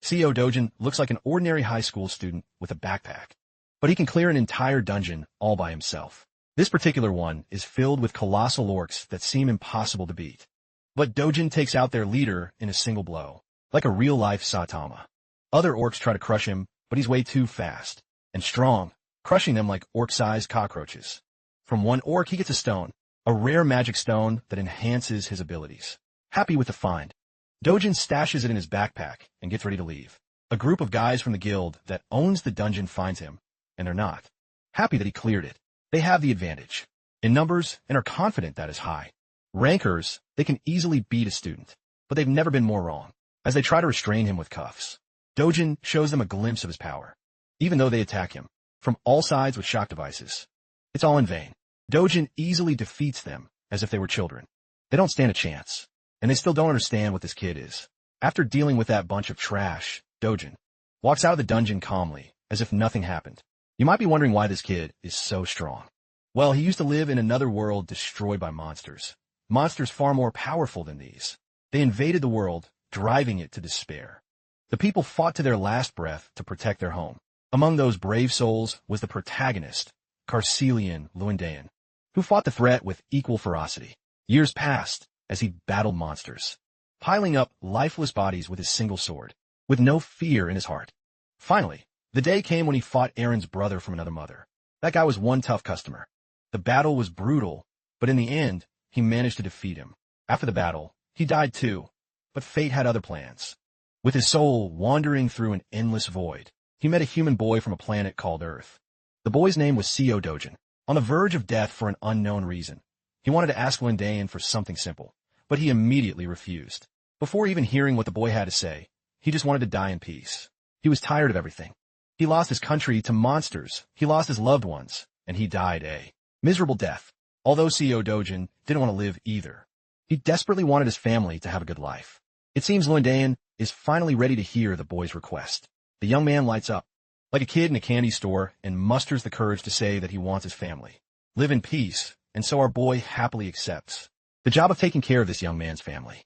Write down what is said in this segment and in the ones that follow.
CEO Dojin looks like an ordinary high school student with a backpack, but he can clear an entire dungeon all by himself. This particular one is filled with colossal orcs that seem impossible to beat. But Dojin takes out their leader in a single blow, like a real-life Saitama. Other orcs try to crush him, but he's way too fast and strong, crushing them like orc-sized cockroaches. From one orc he gets a stone, a rare magic stone that enhances his abilities. Happy with the find, Dojin stashes it in his backpack and gets ready to leave. A group of guys from the guild that owns the dungeon finds him, and they're not happy that he cleared it. They have the advantage in numbers and are confident that is high. Rankers, they can easily beat a student, but they've never been more wrong. As they try to restrain him with cuffs, Dojin shows them a glimpse of his power. Even though they attack him from all sides with shock devices, it's all in vain. Dojin easily defeats them as if they were children. They don't stand a chance, and they still don't understand what this kid is. After dealing with that bunch of trash, Dojin walks out of the dungeon calmly, as if nothing happened. You might be wondering why this kid is so strong. Well, he used to live in another world destroyed by monsters. Monsters far more powerful than these. They invaded the world, driving it to despair. The people fought to their last breath to protect their home. Among those brave souls was the protagonist, Carcelian Luendain, who fought the threat with equal ferocity. Years passed as he battled monsters, piling up lifeless bodies with his single sword, with no fear in his heart. Finally, the day came when he fought Aaron's brother from another mother. That guy was one tough customer. The battle was brutal, but in the end, he managed to defeat him. After the battle, he died too, but fate had other plans. With his soul wandering through an endless void, he met a human boy from a planet called Earth. The boy's name was CEO Dojin. On the verge of death for an unknown reason, he wanted to ask Luendain for something simple, but he immediately refused. Before even hearing what the boy had to say, he just wanted to die in peace. He was tired of everything. He lost his country to monsters, he lost his loved ones, and he died a miserable death. Although CEO Dojin didn't want to live either. He desperately wanted his family to have a good life. It seems Luendain is finally ready to hear the boy's request. The young man lights up, like a kid in a candy store, and musters the courage to say that he wants his family live in peace, and so our boy happily accepts the job of taking care of this young man's family.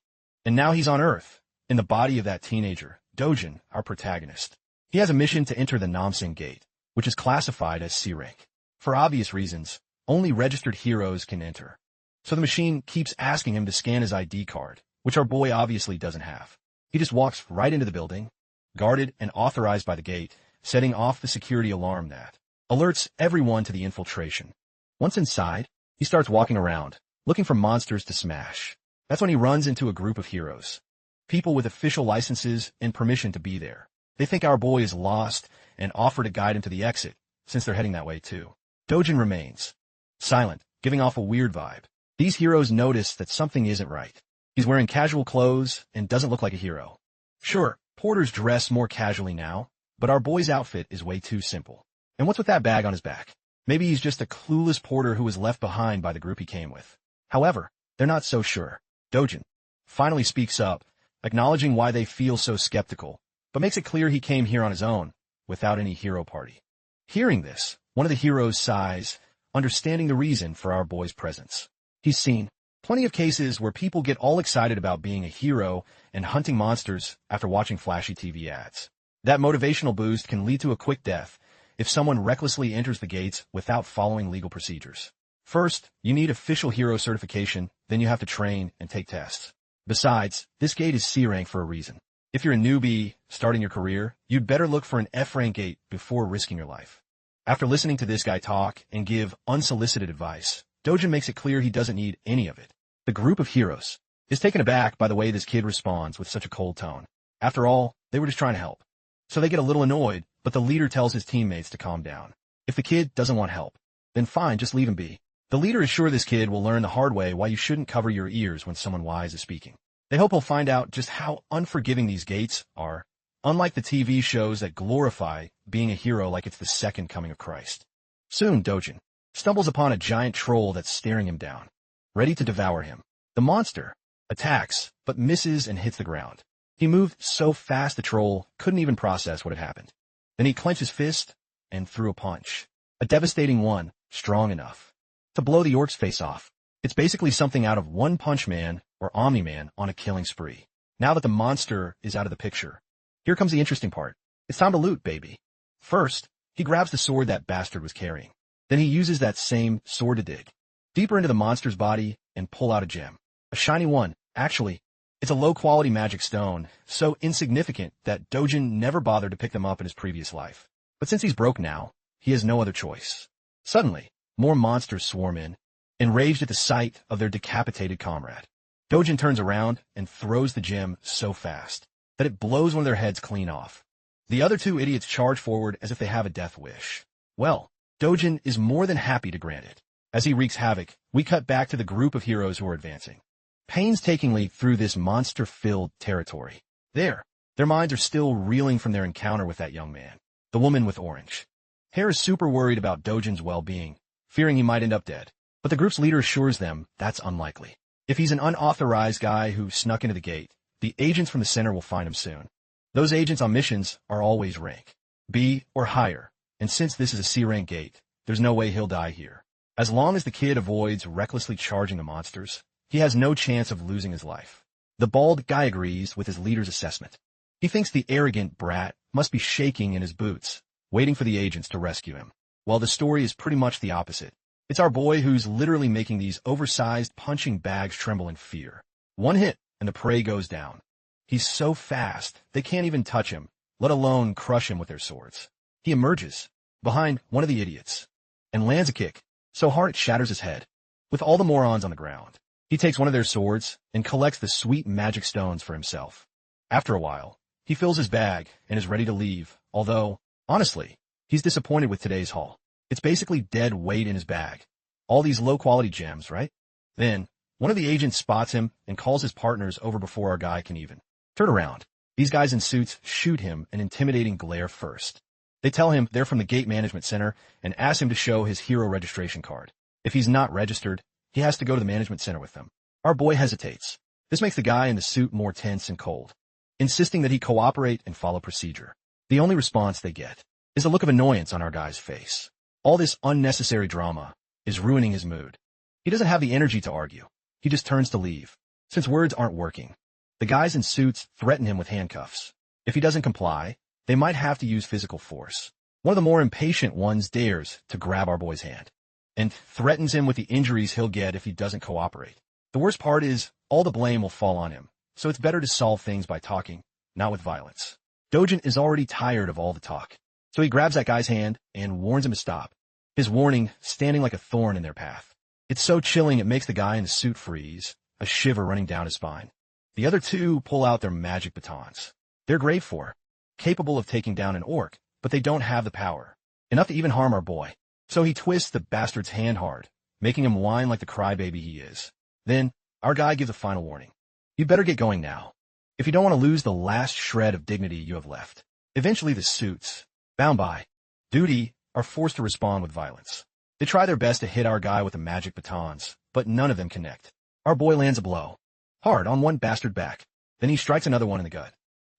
And now he's on Earth, in the body of that teenager, Dojin, our protagonist. He has a mission to enter the Namsing Gate, which is classified as C rank. For obvious reasons, only registered heroes can enter. So the machine keeps asking him to scan his ID card, which our boy obviously doesn't have. He just walks right into the building, guarded and authorized by the gate, setting off the security alarm that alerts everyone to the infiltration. Once inside, he starts walking around, looking for monsters to smash. That's when he runs into a group of heroes. People with official licenses and permission to be there. They think our boy is lost and offer to guide him to the exit, since they're heading that way too. Dojin remains silent, giving off a weird vibe. These heroes notice that something isn't right. He's wearing casual clothes and doesn't look like a hero. Sure, porters dress more casually now, but our boy's outfit is way too simple. And what's with that bag on his back? Maybe he's just a clueless porter who was left behind by the group he came with. However, they're not so sure. Dojin finally speaks up, acknowledging why they feel so skeptical, but makes it clear he came here on his own, without any hero party. Hearing this, one of the heroes sighs, understanding the reason for our boy's presence. He's seen plenty of cases where people get all excited about being a hero and hunting monsters after watching flashy TV ads. That motivational boost can lead to a quick death if someone recklessly enters the gates without following legal procedures. First, you need official hero certification, then you have to train and take tests. Besides, this gate is C rank for a reason. If you're a newbie starting your career, you'd better look for an F rank gate before risking your life. After listening to this guy talk and give unsolicited advice, Dojin makes it clear he doesn't need any of it. The group of heroes is taken aback by the way this kid responds with such a cold tone. After all, they were just trying to help. So they get a little annoyed, but the leader tells his teammates to calm down. If the kid doesn't want help, then fine, just leave him be. The leader is sure this kid will learn the hard way why you shouldn't cover your ears when someone wise is speaking. They hope he'll find out just how unforgiving these gates are, unlike the TV shows that glorify being a hero like it's the second coming of Christ. Soon, Dojin stumbles upon a giant troll that's staring him down, ready to devour him. The monster attacks, but misses and hits the ground. He moved so fast the troll couldn't even process what had happened. Then he clenched his fist and threw a punch. A devastating one, strong enough to blow the orc's face off. It's basically something out of One Punch Man or Omni-Man on a killing spree. Now that the monster is out of the picture, Here comes the interesting part. It's time to loot, baby. First, he grabs the sword that bastard was carrying. Then he uses that same sword to dig deeper into the monster's body and pull out a gem. A shiny one. Actually, it's a low-quality magic stone, so insignificant that Dojin never bothered to pick them up in his previous life. But since he's broke now, he has no other choice. Suddenly, more monsters swarm in, enraged at the sight of their decapitated comrade. Dojin turns around and throws the gem so fast that it blows one of their heads clean off. The other two idiots charge forward as if they have a death wish. Well, Dojin is more than happy to grant it. As he wreaks havoc, we cut back to the group of heroes who are advancing painstakingly through this monster-filled territory. Their minds are still reeling from their encounter with that young man, the woman with orange hair, is super worried about Dojin's well-being, fearing he might end up dead. But the group's leader assures them that's unlikely. If he's an unauthorized guy who snuck into the gate, the agents from the center will find him soon. Those agents on missions are always rank B or higher, and since this is a C-rank gate, there's no way he'll die here. As long as the kid avoids recklessly charging the monsters, he has no chance of losing his life. The bald guy agrees with his leader's assessment. He thinks the arrogant brat must be shaking in his boots, waiting for the agents to rescue him. While the story is pretty much the opposite. It's our boy who's literally making these oversized punching bags tremble in fear. One hit, and the prey goes down. He's so fast, they can't even touch him, let alone crush him with their swords. He emerges behind one of the idiots and lands a kick so hard it shatters his head. With all the morons on the ground, he takes one of their swords and collects the sweet magic stones for himself. After a while, he fills his bag and is ready to leave, although, honestly, he's disappointed with today's haul. It's basically dead weight in his bag. All these low-quality gems, right? Then, one of the agents spots him and calls his partners over before our guy can even turn around. These guys in suits shoot him an intimidating glare first. They tell him they're from the Gate Management Center and ask him to show his hero registration card. If he's not registered, he has to go to the management center with them. Our boy hesitates. This makes the guy in the suit more tense and cold, insisting that he cooperate and follow procedure. The only response they get is a look of annoyance on our guy's face. All this unnecessary drama is ruining his mood. He doesn't have the energy to argue. He just turns to leave. Since words aren't working, the guys in suits threaten him with handcuffs. If he doesn't comply, they might have to use physical force. One of the more impatient ones dares to grab our boy's hand and threatens him with the injuries he'll get if he doesn't cooperate. The worst part is all the blame will fall on him, so it's better to solve things by talking, not with violence. Dojin is already tired of all the talk, so he grabs that guy's hand and warns him to stop, his warning standing like a thorn in their path. It's so chilling it makes the guy in the suit freeze, a shiver running down his spine. The other two pull out their magic batons. They're grade 4, capable of taking down an orc, but they don't have the power enough to even harm our boy. So he twists the bastard's hand hard, making him whine like the crybaby he is. Then, our guy gives a final warning. You better get going now, if you don't want to lose the last shred of dignity you have left. Eventually the suits, bound by duty, are forced to respond with violence. They try their best to hit our guy with the magic batons, but none of them connect. Our boy lands a blow, hard on one bastard back. Then he strikes another one in the gut.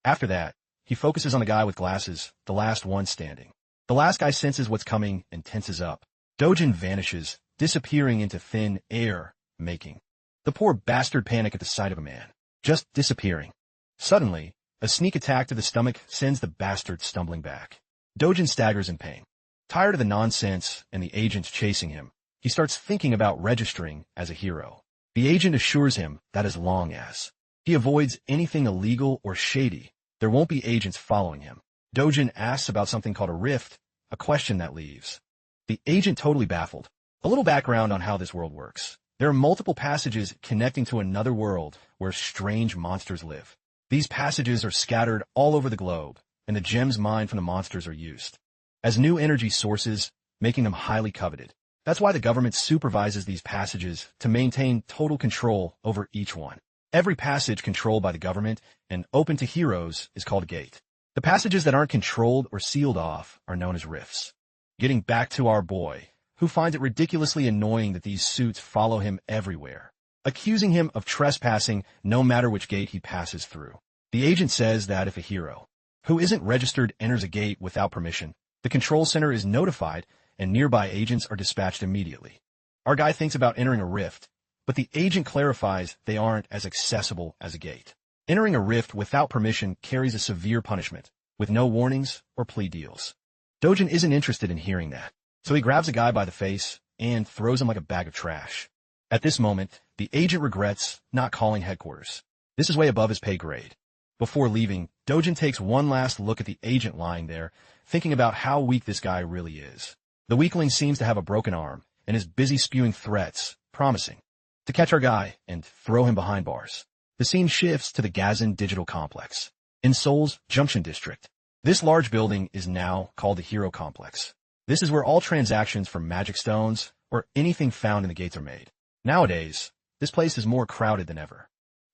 After that, he focuses on the guy with glasses, the last one standing. The last guy senses what's coming and tenses up. Dojin vanishes, disappearing into thin air, making the poor bastard panic at the sight of a man just disappearing. Suddenly, a sneak attack to the stomach sends the bastard stumbling back. Dojin staggers in pain. Tired of the nonsense and the agents chasing him, he starts thinking about registering as a hero. The agent assures him that as long as he avoids anything illegal or shady, there won't be agents following him. Dojin asks about something called a rift, a question that leaves the agent totally baffled. A little background on how this world works. There are multiple passages connecting to another world where strange monsters live. These passages are scattered all over the globe, and the gems mined from the monsters are used as new energy sources, making them highly coveted. That's why the government supervises these passages to maintain total control over each one. Every passage controlled by the government and open to heroes is called a gate. The passages that aren't controlled or sealed off are known as rifts. Getting back to our boy, who finds it ridiculously annoying that these suits follow him everywhere, accusing him of trespassing no matter which gate he passes through. The agent says that if a hero who isn't registered enters a gate without permission, the control center is notified and nearby agents are dispatched immediately. Our guy thinks about entering a rift, but the agent clarifies they aren't as accessible as a gate. Entering a rift without permission carries a severe punishment, with no warnings or plea deals. Dojin isn't interested in hearing that, so he grabs a guy by the face and throws him like a bag of trash. At this moment, the agent regrets not calling headquarters. This is way above his pay grade. Before leaving, Dojin takes one last look at the agent lying there, thinking about how weak this guy really is. The weakling seems to have a broken arm and is busy spewing threats, promising to catch our guy and throw him behind bars. The scene shifts to the Gazin Digital Complex in Seoul's Junction District. This large building is now called the Hero Complex. This is where all transactions for magic stones or anything found in the gates are made. Nowadays, this place is more crowded than ever.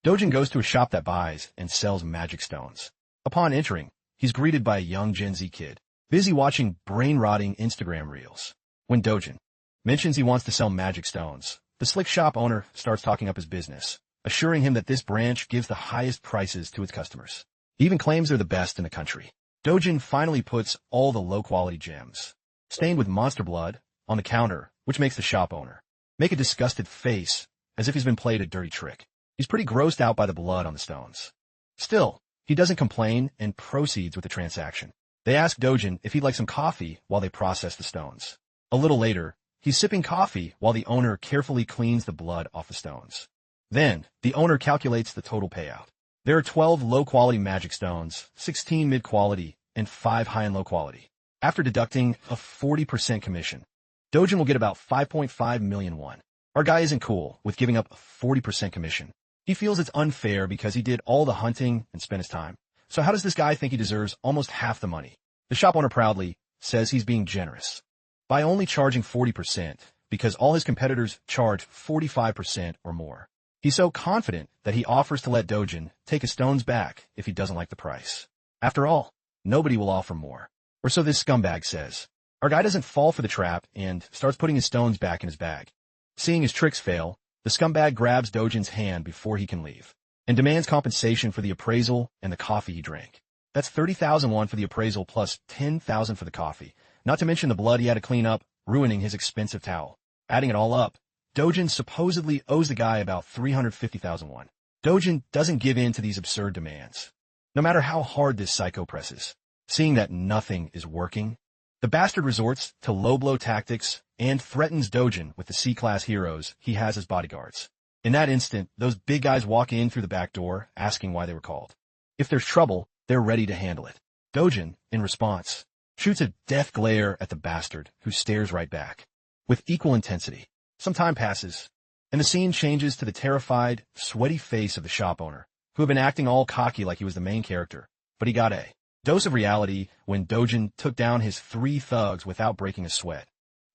Dojin goes to a shop that buys and sells magic stones. Upon entering, he's greeted by a young Gen Z kid, busy watching brain-rotting Instagram reels. When Dojin mentions he wants to sell magic stones, the slick shop owner starts talking up his business, assuring him that this branch gives the highest prices to its customers. He even claims they're the best in the country. Dojin finally puts all the low-quality gems, stained with monster blood, on the counter, which makes the shop owner make a disgusted face as if he's been played a dirty trick. He's pretty grossed out by the blood on the stones. Still, he doesn't complain and proceeds with the transaction. They ask Dojin if he'd like some coffee while they process the stones. A little later, he's sipping coffee while the owner carefully cleans the blood off the stones. Then, the owner calculates the total payout. There are 12 low-quality magic stones, 16 mid-quality, and 5 high and low-quality. After deducting a 40% commission, Dojin will get about 5.5 million won. Our guy isn't cool with giving up a 40% commission. He feels it's unfair because he did all the hunting and spent his time. So how does this guy think he deserves almost half the money? The shop owner proudly says he's being generous by only charging 40% because all his competitors charge 45% or more. He's so confident that he offers to let Dojin take his stones back if he doesn't like the price. After all, nobody will offer more. Or so this scumbag says. Our guy doesn't fall for the trap and starts putting his stones back in his bag. Seeing his tricks fail, the scumbag grabs Dojin's hand before he can leave and demands compensation for the appraisal and the coffee he drank. That's 30,000 won for the appraisal plus 10,000 for the coffee, not to mention the blood he had to clean up, ruining his expensive towel. Adding it all up, Dojin supposedly owes the guy about 350,000 won. Dojin doesn't give in to these absurd demands, no matter how hard this psycho presses. Seeing that nothing is working, the bastard resorts to low-blow tactics and threatens Dojin with the C-Class heroes he has as bodyguards. In that instant, those big guys walk in through the back door, asking why they were called. If there's trouble, they're ready to handle it. Dojin, in response, shoots a death glare at the bastard, who stares right back with equal intensity. Some time passes, and the scene changes to the terrified, sweaty face of the shop owner, who had been acting all cocky like he was the main character, but he got a dose of reality when Dojin took down his 3 thugs without breaking a sweat.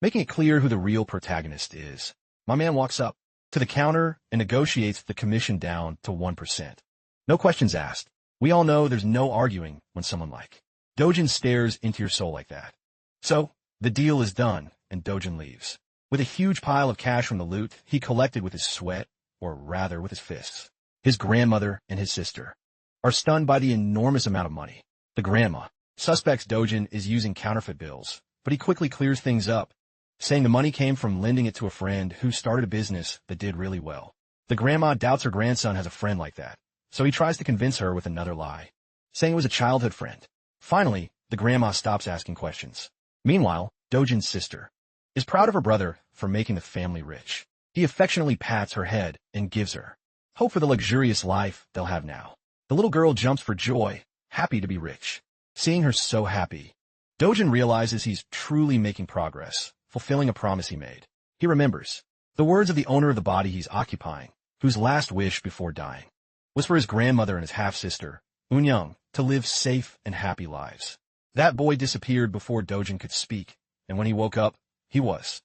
Making it clear who the real protagonist is, my man walks up to the counter and negotiates the commission down to 1%. No questions asked. We all know there's no arguing when someone like Dojin stares into your soul like that. So, the deal is done, and Dojin leaves with a huge pile of cash from the loot he collected with his sweat, or rather with his fists. His grandmother and his sister are stunned by the enormous amount of money. The grandma suspects Dojin is using counterfeit bills, but he quickly clears things up, saying the money came from lending it to a friend who started a business that did really well. The grandma doubts her grandson has a friend like that, so he tries to convince her with another lie, saying it was a childhood friend. Finally, the grandma stops asking questions. Meanwhile, Dojin's sister is proud of her brother for making the family rich. He affectionately pats her head and gives her hope for the luxurious life they'll have now. The little girl jumps for joy, happy to be rich. Seeing her so happy, Dojin realizes he's truly making progress, fulfilling a promise he made. He remembers the words of the owner of the body he's occupying, whose last wish before dying was for his grandmother and his half-sister, Unyoung, to live safe and happy lives. That boy disappeared before Dojin could speak, and when he woke up, he was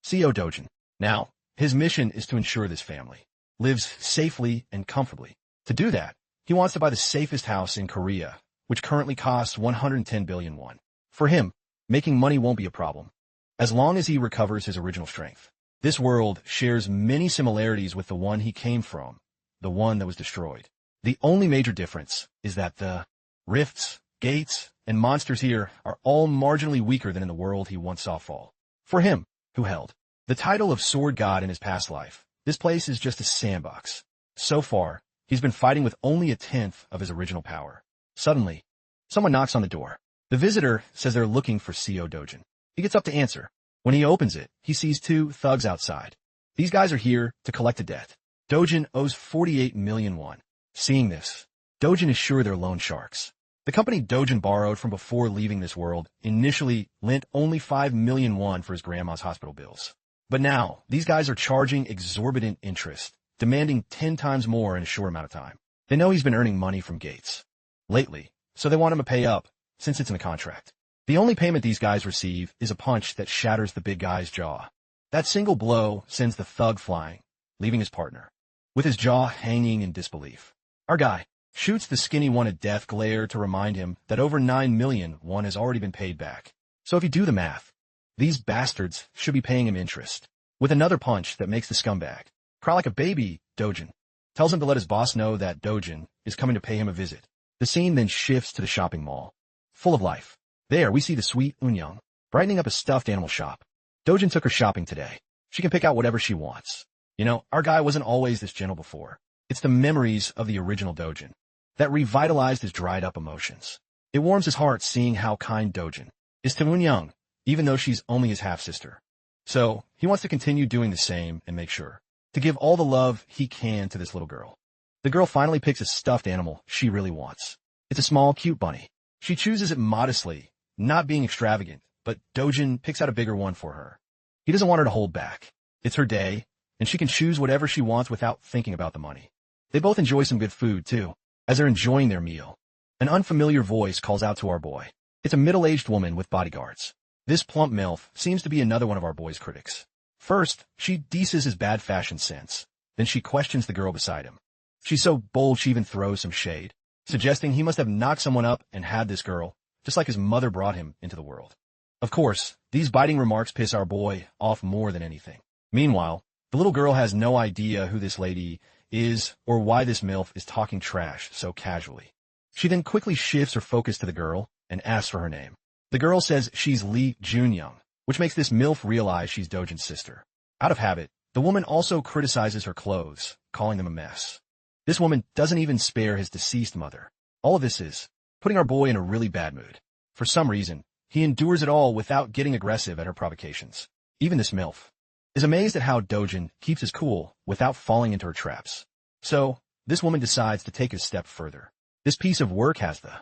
CO Dojin. Now, his mission is to ensure this family lives safely and comfortably. To do that, he wants to buy the safest house in Korea, which currently costs 110 billion won. For him, making money won't be a problem, as long as he recovers his original strength. This world shares many similarities with the one he came from, the one that was destroyed. The only major difference is that the rifts, gates, and monsters here are all marginally weaker than in the world he once saw fall. For him, who held the title of Sword God in his past life, this place is just a sandbox. So far, He's been fighting with only a tenth of his original power. Suddenly, someone knocks on the door. The visitor says they're looking for CO Dojin. He gets up to answer. When he opens it, he sees two thugs outside. These guys are here to collect a debt. Dojin owes 48 million won. Seeing this, Dojin is sure they're loan sharks. The company Dojin borrowed from before leaving this world initially lent only 5 million won for his grandma's hospital bills. But now, these guys are charging exorbitant interest, demanding 10 times more in a short amount of time. They know he's been earning money from Gates lately, so they want him to pay up, since it's in the contract. The only payment these guys receive is a punch that shatters the big guy's jaw. That single blow sends the thug flying, leaving his partner, with his jaw hanging in disbelief. Our guy shoots the skinny one a death glare to remind him that over 9 million won has already been paid back. So if you do the math, these bastards should be paying him interest. With another punch that makes the scumbag cry like a baby, Dojin tells him to let his boss know that Dojin is coming to pay him a visit. The scene then shifts to the shopping mall, full of life. There, we see the sweet Eunyoung brightening up a stuffed animal shop. Dojin took her shopping today. She can pick out whatever she wants. You know, our guy wasn't always this gentle before. It's the memories of the original Dojin that revitalized his dried-up emotions. It warms his heart seeing how kind Dojin is to Eunyoung, even though she's only his half-sister. So, he wants to continue doing the same and make sure to give all the love he can to this little girl. The girl finally picks a stuffed animal she really wants. It's a small, cute bunny. She chooses it modestly, not being extravagant, but Dojin picks out a bigger one for her. He doesn't want her to hold back. It's her day, and she can choose whatever she wants without thinking about the money. They both enjoy some good food, too, as they're enjoying their meal. An unfamiliar voice calls out to our boy. It's a middle-aged woman with bodyguards. This plump MILF seems to be another one of our boy's critics. First, she deeses his bad fashion sense. Then she questions the girl beside him. She's so bold she even throws some shade, suggesting he must have knocked someone up and had this girl, just like his mother brought him into the world. Of course, these biting remarks piss our boy off more than anything. Meanwhile, the little girl has no idea who this lady is or why this MILF is talking trash so casually. She then quickly shifts her focus to the girl and asks for her name. The girl says she's Lee Junyoung, which makes this MILF realize she's Dojin's sister. Out of habit, the woman also criticizes her clothes, calling them a mess. This woman doesn't even spare his deceased mother. All of this is putting our boy in a really bad mood. For some reason, he endures it all without getting aggressive at her provocations. Even this MILF is amazed at how Dojin keeps his cool without falling into her traps. So, this woman decides to take it a step further. This piece of work has the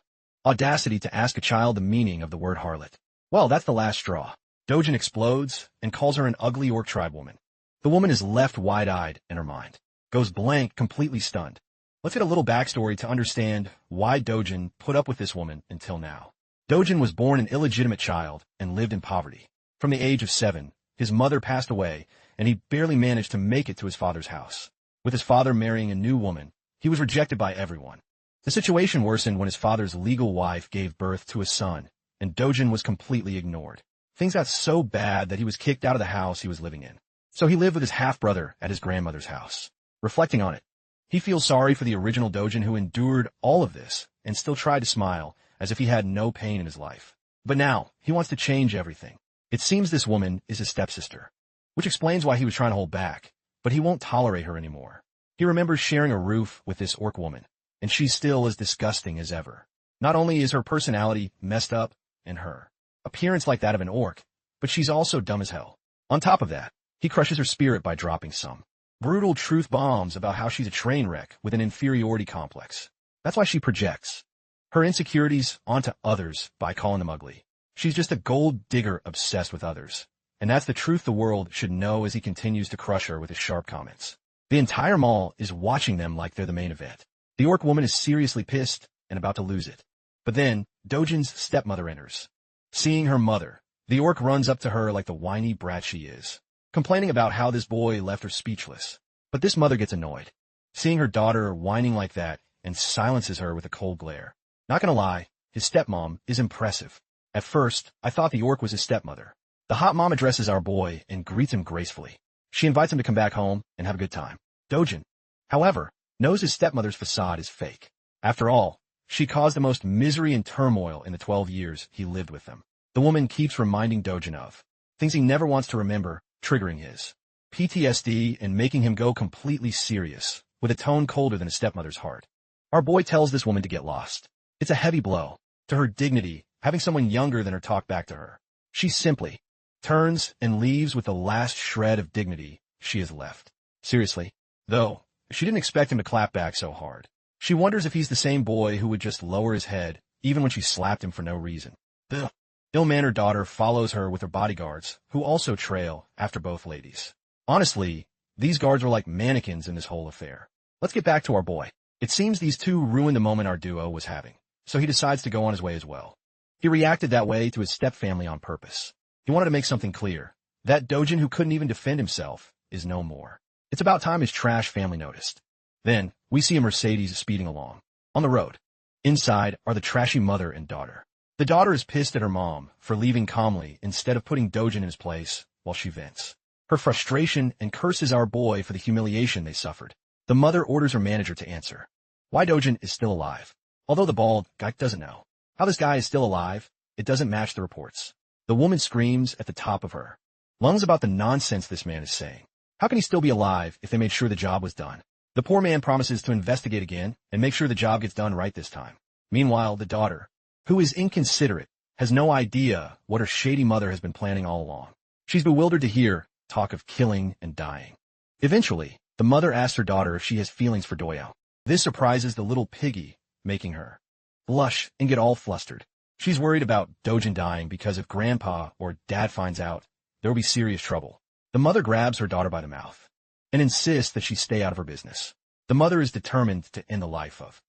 audacity to ask a child the meaning of the word harlot. Well, that's the last straw. Dojin explodes and calls her an ugly orc tribe woman. The woman is left wide-eyed and her mind goes blank, completely stunned. Let's get a little backstory to understand why Dojin put up with this woman until now. Dojin was born an illegitimate child and lived in poverty. From the age of 7, his mother passed away, and he barely managed to make it to his father's house. With his father marrying a new woman, he was rejected by everyone. The situation worsened when his father's legal wife gave birth to a son, and Dojin was completely ignored. Things got so bad that he was kicked out of the house he was living in. So he lived with his half-brother at his grandmother's house. Reflecting on it, he feels sorry for the original Dojin who endured all of this and still tried to smile as if he had no pain in his life. But now, he wants to change everything. It seems this woman is his stepsister, which explains why he was trying to hold back, but he won't tolerate her anymore. He remembers sharing a roof with this orc woman, and she's still as disgusting as ever. Not only is her personality messed up and her appearance like that of an orc, but she's also dumb as hell. On top of that, he crushes her spirit by dropping some brutal truth bombs about how she's a train wreck with an inferiority complex. That's why she projects her insecurities onto others by calling them ugly. She's just a gold digger obsessed with others. And that's the truth the world should know as he continues to crush her with his sharp comments. The entire mall is watching them like they're the main event. The orc woman is seriously pissed and about to lose it. But then, Dojin's stepmother enters. Seeing her mother, the orc runs up to her like the whiny brat she is, complaining about how this boy left her speechless. But this mother gets annoyed, seeing her daughter whining like that, and silences her with a cold glare. Not gonna lie, his stepmom is impressive. At first, I thought the orc was his stepmother. The hot mom addresses our boy and greets him gracefully. She invites him to come back home and have a good time. Dojin, however, knows his stepmother's facade is fake. After all, she caused the most misery and turmoil in the 12 years he lived with them. The woman keeps reminding Dojin of things he never wants to remember, triggering his PTSD and making him go completely serious with a tone colder than a stepmother's heart. Our boy tells this woman to get lost. It's a heavy blow to her dignity, having someone younger than her talk back to her. She simply turns and leaves with the last shred of dignity she has left. Seriously, though, she didn't expect him to clap back so hard. She wonders if he's the same boy who would just lower his head, even when she slapped him for no reason. The ill-mannered daughter follows her with her bodyguards, who also trail after both ladies. Honestly, these guards were like mannequins in this whole affair. Let's get back to our boy. It seems these two ruined the moment our duo was having, so he decides to go on his way as well. He reacted that way to his stepfamily on purpose. He wanted to make something clear. That Dojin who couldn't even defend himself is no more. It's about time his trash family noticed. Then, we see a Mercedes speeding along. On the road. Inside are the trashy mother and daughter. The daughter is pissed at her mom for leaving calmly instead of putting Dojin in his place while she vents her frustration and curses our boy for the humiliation they suffered. The mother orders her manager to answer why Dojin is still alive. Although the bald guy doesn't know how this guy is still alive, it doesn't match the reports. The woman screams at the top of her lungs about the nonsense this man is saying. How can he still be alive if they made sure the job was done? The poor man promises to investigate again and make sure the job gets done right this time. Meanwhile, the daughter, who is inconsiderate, has no idea what her shady mother has been planning all along. She's bewildered to hear talk of killing and dying. Eventually, the mother asks her daughter if she has feelings for Doyo. This surprises the little piggy, making her blush and get all flustered. She's worried about Dojin dying because if grandpa or dad finds out, there will be serious trouble. The mother grabs her daughter by the mouth and insists that she stay out of her business. The mother is determined to end the life of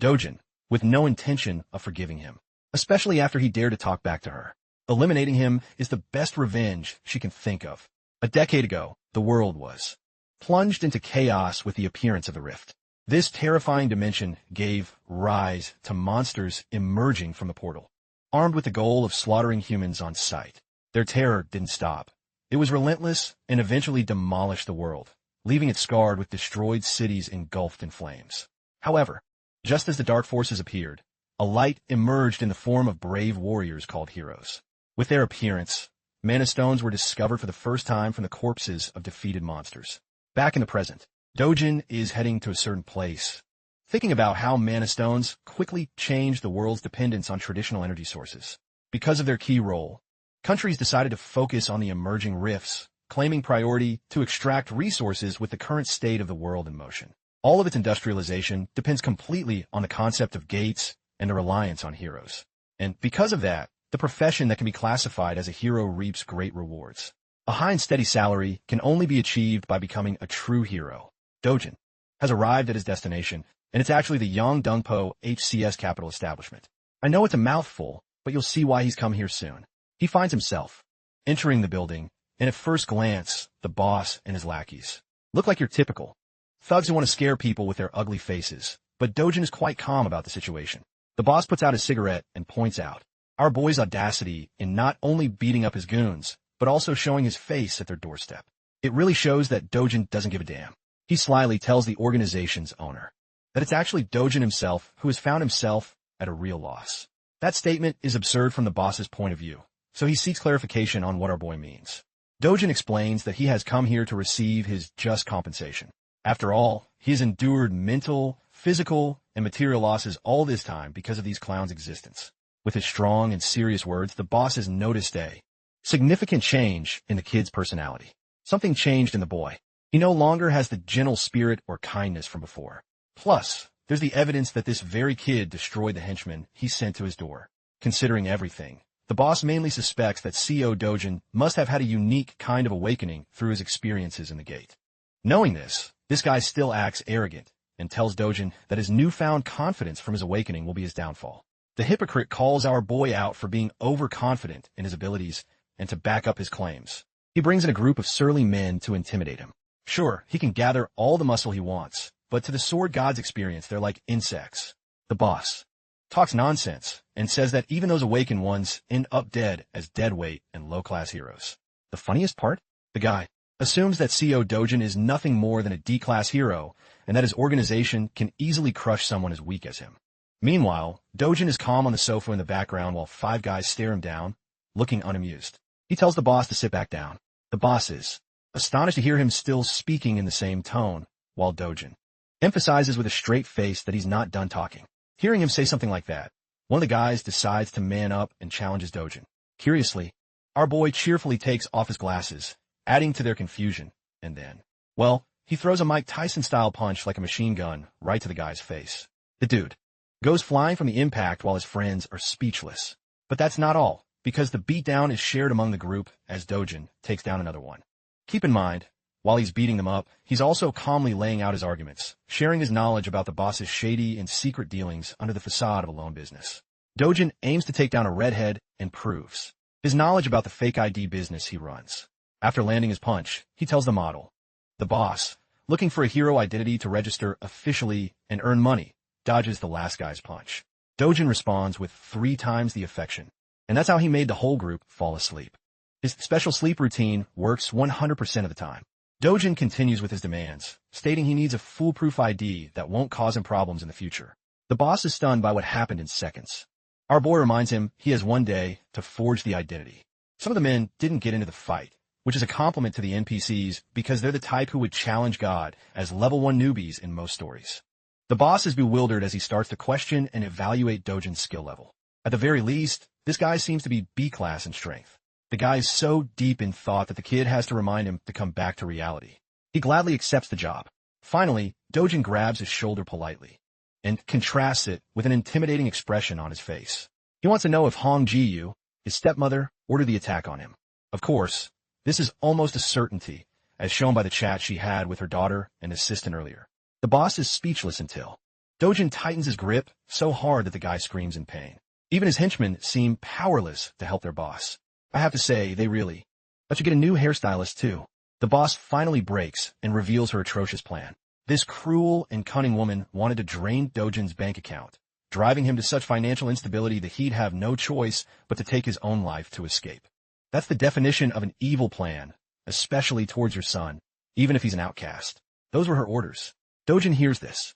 Dojin, with no intention of forgiving him, especially after he dared to talk back to her. Eliminating him is the best revenge she can think of. A decade ago, the world was plunged into chaos with the appearance of the rift. This terrifying dimension gave rise to monsters emerging from the portal, armed with the goal of slaughtering humans on sight. Their terror didn't stop. It was relentless and eventually demolished the world, leaving it scarred with destroyed cities engulfed in flames. However, just as the dark forces appeared, a light emerged in the form of brave warriors called heroes. With their appearance, mana stones were discovered for the first time from the corpses of defeated monsters. Back in the present, Dojin is heading to a certain place, thinking about how mana stones quickly changed the world's dependence on traditional energy sources. Because of their key role, countries decided to focus on the emerging rifts, claiming priority to extract resources with the current state of the world in motion. All of its industrialization depends completely on the concept of gates and the reliance on heroes. And because of that, the profession that can be classified as a hero reaps great rewards. A high and steady salary can only be achieved by becoming a true hero. Dojin has arrived at his destination, and it's actually the Yongdongpo HCS capital establishment. I know it's a mouthful, but you'll see why he's come here soon. He finds himself entering the building, and at first glance, the boss and his lackeys look like your typical thugs who want to scare people with their ugly faces, but Dojin is quite calm about the situation. The boss puts out his cigarette and points out our boy's audacity in not only beating up his goons, but also showing his face at their doorstep. It really shows that Dojin doesn't give a damn. He slyly tells the organization's owner that it's actually Dojin himself who has found himself at a real loss. That statement is absurd from the boss's point of view, so he seeks clarification on what our boy means. Dojin explains that he has come here to receive his just compensation. After all, he has endured mental, physical, and material losses all this time because of these clowns' existence. With his strong and serious words, the boss has noticed a significant change in the kid's personality. Something changed in the boy. He no longer has the gentle spirit or kindness from before. Plus, there's the evidence that this very kid destroyed the henchman he sent to his door. Considering everything, the boss mainly suspects that CO Dojin must have had a unique kind of awakening through his experiences in the gate. Knowing this guy still acts arrogant and tells Dojin that his newfound confidence from his awakening will be his downfall. The hypocrite calls our boy out for being overconfident in his abilities and to back up his claims. He brings in a group of surly men to intimidate him. Sure, he can gather all the muscle he wants, but to the sword god's experience, they're like insects. The boss talks nonsense and says that even those awakened ones end up dead as deadweight and low-class heroes. The funniest part? The guy assumes that CO Dojin is nothing more than a D-class hero and that his organization can easily crush someone as weak as him. Meanwhile, Dojin is calm on the sofa in the background while five guys stare him down, looking unamused. He tells the boss to sit back down. The boss is astonished to hear him still speaking in the same tone, while Dojin emphasizes with a straight face that he's not done talking. Hearing him say something like that, one of the guys decides to man up and challenges Dojin. Curiously, our boy cheerfully takes off his glasses, adding to their confusion, and then, well, he throws a Mike Tyson-style punch like a machine gun right to the guy's face. The dude goes flying from the impact while his friends are speechless. But that's not all, because the beatdown is shared among the group as Dojin takes down another one. Keep in mind, while he's beating them up, he's also calmly laying out his arguments, sharing his knowledge about the boss's shady and secret dealings under the facade of a loan business. Dojin aims to take down a redhead and proves his knowledge about the fake ID business he runs. After landing his punch, he tells the model, the boss, looking for a hero identity to register officially and earn money, dodges the last guy's punch. Dojin responds with 3 times the affection, and that's how he made the whole group fall asleep. His special sleep routine works 100% of the time. Dojin continues with his demands, stating he needs a foolproof ID that won't cause him problems in the future. The boss is stunned by what happened in seconds. Our boy reminds him he has one day to forge the identity. Some of the men didn't get into the fight, which is a compliment to the NPCs because they're the type who would challenge God as level 1 newbies in most stories. The boss is bewildered as he starts to question and evaluate Dojin's skill level. At the very least, this guy seems to be B-class in strength. The guy is so deep in thought that the kid has to remind him to come back to reality. He gladly accepts the job. Finally, Dojin grabs his shoulder politely and contrasts it with an intimidating expression on his face. He wants to know if Hong Ji-yu, his stepmother, ordered the attack on him. Of course, this is almost a certainty, as shown by the chat she had with her daughter and assistant earlier. The boss is speechless until Dojin tightens his grip so hard that the guy screams in pain. Even his henchmen seem powerless to help their boss. I have to say, they really let you get a new hairstylist, too. The boss finally breaks and reveals her atrocious plan. This cruel and cunning woman wanted to drain Dojin's bank account, driving him to such financial instability that he'd have no choice but to take his own life to escape. That's the definition of an evil plan, especially towards your son, even if he's an outcast. Those were her orders. Dojin hears this,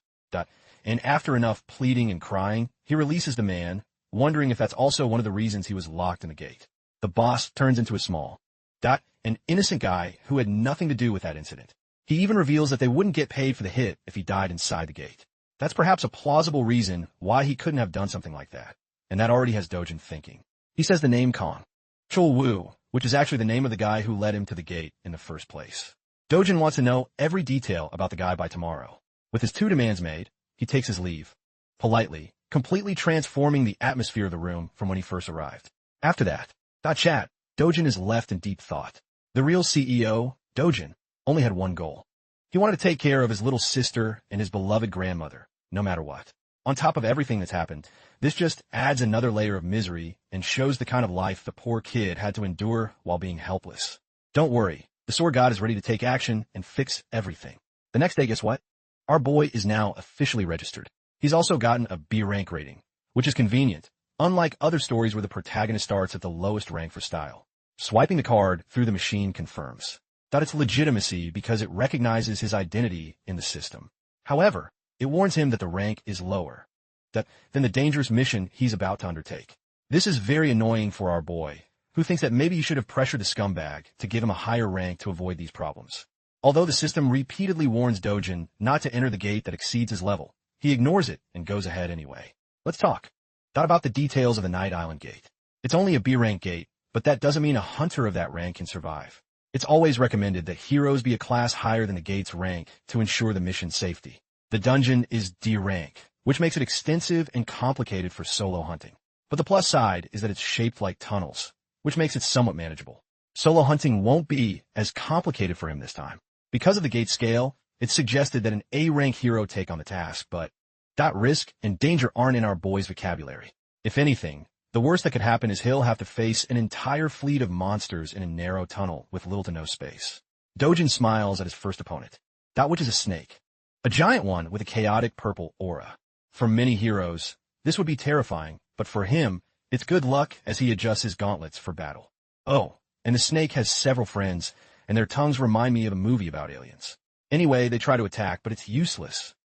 and after enough pleading and crying, he releases the man, wondering if that's also one of the reasons he was locked in the gate. The boss turns into a small, an innocent guy who had nothing to do with that incident. He even reveals that they wouldn't get paid for the hit if he died inside the gate. That's perhaps a plausible reason why he couldn't have done something like that, and that already has Dojin thinking. He says the name Kong Chul Wu, which is actually the name of the guy who led him to the gate in the first place. Dojin wants to know every detail about the guy by tomorrow. With his 2 demands made, he takes his leave, politely, completely transforming the atmosphere of the room from when he first arrived. After that, chat, Dojin is left in deep thought. The real CEO, Dojin, only had one goal. He wanted to take care of his little sister and his beloved grandmother, no matter what. On top of everything that's happened, this just adds another layer of misery and shows the kind of life the poor kid had to endure while being helpless. Don't worry, the sword god is ready to take action and fix everything. The next day, guess what? Our boy is now officially registered. He's also gotten a B rank rating, which is convenient, unlike other stories where the protagonist starts at the lowest rank for style. Swiping the card through the machine confirms its legitimacy because it recognizes his identity in the system. However, it warns him that the rank is lower than the dangerous mission he's about to undertake. This is very annoying for our boy, who thinks that maybe he should have pressured the scumbag to give him a higher rank to avoid these problems. Although the system repeatedly warns Dojin not to enter the gate that exceeds his level, he ignores it and goes ahead anyway. Let's talk about the details of the Night Island gate. It's only a B rank gate, but that doesn't mean a hunter of that rank can survive. It's always recommended that heroes be a class higher than the gate's rank to ensure the mission's safety. The dungeon is D rank, which makes it extensive and complicated for solo hunting. But the plus side is that it's shaped like tunnels, which makes it somewhat manageable. Solo hunting won't be as complicated for him this time. Because of the gate scale, it's suggested that an A-rank hero take on the task, but risk and danger aren't in our boy's vocabulary. If anything, the worst that could happen is he'll have to face an entire fleet of monsters in a narrow tunnel with little to no space. Dojin smiles at his first opponent, which is a snake. A giant one with a chaotic purple aura. For many heroes, this would be terrifying, but for him, it's good luck as he adjusts his gauntlets for battle. Oh, and the snake has several friends, and their tongues remind me of a movie about aliens. Anyway, they try to attack, but it's useless.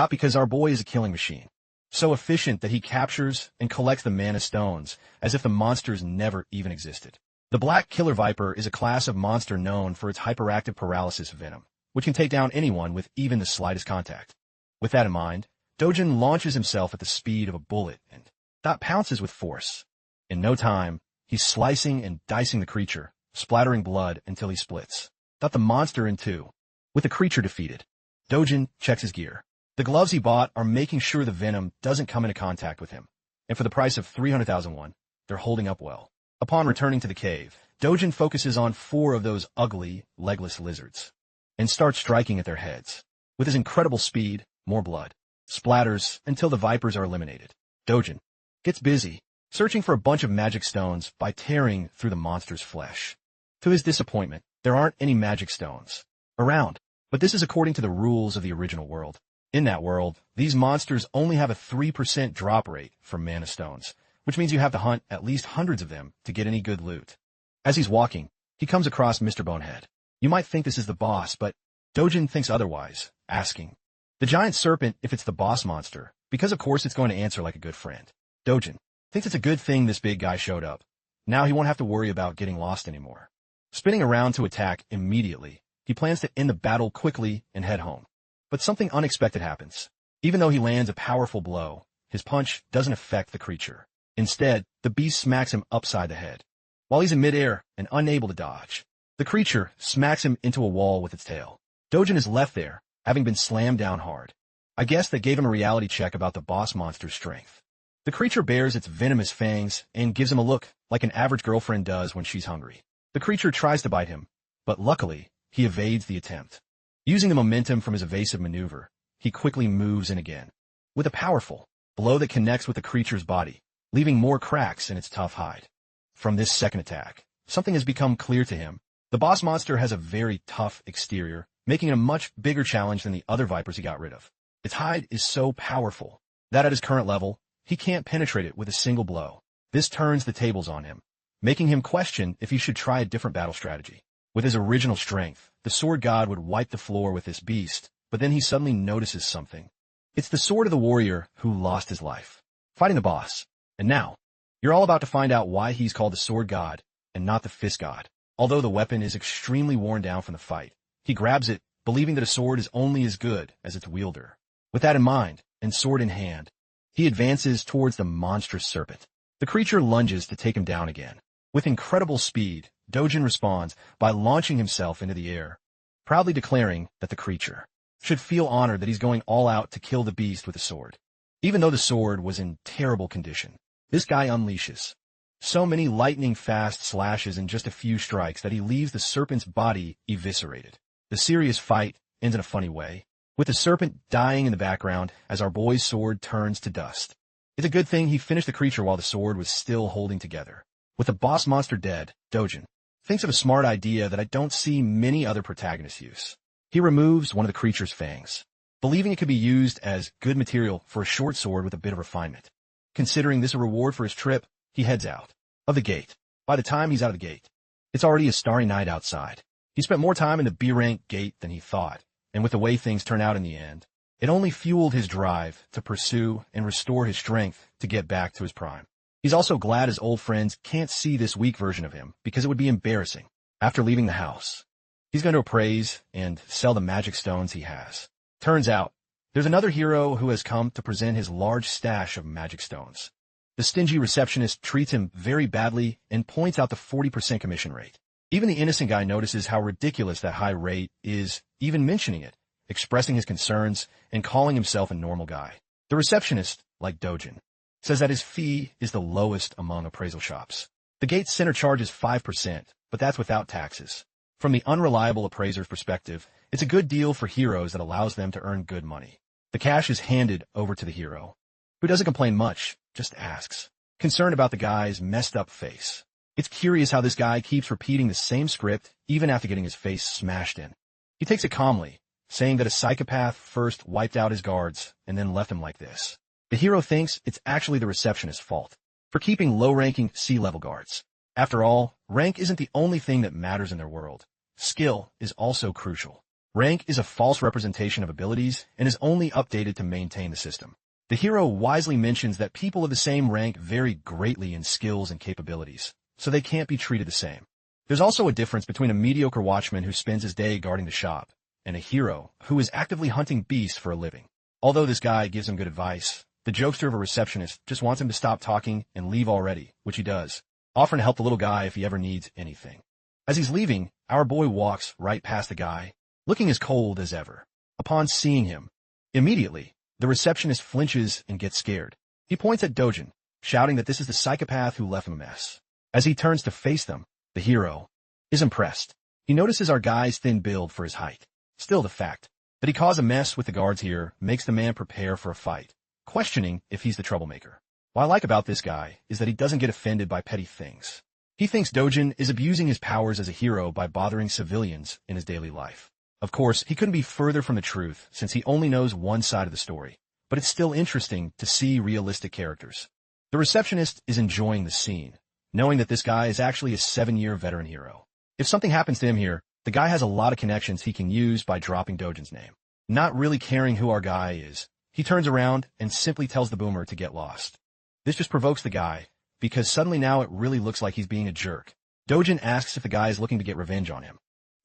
Because our boy is a killing machine. So efficient that he captures and collects the mana stones, as if the monsters never even existed. The Black Killer Viper is a class of monster known for its hyperactive paralysis venom, which can take down anyone with even the slightest contact. With that in mind, Dojin launches himself at the speed of a bullet and Dot pounces with force. In no time, he's slicing and dicing the creature, splattering blood until he splits. Dot the monster in two. With the creature defeated, Dojin checks his gear. The gloves he bought are making sure the venom doesn't come into contact with him, and for the price of 300,000 won, they're holding up well. Upon returning to the cave, Dojin focuses on 4 of those ugly, legless lizards, and starts striking at their heads. With his incredible speed, more blood splatters until the vipers are eliminated. Dojin gets busy, searching for a bunch of magic stones by tearing through the monster's flesh. To his disappointment, there aren't any magic stones around, but this is according to the rules of the original world. In that world, these monsters only have a 3% drop rate for mana stones, which means you have to hunt at least hundreds of them to get any good loot. As he's walking, he comes across Mr. Bonehead. You might think this is the boss, but Dojin thinks otherwise, asking the giant serpent if it's the boss monster, because of course it's going to answer like a good friend. Dojin thinks it's a good thing this big guy showed up. Now he won't have to worry about getting lost anymore. Spinning around to attack immediately, he plans to end the battle quickly and head home. But something unexpected happens. Even though he lands a powerful blow, his punch doesn't affect the creature. Instead, the beast smacks him upside the head. While he's in midair and unable to dodge, the creature smacks him into a wall with its tail. Dojin is left there, having been slammed down hard. I guess that gave him a reality check about the boss monster's strength. The creature bares its venomous fangs and gives him a look like an average girlfriend does when she's hungry. The creature tries to bite him, but luckily, he evades the attempt. Using the momentum from his evasive maneuver, he quickly moves in again, with a powerful blow that connects with the creature's body, leaving more cracks in its tough hide. From this second attack, something has become clear to him. The boss monster has a very tough exterior, making it a much bigger challenge than the other vipers he got rid of. Its hide is so powerful that at his current level, he can't penetrate it with a single blow. This turns the tables on him, making him question if he should try a different battle strategy. With his original strength, the sword god would wipe the floor with this beast, but then he suddenly notices something. It's the sword of the warrior who lost his life, fighting the boss. And now, you're all about to find out why he's called the sword god and not the fist god. Although the weapon is extremely worn down from the fight, he grabs it, believing that a sword is only as good as its wielder. With that in mind, and sword in hand, he advances towards the monstrous serpent. The creature lunges to take him down again. With incredible speed, Dojin responds by launching himself into the air, proudly declaring that the creature should feel honored that he's going all out to kill the beast with a sword. Even though the sword was in terrible condition, this guy unleashes so many lightning-fast slashes in just a few strikes that he leaves the serpent's body eviscerated. The serious fight ends in a funny way, with the serpent dying in the background as our boy's sword turns to dust. It's a good thing he finished the creature while the sword was still holding together. With the boss monster dead, Dojin thinks of a smart idea that I don't see many other protagonists use. He removes one of the creature's fangs, believing it could be used as good material for a short sword with a bit of refinement. Considering this a reward for his trip, he heads out of the gate. By the time he's out of the gate, it's already a starry night outside. He spent more time in the B-rank gate than he thought, and with the way things turn out in the end, it only fueled his drive to pursue and restore his strength to get back to his prime. He's also glad his old friends can't see this weak version of him because it would be embarrassing. After leaving the house, he's going to appraise and sell the magic stones he has. Turns out, there's another hero who has come to present his large stash of magic stones. The stingy receptionist treats him very badly and points out the 40% commission rate. Even the innocent guy notices how ridiculous that high rate is, even mentioning it, expressing his concerns and calling himself a normal guy. The receptionist, like Dojin, says that his fee is the lowest among appraisal shops. The gate center charges 5%, but that's without taxes. From the unreliable appraiser's perspective, it's a good deal for heroes that allows them to earn good money. The cash is handed over to the hero, who doesn't complain much, just asks, concerned about the guy's messed up face. It's curious how this guy keeps repeating the same script even after getting his face smashed in. He takes it calmly, saying that a psychopath first wiped out his guards and then left him like this. The hero thinks it's actually the receptionist's fault for keeping low-ranking C-level guards. After all, rank isn't the only thing that matters in their world. Skill is also crucial. Rank is a false representation of abilities and is only updated to maintain the system. The hero wisely mentions that people of the same rank vary greatly in skills and capabilities, so they can't be treated the same. There's also a difference between a mediocre watchman who spends his day guarding the shop and a hero who is actively hunting beasts for a living. Although this guy gives him good advice, the jokester of a receptionist just wants him to stop talking and leave already, which he does, offering to help the little guy if he ever needs anything. As he's leaving, our boy walks right past the guy, looking as cold as ever. Upon seeing him, immediately, the receptionist flinches and gets scared. He points at Dojin, shouting that this is the psychopath who left him a mess. As he turns to face them, the hero is impressed. He notices our guy's thin build for his height. Still, the fact that he caused a mess with the guards here makes the man prepare for a fight, questioning if he's the troublemaker. What I like about this guy is that he doesn't get offended by petty things. He thinks Dojin is abusing his powers as a hero by bothering civilians in his daily life. Of course, he couldn't be further from the truth since he only knows one side of the story, but it's still interesting to see realistic characters. The receptionist is enjoying the scene, knowing that this guy is actually a 7-year veteran hero. If something happens to him here, the guy has a lot of connections he can use by dropping Dojin's name. Not really caring who our guy is, he turns around and simply tells the boomer to get lost. This just provokes the guy, because suddenly now it really looks like he's being a jerk. Dojin asks if the guy is looking to get revenge on him.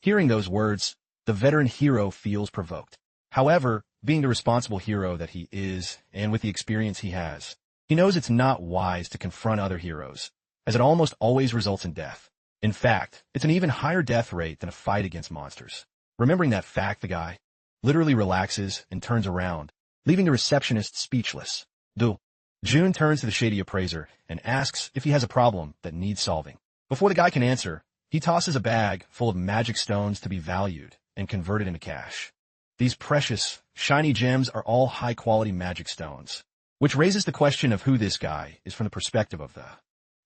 Hearing those words, the veteran hero feels provoked. However, being the responsible hero that he is, and with the experience he has, he knows it's not wise to confront other heroes, as it almost always results in death. In fact, it's an even higher death rate than a fight against monsters. Remembering that fact, the guy literally relaxes and turns around, leaving the receptionist speechless. June turns to the shady appraiser and asks if he has a problem that needs solving. Before the guy can answer, he tosses a bag full of magic stones to be valued and converted into cash. These precious, shiny gems are all high-quality magic stones, which raises the question of who this guy is from the perspective of the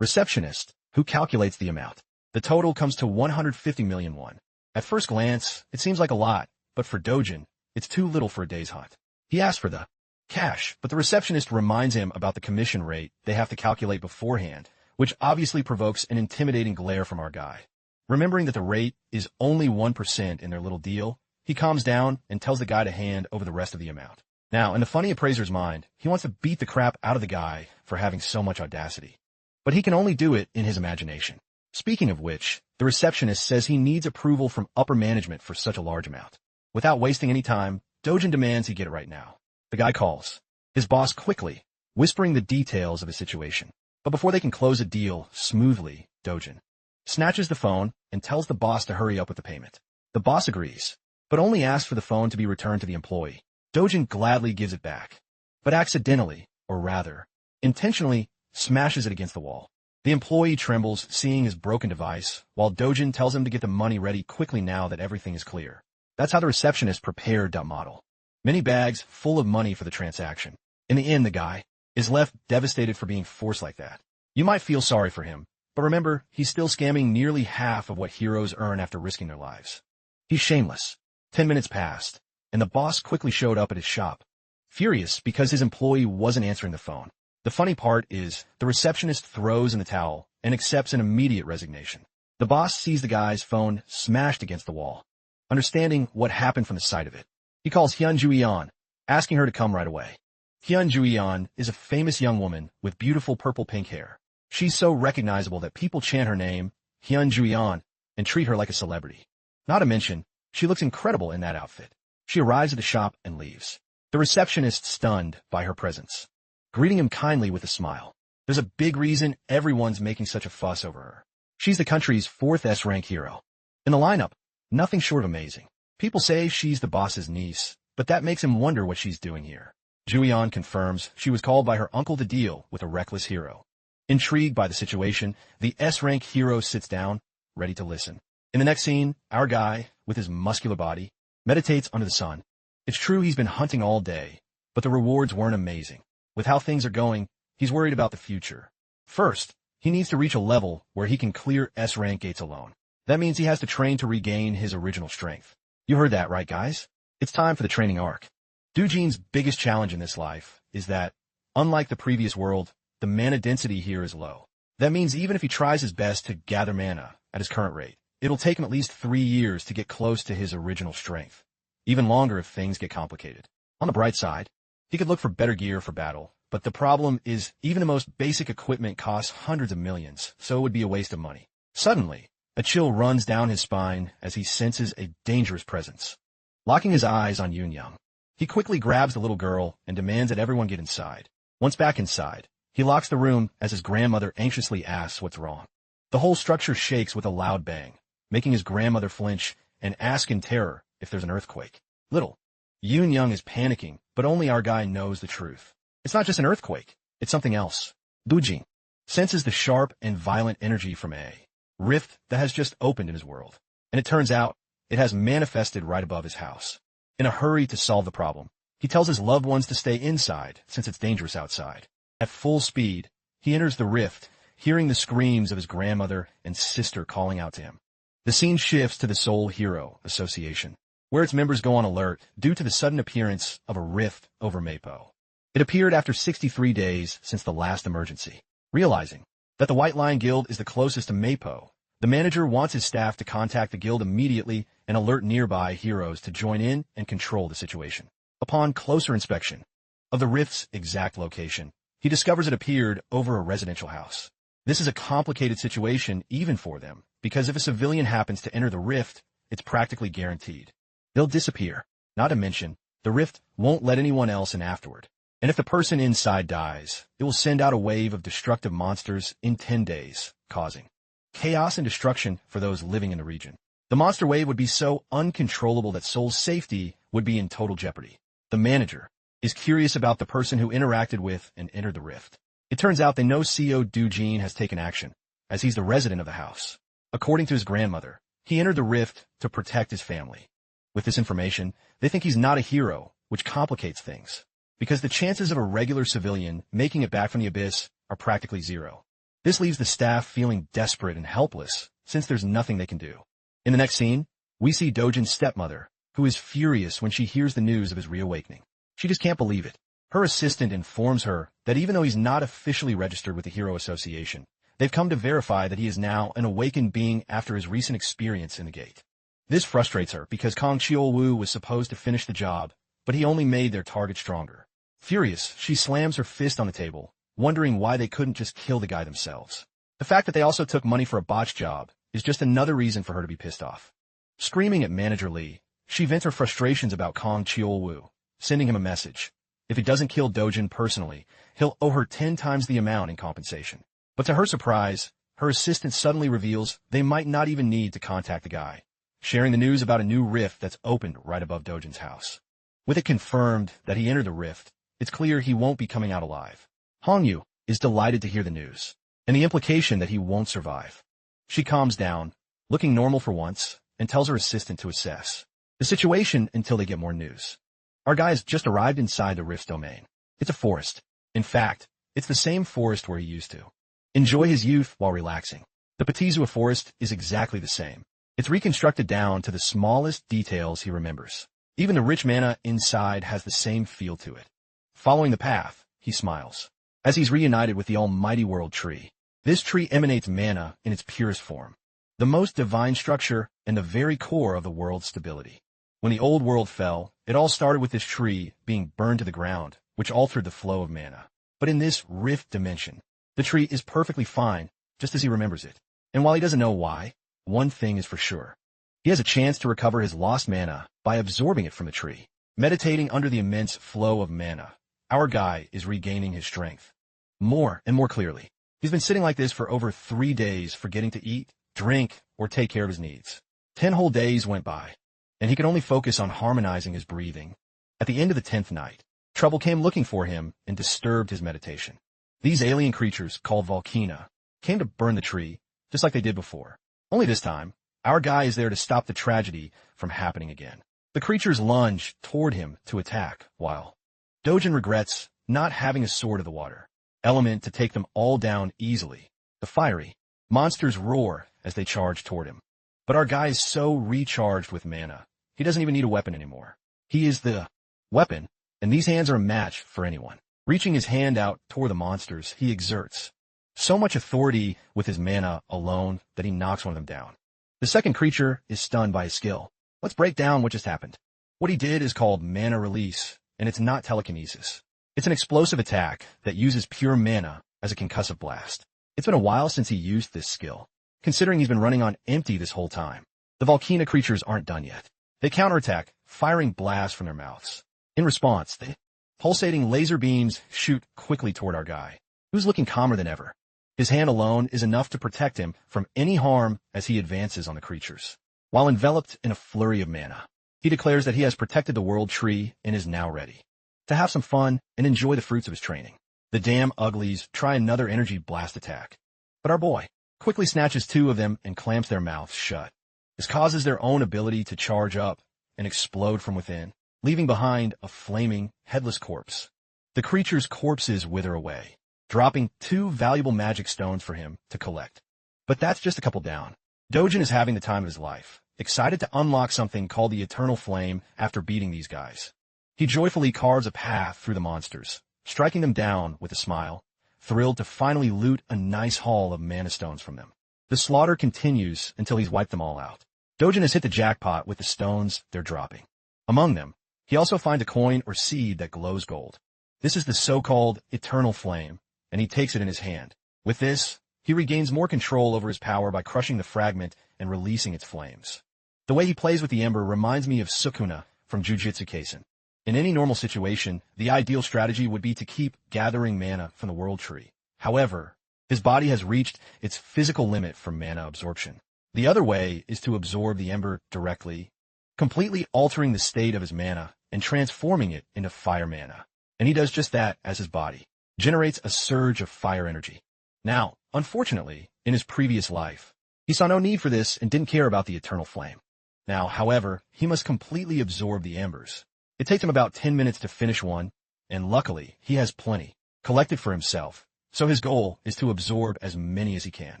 receptionist, who calculates the amount. The total comes to 150 million won. At first glance, it seems like a lot, but for Dojin, it's too little for a day's hunt. He asks for the cash, but the receptionist reminds him about the commission rate they have to calculate beforehand, which obviously provokes an intimidating glare from our guy. Remembering that the rate is only 1% in their little deal, he calms down and tells the guy to hand over the rest of the amount. Now, in the funny appraiser's mind, he wants to beat the crap out of the guy for having so much audacity. But he can only do it in his imagination. Speaking of which, the receptionist says he needs approval from upper management for such a large amount. Without wasting any time, Dojin demands he get it right now. The guy calls his boss quickly, whispering the details of his situation. But before they can close a deal smoothly, Dojin snatches the phone and tells the boss to hurry up with the payment. The boss agrees, but only asks for the phone to be returned to the employee. Dojin gladly gives it back, but accidentally, or rather, intentionally, smashes it against the wall. The employee trembles, seeing his broken device, while Dojin tells him to get the money ready quickly now that everything is clear. That's how the receptionist prepared that model. Many bags full of money for the transaction. In the end, the guy is left devastated for being forced like that. You might feel sorry for him, but remember, he's still scamming nearly half of what heroes earn after risking their lives. He's shameless. 10 minutes passed, and the boss quickly showed up at his shop, furious because his employee wasn't answering the phone. The funny part is, the receptionist throws in the towel and accepts an immediate resignation. The boss sees the guy's phone smashed against the wall, understanding what happened from the sight of it. He calls Hyun Ju-yeon, asking her to come right away. Hyun Ju-yeon is a famous young woman with beautiful purple-pink hair. She's so recognizable that people chant her name, Hyun Ju-yeon, and treat her like a celebrity. Not to mention, she looks incredible in that outfit. She arrives at the shop and leaves. The receptionist stunned by her presence, greeting him kindly with a smile. There's a big reason everyone's making such a fuss over her. She's the country's 4th S-rank hero. In the lineup, nothing short of amazing. People say she's the boss's niece, but that makes him wonder what she's doing here. Ju-yeon confirms she was called by her uncle to deal with a reckless hero. Intrigued by the situation, the S-rank hero sits down, ready to listen. In the next scene, our guy, with his muscular body, meditates under the sun. It's true he's been hunting all day, but the rewards weren't amazing. With how things are going, he's worried about the future. First, he needs to reach a level where he can clear S-rank gates alone. That means he has to train to regain his original strength. You heard that right, guys? It's time for the training arc. Dojin's biggest challenge in this life is that, unlike the previous world, the mana density here is low. That means even if he tries his best to gather mana at his current rate, it'll take him at least 3 years to get close to his original strength. Even longer if things get complicated. On the bright side, he could look for better gear for battle, but the problem is even the most basic equipment costs hundreds of millions, so it would be a waste of money. Suddenly, a chill runs down his spine as he senses a dangerous presence. Locking his eyes on Yoon-young, He quickly grabs the little girl and demands that everyone get inside. Once back inside, he locks the room as his grandmother anxiously asks what's wrong. The whole structure shakes with a loud bang, making his grandmother flinch and ask in terror if there's an earthquake. Little Yoon Young is panicking, but only our guy knows the truth. It's not just an earthquake, it's something else. Dujin senses the sharp and violent energy from a rift that has just opened in his world. And it turns out, it has manifested right above his house. In a hurry to solve the problem, he tells his loved ones to stay inside since it's dangerous outside. At full speed, he enters the rift, hearing the screams of his grandmother and sister calling out to him. The scene shifts to the Seoul Hero Association, where its members go on alert due to the sudden appearance of a rift over Mapo. It appeared after 63 days since the last emergency. Realizing that the White Line Guild is the closest to Mapo, the manager wants his staff to contact the guild immediately and alert nearby heroes to join in and control the situation. Upon closer inspection of the rift's exact location, he discovers it appeared over a residential house. This is a complicated situation even for them, because if a civilian happens to enter the rift, it's practically guaranteed they'll disappear. Not to mention, the rift won't let anyone else in afterward. And if the person inside dies, it will send out a wave of destructive monsters in 10 days, causing chaos and destruction for those living in the region. The monster wave would be so uncontrollable that Seoul's safety would be in total jeopardy. The manager is curious about the person who interacted with and entered the rift. It turns out they know CEO Dujin has taken action, as he's the resident of the house. According to his grandmother, he entered the rift to protect his family. With this information, they think he's not a hero, which complicates things, because the chances of a regular civilian making it back from the abyss are practically zero. This leaves the staff feeling desperate and helpless, since there's nothing they can do. In the next scene, we see Dojin's stepmother, who is furious when she hears the news of his reawakening. She just can't believe it. Her assistant informs her that even though he's not officially registered with the Hero Association, they've come to verify that he is now an awakened being after his recent experience in the gate. This frustrates her because Kang Cheol-woo was supposed to finish the job, but he only made their target stronger. Furious, she slams her fist on the table, wondering why they couldn't just kill the guy themselves. The fact that they also took money for a botched job is just another reason for her to be pissed off. Screaming at Manager Lee, she vents her frustrations about Kang Cheol-woo, sending him a message. If he doesn't kill Dojin personally, he'll owe her 10 times the amount in compensation. But to her surprise, her assistant suddenly reveals they might not even need to contact the guy, sharing the news about a new rift that's opened right above Dojin's house. With it confirmed that he entered the rift, it's clear he won't be coming out alive. Hongyu is delighted to hear the news, and the implication that he won't survive. She calms down, looking normal for once, and tells her assistant to assess the situation until they get more news. Our guy has just arrived inside the rift's domain. It's a forest. In fact, it's the same forest where he used to enjoy his youth while relaxing. The Patizua forest is exactly the same. It's reconstructed down to the smallest details he remembers. Even the rich mana inside has the same feel to it. Following the path, he smiles, as he's reunited with the almighty world tree. This tree emanates mana in its purest form, the most divine structure and the very core of the world's stability. When the old world fell, it all started with this tree being burned to the ground, which altered the flow of mana. But in this rift dimension, the tree is perfectly fine, just as he remembers it. And while he doesn't know why, one thing is for sure. He has a chance to recover his lost mana by absorbing it from the tree. Meditating under the immense flow of mana, our guy is regaining his strength. More and more clearly. He's been sitting like this for over 3 days, forgetting to eat, drink, or take care of his needs. 10 whole days went by, and he could only focus on harmonizing his breathing. At the end of the 10th night, trouble came looking for him and disturbed his meditation. These alien creatures, called Volcana, came to burn the tree, just like they did before. Only this time, our guy is there to stop the tragedy from happening again. The creatures lunge toward him to attack, while Dojin regrets not having a sword of the water element to take them all down easily. The fiery monsters roar as they charge toward him. But our guy is so recharged with mana, he doesn't even need a weapon anymore. He is the weapon, and these hands are a match for anyone. Reaching his hand out toward the monsters, he exerts so much authority with his mana alone that he knocks one of them down. The second creature is stunned by his skill. Let's break down what just happened. What he did is called mana release, and it's not telekinesis. It's an explosive attack that uses pure mana as a concussive blast. It's been a while since he used this skill, considering he's been running on empty this whole time. The Volcana creatures aren't done yet. They counterattack, firing blasts from their mouths. In response, the pulsating laser beams shoot quickly toward our guy, who's looking calmer than ever. His hand alone is enough to protect him from any harm as he advances on the creatures. While enveloped in a flurry of mana, he declares that he has protected the world tree and is now ready to have some fun and enjoy the fruits of his training. The damn uglies try another energy blast attack, but our boy quickly snatches two of them and clamps their mouths shut. This causes their own ability to charge up and explode from within, leaving behind a flaming, headless corpse. The creature's corpses wither away, dropping two valuable magic stones for him to collect. But that's just a couple down. Dojin is having the time of his life, excited to unlock something called the Eternal Flame after beating these guys. He joyfully carves a path through the monsters, striking them down with a smile, thrilled to finally loot a nice haul of mana stones from them. The slaughter continues until he's wiped them all out. Dojin has hit the jackpot with the stones they're dropping. Among them, he also finds a coin or seed that glows gold. This is the so-called Eternal Flame, and he takes it in his hand. With this, he regains more control over his power by crushing the fragment and releasing its flames. The way he plays with the ember reminds me of Sukuna from Jujutsu Kaisen. In any normal situation, the ideal strategy would be to keep gathering mana from the world tree. However, his body has reached its physical limit for mana absorption. The other way is to absorb the ember directly, completely altering the state of his mana and transforming it into fire mana. And he does just that as his body generates a surge of fire energy. Now, unfortunately, in his previous life, he saw no need for this and didn't care about the Eternal Flame. Now, however, he must completely absorb the embers. It takes him about 10 minutes to finish one, and luckily, he has plenty collected for himself, so his goal is to absorb as many as he can.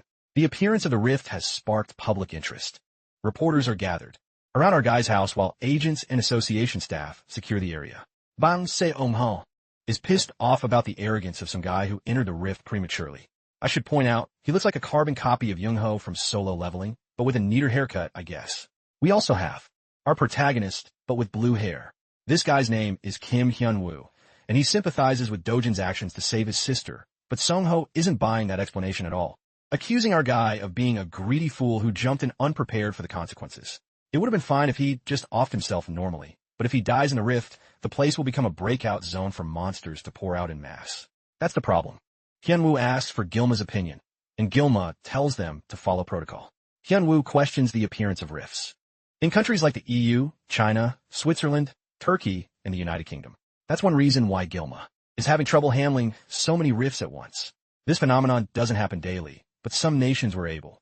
The appearance of the rift has sparked public interest. Reporters are gathered around our guy's house while agents and association staff secure the area. Bang Se-Ong-ho is pissed off about the arrogance of some guy who entered the rift prematurely. I should point out, he looks like a carbon copy of Young-ho from Solo Leveling, but with a neater haircut, I guess. We also have our protagonist, but with blue hair. This guy's name is Kim Hyun-woo, and he sympathizes with Dojin's actions to save his sister, but Song-ho isn't buying that explanation at all, accusing our guy of being a greedy fool who jumped in unprepared for the consequences. It would have been fine if he just offed himself normally, but if he dies in the rift, the place will become a breakout zone for monsters to pour out in mass. That's the problem. Hyun-woo asks for Gilma's opinion, and Gilma tells them to follow protocol. Hyun-woo questions the appearance of rifts in countries like the EU, China, Switzerland, Turkey, and the United Kingdom. That's one reason why Gilma is having trouble handling so many rifts at once. This phenomenon doesn't happen daily, but some nations were able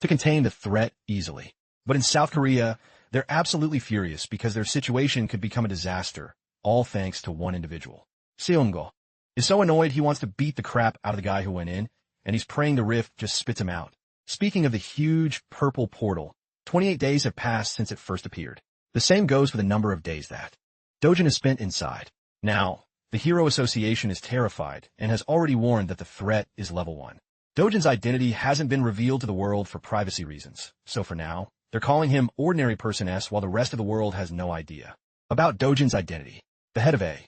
to contain the threat easily. But in South Korea, they're absolutely furious because their situation could become a disaster, all thanks to one individual. Seung-go is so annoyed he wants to beat the crap out of the guy who went in, and he's praying the rift just spits him out. Speaking of the huge purple portal, 28 days have passed since it first appeared. The same goes for the number of days that Dojin has spent inside. Now, the Hero Association is terrified and has already warned that the threat is level 1. Dojin's identity hasn't been revealed to the world for privacy reasons, so for now, they're calling him Ordinary Person S while the rest of the world has no idea about Dojin's identity. The head of a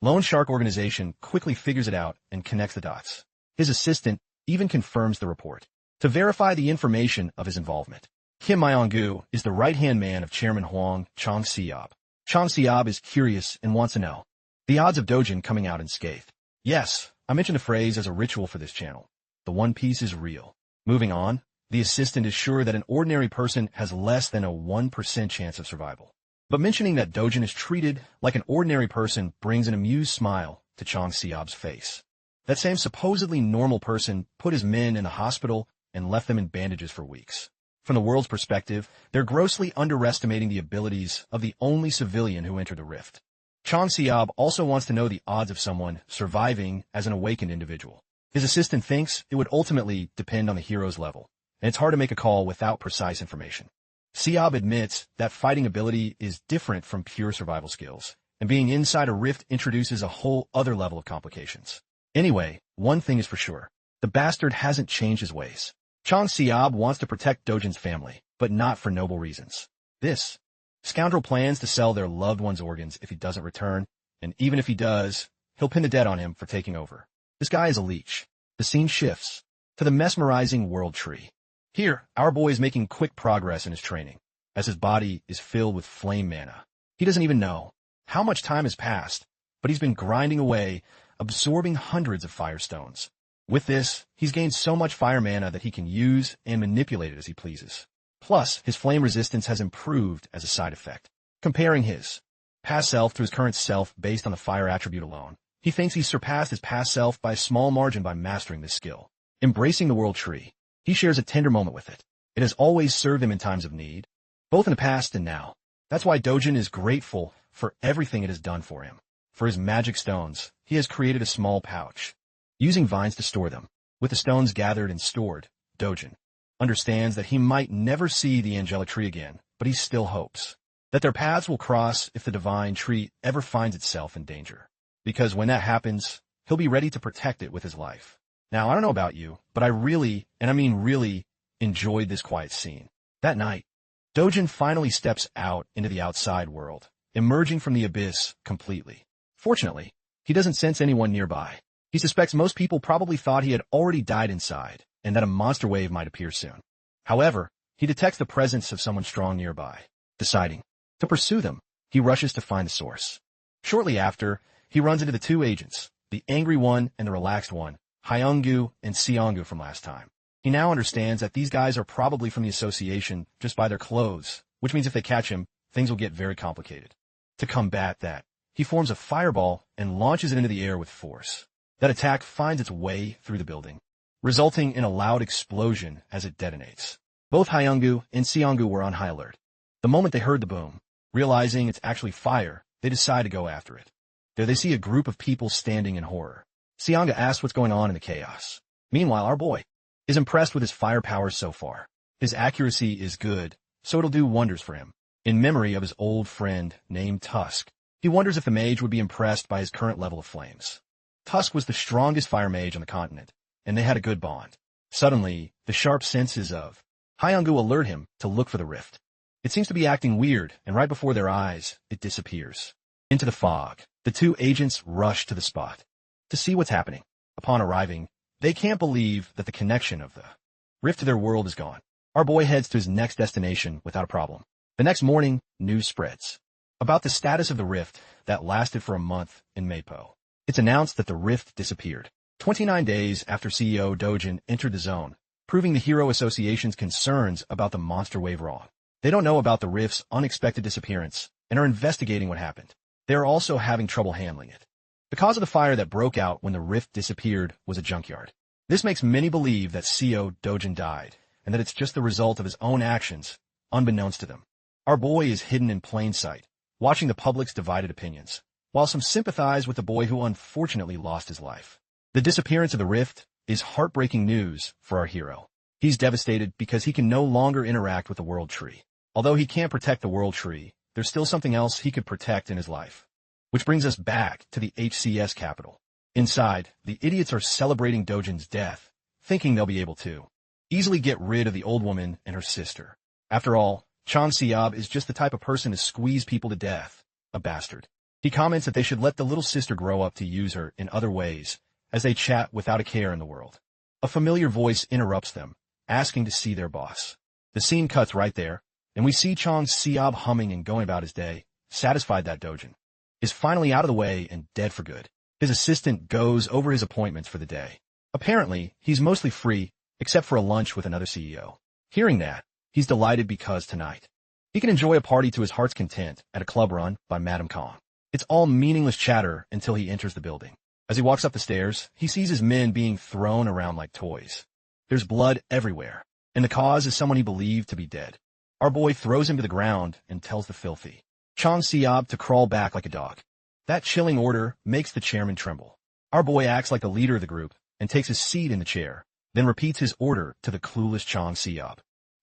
Lone Shark organization quickly figures it out and connects the dots. His assistant even confirms the report to verify the information of his involvement. Kim Myong-gu is the right-hand man of Chairman Hwang Chong-seob. Chong-seob is curious and wants to know the odds of Dojin coming out unscathed. Yes, I mentioned a phrase as a ritual for this channel. The One Piece is real. Moving on, the assistant is sure that an ordinary person has less than a 1% chance of survival. But mentioning that Dojin is treated like an ordinary person brings an amused smile to Chong-seob's face. That same supposedly normal person put his men in the hospital and left them in bandages for weeks. From the world's perspective, they're grossly underestimating the abilities of the only civilian who entered the rift. Chong-seob also wants to know the odds of someone surviving as an awakened individual. His assistant thinks it would ultimately depend on the hero's level, and it's hard to make a call without precise information. Seob admits that fighting ability is different from pure survival skills, and being inside a rift introduces a whole other level of complications. Anyway, one thing is for sure. The bastard hasn't changed his ways. Chong-seob wants to protect Dojin's family, but not for noble reasons. This scoundrel plans to sell their loved one's organs if he doesn't return, and even if he does, he'll pin the debt on him for taking over. This guy is a leech. The scene shifts to the mesmerizing world tree. Here, our boy is making quick progress in his training, as his body is filled with flame mana. He doesn't even know how much time has passed, but he's been grinding away, absorbing hundreds of fire stones. With this, he's gained so much fire mana that he can use and manipulate it as he pleases. Plus, his flame resistance has improved as a side effect. Comparing his past self to his current self based on the fire attribute alone, he thinks he's surpassed his past self by a small margin by mastering this skill. Embracing the world tree, he shares a tender moment with it. It has always served him in times of need, both in the past and now. That's why Dojin is grateful for everything it has done for him. For his magic stones, he has created a small pouch, using vines to store them. With the stones gathered and stored, Dojin understands that he might never see the angelic tree again, but he still hopes that their paths will cross if the divine tree ever finds itself in danger. Because when that happens, he'll be ready to protect it with his life. Now, I don't know about you, but I really, and I mean really, enjoyed this quiet scene. That night, Dojin finally steps out into the outside world, emerging from the abyss completely. Fortunately, he doesn't sense anyone nearby. He suspects most people probably thought he had already died inside, and that a monster wave might appear soon. However, he detects the presence of someone strong nearby. Deciding to pursue them, he rushes to find the source. Shortly after, he runs into the two agents, the angry one and the relaxed one, Hyungu and Seongu from last time. He now understands that these guys are probably from the association just by their clothes, which means if they catch him, things will get very complicated. To combat that, he forms a fireball and launches it into the air with force. That attack finds its way through the building, resulting in a loud explosion as it detonates. Both Hyungu and Seongu were on high alert. The moment they heard the boom, realizing it's actually fire, they decide to go after it. There they see a group of people standing in horror. Seongu asks what's going on in the chaos. Meanwhile, our boy is impressed with his fire powers so far. His accuracy is good, so it'll do wonders for him. In memory of his old friend named Tusk, he wonders if the mage would be impressed by his current level of flames. Tusk was the strongest fire mage on the continent, and they had a good bond. Suddenly, the sharp senses of Hyungu alert him to look for the rift. It seems to be acting weird, and right before their eyes, it disappears. Into the fog, the two agents rush to the spot to see what's happening. Upon arriving, they can't believe that the connection of the rift to their world is gone. Our boy heads to his next destination without a problem. The next morning, news spreads about the status of the rift that lasted for a month in Meipo. It's announced that the rift disappeared 29 days after CEO Dojin entered the zone, proving the Hero Association's concerns about the monster wave wrong. They don't know about the rift's unexpected disappearance and are investigating what happened. They are also having trouble handling it. The cause of the fire that broke out when the rift disappeared was a junkyard. This makes many believe that CEO Dojin died, and that it's just the result of his own actions, unbeknownst to them. Our boy is hidden in plain sight, watching the public's divided opinions, while some sympathize with the boy who unfortunately lost his life. The disappearance of the rift is heartbreaking news for our hero. He's devastated because he can no longer interact with the World Tree. Although he can't protect the World Tree, there's still something else he could protect in his life. Which brings us back to the HCS capital. Inside, the idiots are celebrating Dojin's death, thinking they'll be able to easily get rid of the old woman and her sister. After all, Chang Seob is just the type of person to squeeze people to death, a bastard. He comments that they should let the little sister grow up to use her in other ways, as they chat without a care in the world. A familiar voice interrupts them, asking to see their boss. The scene cuts right there, and we see Chang Seob humming and going about his day, satisfied that Dojin is finally out of the way and dead for good. His assistant goes over his appointments for the day. Apparently, he's mostly free, except for a lunch with another CEO. Hearing that, he's delighted because tonight, he can enjoy a party to his heart's content at a club run by Madame Kong. It's all meaningless chatter until he enters the building. As he walks up the stairs, he sees his men being thrown around like toys. There's blood everywhere, and the cause is someone he believed to be dead. Our boy throws him to the ground and tells the filthy Chang Seob to crawl back like a dog. That chilling order makes the chairman tremble. Our boy acts like the leader of the group and takes his seat in the chair, then repeats his order to the clueless Chang Seob,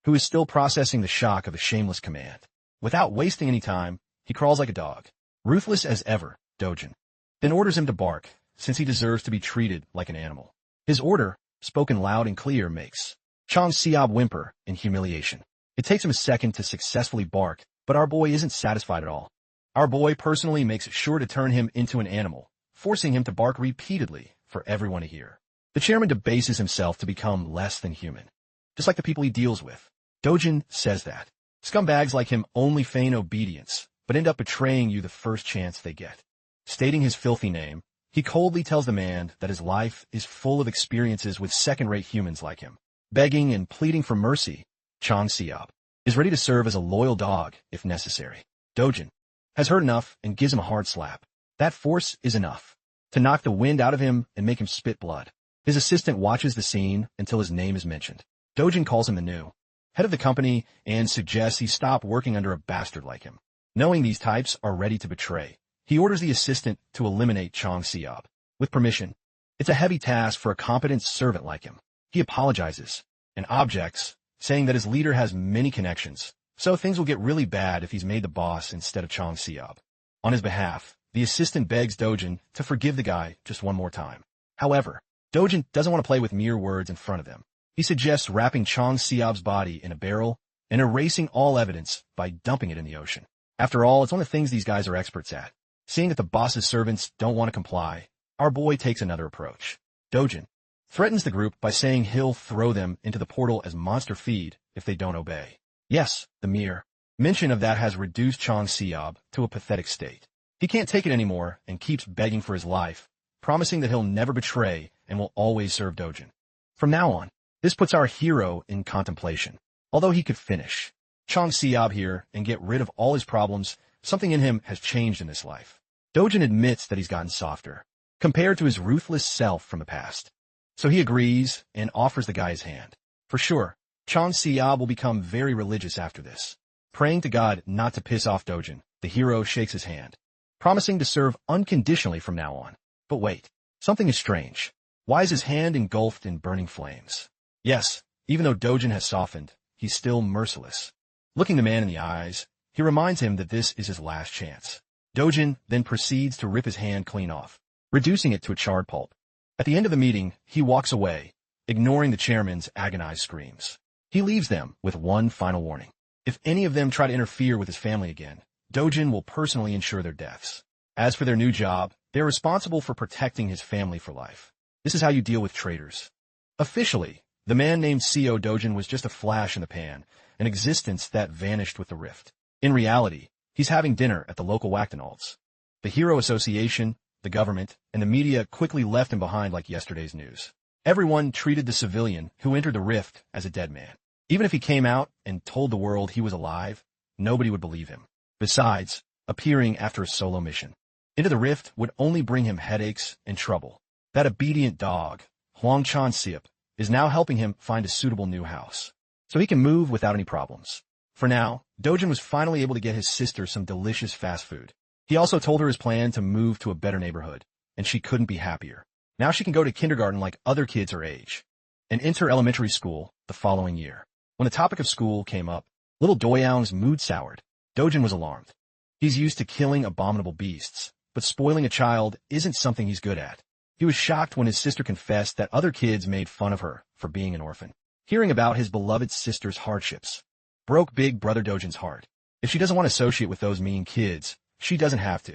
who is still processing the shock of a shameless command. Without wasting any time, he crawls like a dog, ruthless as ever, Dojin then orders him to bark, since he deserves to be treated like an animal. His order, spoken loud and clear, makes Chang Seob whimper in humiliation. It takes him a second to successfully bark, but our boy isn't satisfied at all. Our boy personally makes sure to turn him into an animal, forcing him to bark repeatedly for everyone to hear. The chairman debases himself to become less than human, just like the people he deals with. Dojin says that scumbags like him only feign obedience, but end up betraying you the first chance they get. Stating his filthy name, he coldly tells the man that his life is full of experiences with second-rate humans like him. Begging and pleading for mercy, Chang Seop is ready to serve as a loyal dog if necessary. Dojin has heard enough and gives him a hard slap. That force is enough to knock the wind out of him and make him spit blood. His assistant watches the scene until his name is mentioned. Dojin calls him the new head of the company and suggests he stop working under a bastard like him. Knowing these types are ready to betray, he orders the assistant to eliminate Chang Seop. With permission, it's a heavy task for a competent servant like him. He apologizes and objects, saying that his leader has many connections, so things will get really bad if he's made the boss instead of Chang Seop. On his behalf, the assistant begs Dojin to forgive the guy just one more time. However, Dojin doesn't want to play with mere words in front of them. He suggests wrapping Chang Seop's body in a barrel and erasing all evidence by dumping it in the ocean. After all, it's one of the things these guys are experts at. Seeing that the boss's servants don't want to comply, our boy takes another approach. Dojin threatens the group by saying he'll throw them into the portal as monster feed if they don't obey. Yes, the mere mention of that has reduced Chang Seop to a pathetic state. He can't take it anymore and keeps begging for his life, promising that he'll never betray and will always serve Dojin. From now on, this puts our hero in contemplation. Although he could finish Chang Seop here and get rid of all his problems, something in him has changed in this life. Dojin admits that he's gotten softer, compared to his ruthless self from the past. So he agrees and offers the guy his hand. For sure, Chang Seop will become very religious after this. Praying to God not to piss off Dojin, the hero shakes his hand, promising to serve unconditionally from now on. But wait, something is strange. Why is his hand engulfed in burning flames? Yes, even though Dojin has softened, he's still merciless. Looking the man in the eyes, he reminds him that this is his last chance. Dojin then proceeds to rip his hand clean off, reducing it to a charred pulp. At the end of the meeting, he walks away, ignoring the chairman's agonized screams. He leaves them with one final warning. If any of them try to interfere with his family again, Dojin will personally ensure their deaths. As for their new job, they're responsible for protecting his family for life. This is how you deal with traitors. Officially, the man named Co. Dojin was just a flash in the pan, an existence that vanished with the rift. In reality, he's having dinner at the local Wactonalds. The Hero Association, the government, and the media quickly left him behind like yesterday's news. Everyone treated the civilian who entered the rift as a dead man. Even if he came out and told the world he was alive, nobody would believe him. Besides, appearing after a solo mission into the rift would only bring him headaches and trouble. That obedient dog, Huang Chan-seop, is now helping him find a suitable new house, so he can move without any problems. For now, Dojin was finally able to get his sister some delicious fast food. He also told her his plan to move to a better neighborhood, and she couldn't be happier. Now she can go to kindergarten like other kids her age, and enter elementary school the following year. When the topic of school came up, little Doyoung's mood soured. Dojin was alarmed. He's used to killing abominable beasts, but spoiling a child isn't something he's good at. He was shocked when his sister confessed that other kids made fun of her for being an orphan. Hearing about his beloved sister's hardships broke big brother Dojin's heart. If she doesn't want to associate with those mean kids, she doesn't have to.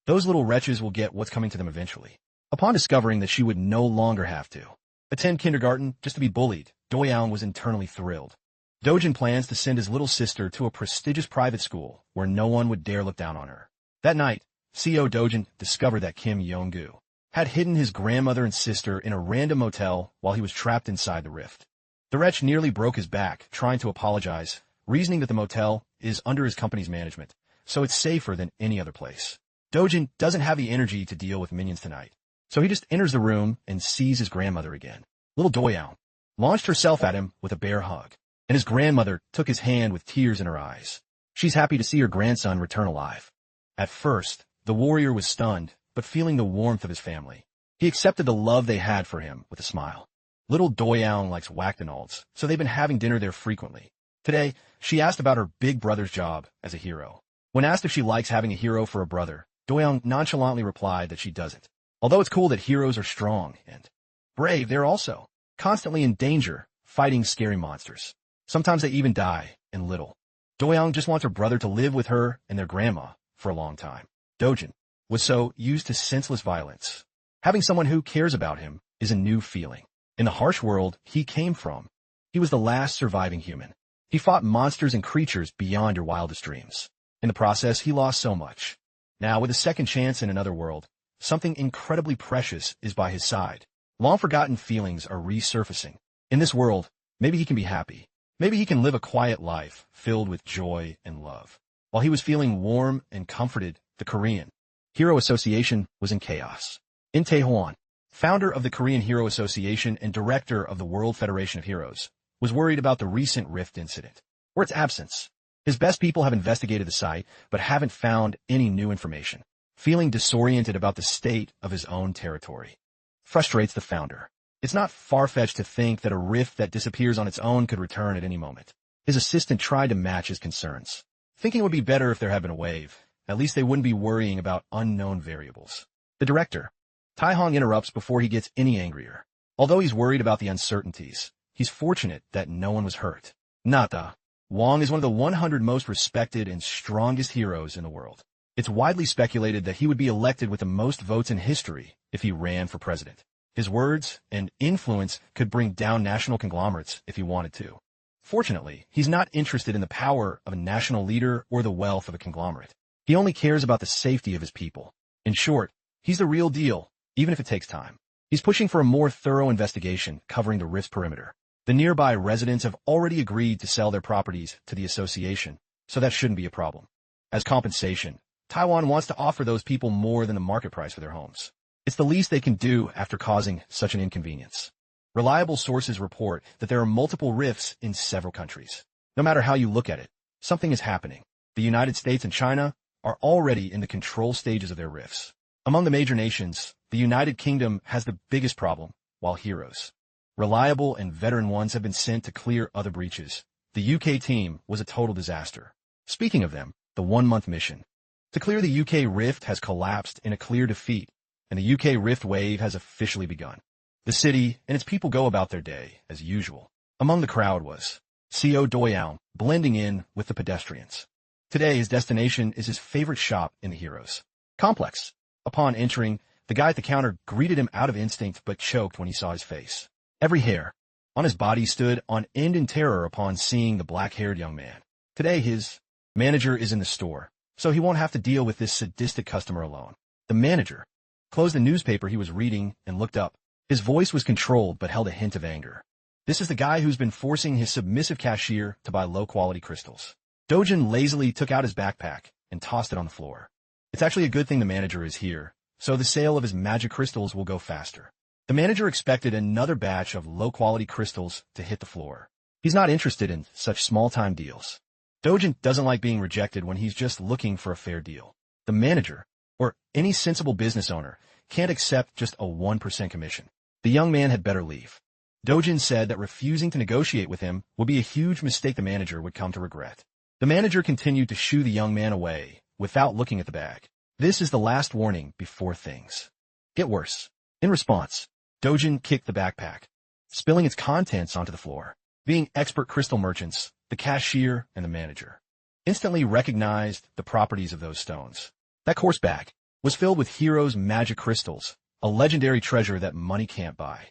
Those little wretches will get what's coming to them eventually. Upon discovering that she would no longer have to attend kindergarten just to be bullied, Doyoung was internally thrilled. Dojin plans to send his little sister to a prestigious private school where no one would dare look down on her. That night, Co. Dojin discovered that Kim Yong-gu had hidden his grandmother and sister in a random motel while he was trapped inside the rift. The wretch nearly broke his back trying to apologize, reasoning that the motel is under his company's management, so it's safer than any other place. Dojin doesn't have the energy to deal with minions tonight, so he just enters the room and sees his grandmother again. Little Doyoung launched herself at him with a bear hug, and his grandmother took his hand with tears in her eyes. She's happy to see her grandson return alive. At first, the warrior was stunned, but feeling the warmth of his family, he accepted the love they had for him with a smile. Little Doyoung likes Wactonalds, so they've been having dinner there frequently. Today, she asked about her big brother's job as a hero. When asked if she likes having a hero for a brother, Doyoung nonchalantly replied that she doesn't. Although it's cool that heroes are strong and brave, they're also constantly in danger, fighting scary monsters. Sometimes they even die, and little Doyoung just wants her brother to live with her and their grandma for a long time. Dojin was so used to senseless violence. Having someone who cares about him is a new feeling. In the harsh world he came from, he was the last surviving human. He fought monsters and creatures beyond your wildest dreams. In the process, he lost so much. Now, with a second chance in another world, something incredibly precious is by his side. Long-forgotten feelings are resurfacing. In this world, maybe he can be happy. Maybe he can live a quiet life filled with joy and love. While he was feeling warm and comforted, the Korean Hero Association was in chaos. In Tae-hwan, founder of the Korean Hero Association and director of the World Federation of Heroes, was worried about the recent Rift incident, or its absence. His best people have investigated the site, but haven't found any new information. Feeling disoriented about the state of his own territory frustrates the founder. It's not far-fetched to think that a rift that disappears on its own could return at any moment. His assistant tried to match his concerns, thinking it would be better if there had been a wave. At least they wouldn't be worrying about unknown variables. The director, Tai-hong, interrupts before he gets any angrier. Although he's worried about the uncertainties, he's fortunate that no one was hurt. Nata Wong is one of the 100 most respected and strongest heroes in the world. It's widely speculated that he would be elected with the most votes in history if he ran for president. His words and influence could bring down national conglomerates if he wanted to. Fortunately, he's not interested in the power of a national leader or the wealth of a conglomerate. He only cares about the safety of his people. In short, he's the real deal, even if it takes time. He's pushing for a more thorough investigation covering the rift's perimeter. The nearby residents have already agreed to sell their properties to the association, so that shouldn't be a problem. As compensation, Taiwan wants to offer those people more than the market price for their homes. It's the least they can do after causing such an inconvenience. Reliable sources report that there are multiple rifts in several countries. No matter how you look at it, something is happening. The United States and China are already in the control stages of their rifts. Among the major nations, the United Kingdom has the biggest problem, while heroes, reliable and veteran ones, have been sent to clear other breaches. The UK team was a total disaster. Speaking of them, the one-month mission to clear the UK rift has collapsed in a clear defeat, and the UK rift wave has officially begun. The city and its people go about their day as usual. Among the crowd was Co Doyoung, blending in with the pedestrians. Today, his destination is his favorite shop in the Heroes complex. Upon entering, the guy at the counter greeted him out of instinct but choked when he saw his face. Every hair on his body stood on end in terror upon seeing the black-haired young man. Today, his manager is in the store, so he won't have to deal with this sadistic customer alone. The manager closed the newspaper he was reading and looked up. His voice was controlled but held a hint of anger. This is the guy who's been forcing his submissive cashier to buy low-quality crystals. Dojin lazily took out his backpack and tossed it on the floor. It's actually a good thing the manager is here, so the sale of his magic crystals will go faster. The manager expected another batch of low-quality crystals to hit the floor. He's not interested in such small-time deals. Dojin doesn't like being rejected when he's just looking for a fair deal. The manager, or any sensible business owner, can't accept just a 1% commission. The young man had better leave. Dojin said that refusing to negotiate with him would be a huge mistake the manager would come to regret. The manager continued to shoo the young man away without looking at the bag. This is the last warning before things get worse. In response, Dojin kicked the backpack, spilling its contents onto the floor. Being expert crystal merchants, the cashier and the manager instantly recognized the properties of those stones. That coarse bag was filled with Hero's magic crystals, a legendary treasure that money can't buy.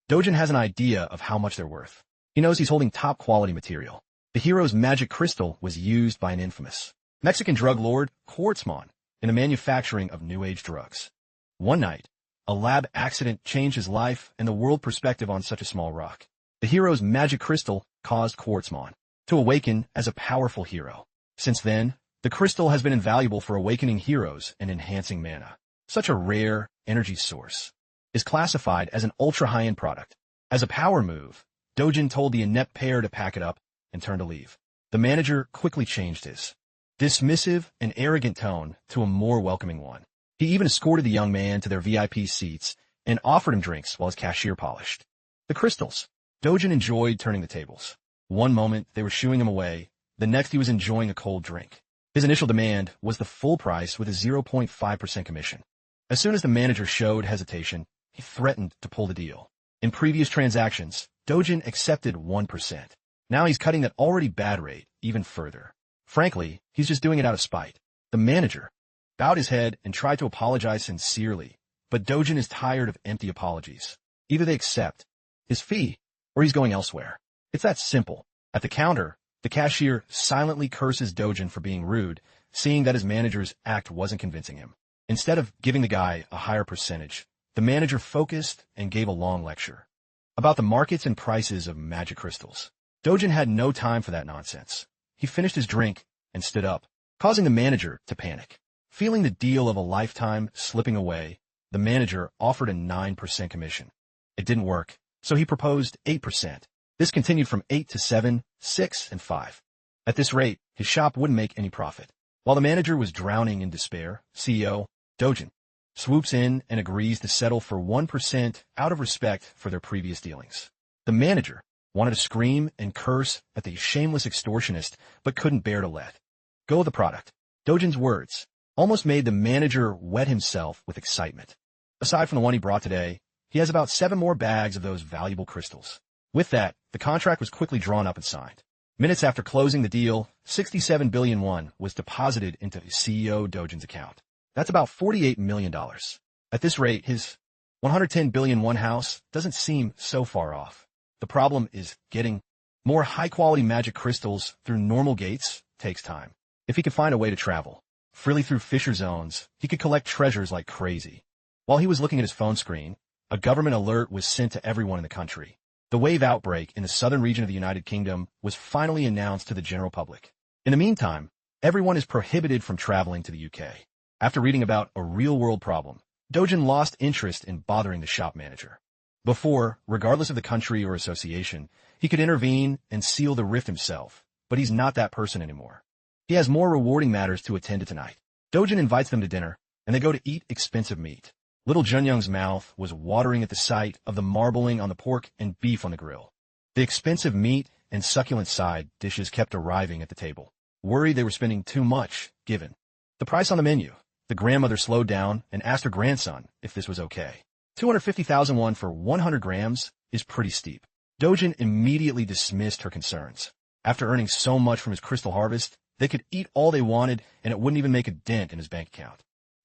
Dojin has an idea of how much they're worth. He knows he's holding top-quality material. The Hero's magic crystal was used by an infamous Mexican drug lord, Quartzmon, in the manufacturing of New Age drugs. One night, a lab accident changed his life and the world perspective on such a small rock. The Hero's magic crystal caused Quartzmon to awaken as a powerful hero. Since then, the crystal has been invaluable for awakening heroes and enhancing mana. Such a rare energy source is classified as an ultra-high-end product. As a power move, Dojin told the inept pair to pack it up and turn to leave. The manager quickly changed his dismissive and arrogant tone to a more welcoming one. He even escorted the young man to their VIP seats and offered him drinks while his cashier polished the crystals. Dojin enjoyed turning the tables. One moment, they were shooing him away. The next, he was enjoying a cold drink. His initial demand was the full price with a 0.5% commission. As soon as the manager showed hesitation, he threatened to pull the deal. In previous transactions, Dojin accepted 1%. Now he's cutting that already bad rate even further. Frankly, he's just doing it out of spite. The manager bowed his head and tried to apologize sincerely, but Dojin is tired of empty apologies. Either they accept his fee, or he's going elsewhere. It's that simple. At the counter, the cashier silently curses Dojin for being rude, seeing that his manager's act wasn't convincing him. Instead of giving the guy a higher percentage, the manager focused and gave a long lecture about the markets and prices of magic crystals. Dojin had no time for that nonsense. He finished his drink and stood up, causing the manager to panic. Feeling the deal of a lifetime slipping away, the manager offered a 9% commission. It didn't work, so he proposed 8%. This continued from 8 to 7, 6, and 5. At this rate, his shop wouldn't make any profit. While the manager was drowning in despair, CEO Dojin swoops in and agrees to settle for 1% out of respect for their previous dealings. The manager wanted to scream and curse at the shameless extortionist, but couldn't bear to let go of the product. Dojin's words almost made the manager wet himself with excitement. Aside from the one he brought today, he has about 7 more bags of those valuable crystals. With that, the contract was quickly drawn up and signed. Minutes after closing the deal, 67 billion won was deposited into CEO Dojin's account. That's about $48 million. At this rate, his 110 billion won house doesn't seem so far off. The problem is getting more high-quality magic crystals through normal gates takes time. If he could find a way to travel freely through Fisher zones, he could collect treasures like crazy. While he was looking at his phone screen, a government alert was sent to everyone in the country. The wave outbreak in the southern region of the United Kingdom was finally announced to the general public. In the meantime, everyone is prohibited from traveling to the UK. After reading about a real-world problem, Dojin lost interest in bothering the shop manager. Before, regardless of the country or association, he could intervene and seal the rift himself, but he's not that person anymore. He has more rewarding matters to attend to tonight. Dojin invites them to dinner, and they go to eat expensive meat. Little Junyoung's mouth was watering at the sight of the marbling on the pork and beef on the grill. The expensive meat and succulent side dishes kept arriving at the table. Worried they were spending too much, given the price on the menu, the grandmother slowed down and asked her grandson if this was okay. 250,000 won for 100 grams is pretty steep. Dojin immediately dismissed her concerns. After earning so much from his crystal harvest, they could eat all they wanted and it wouldn't even make a dent in his bank account.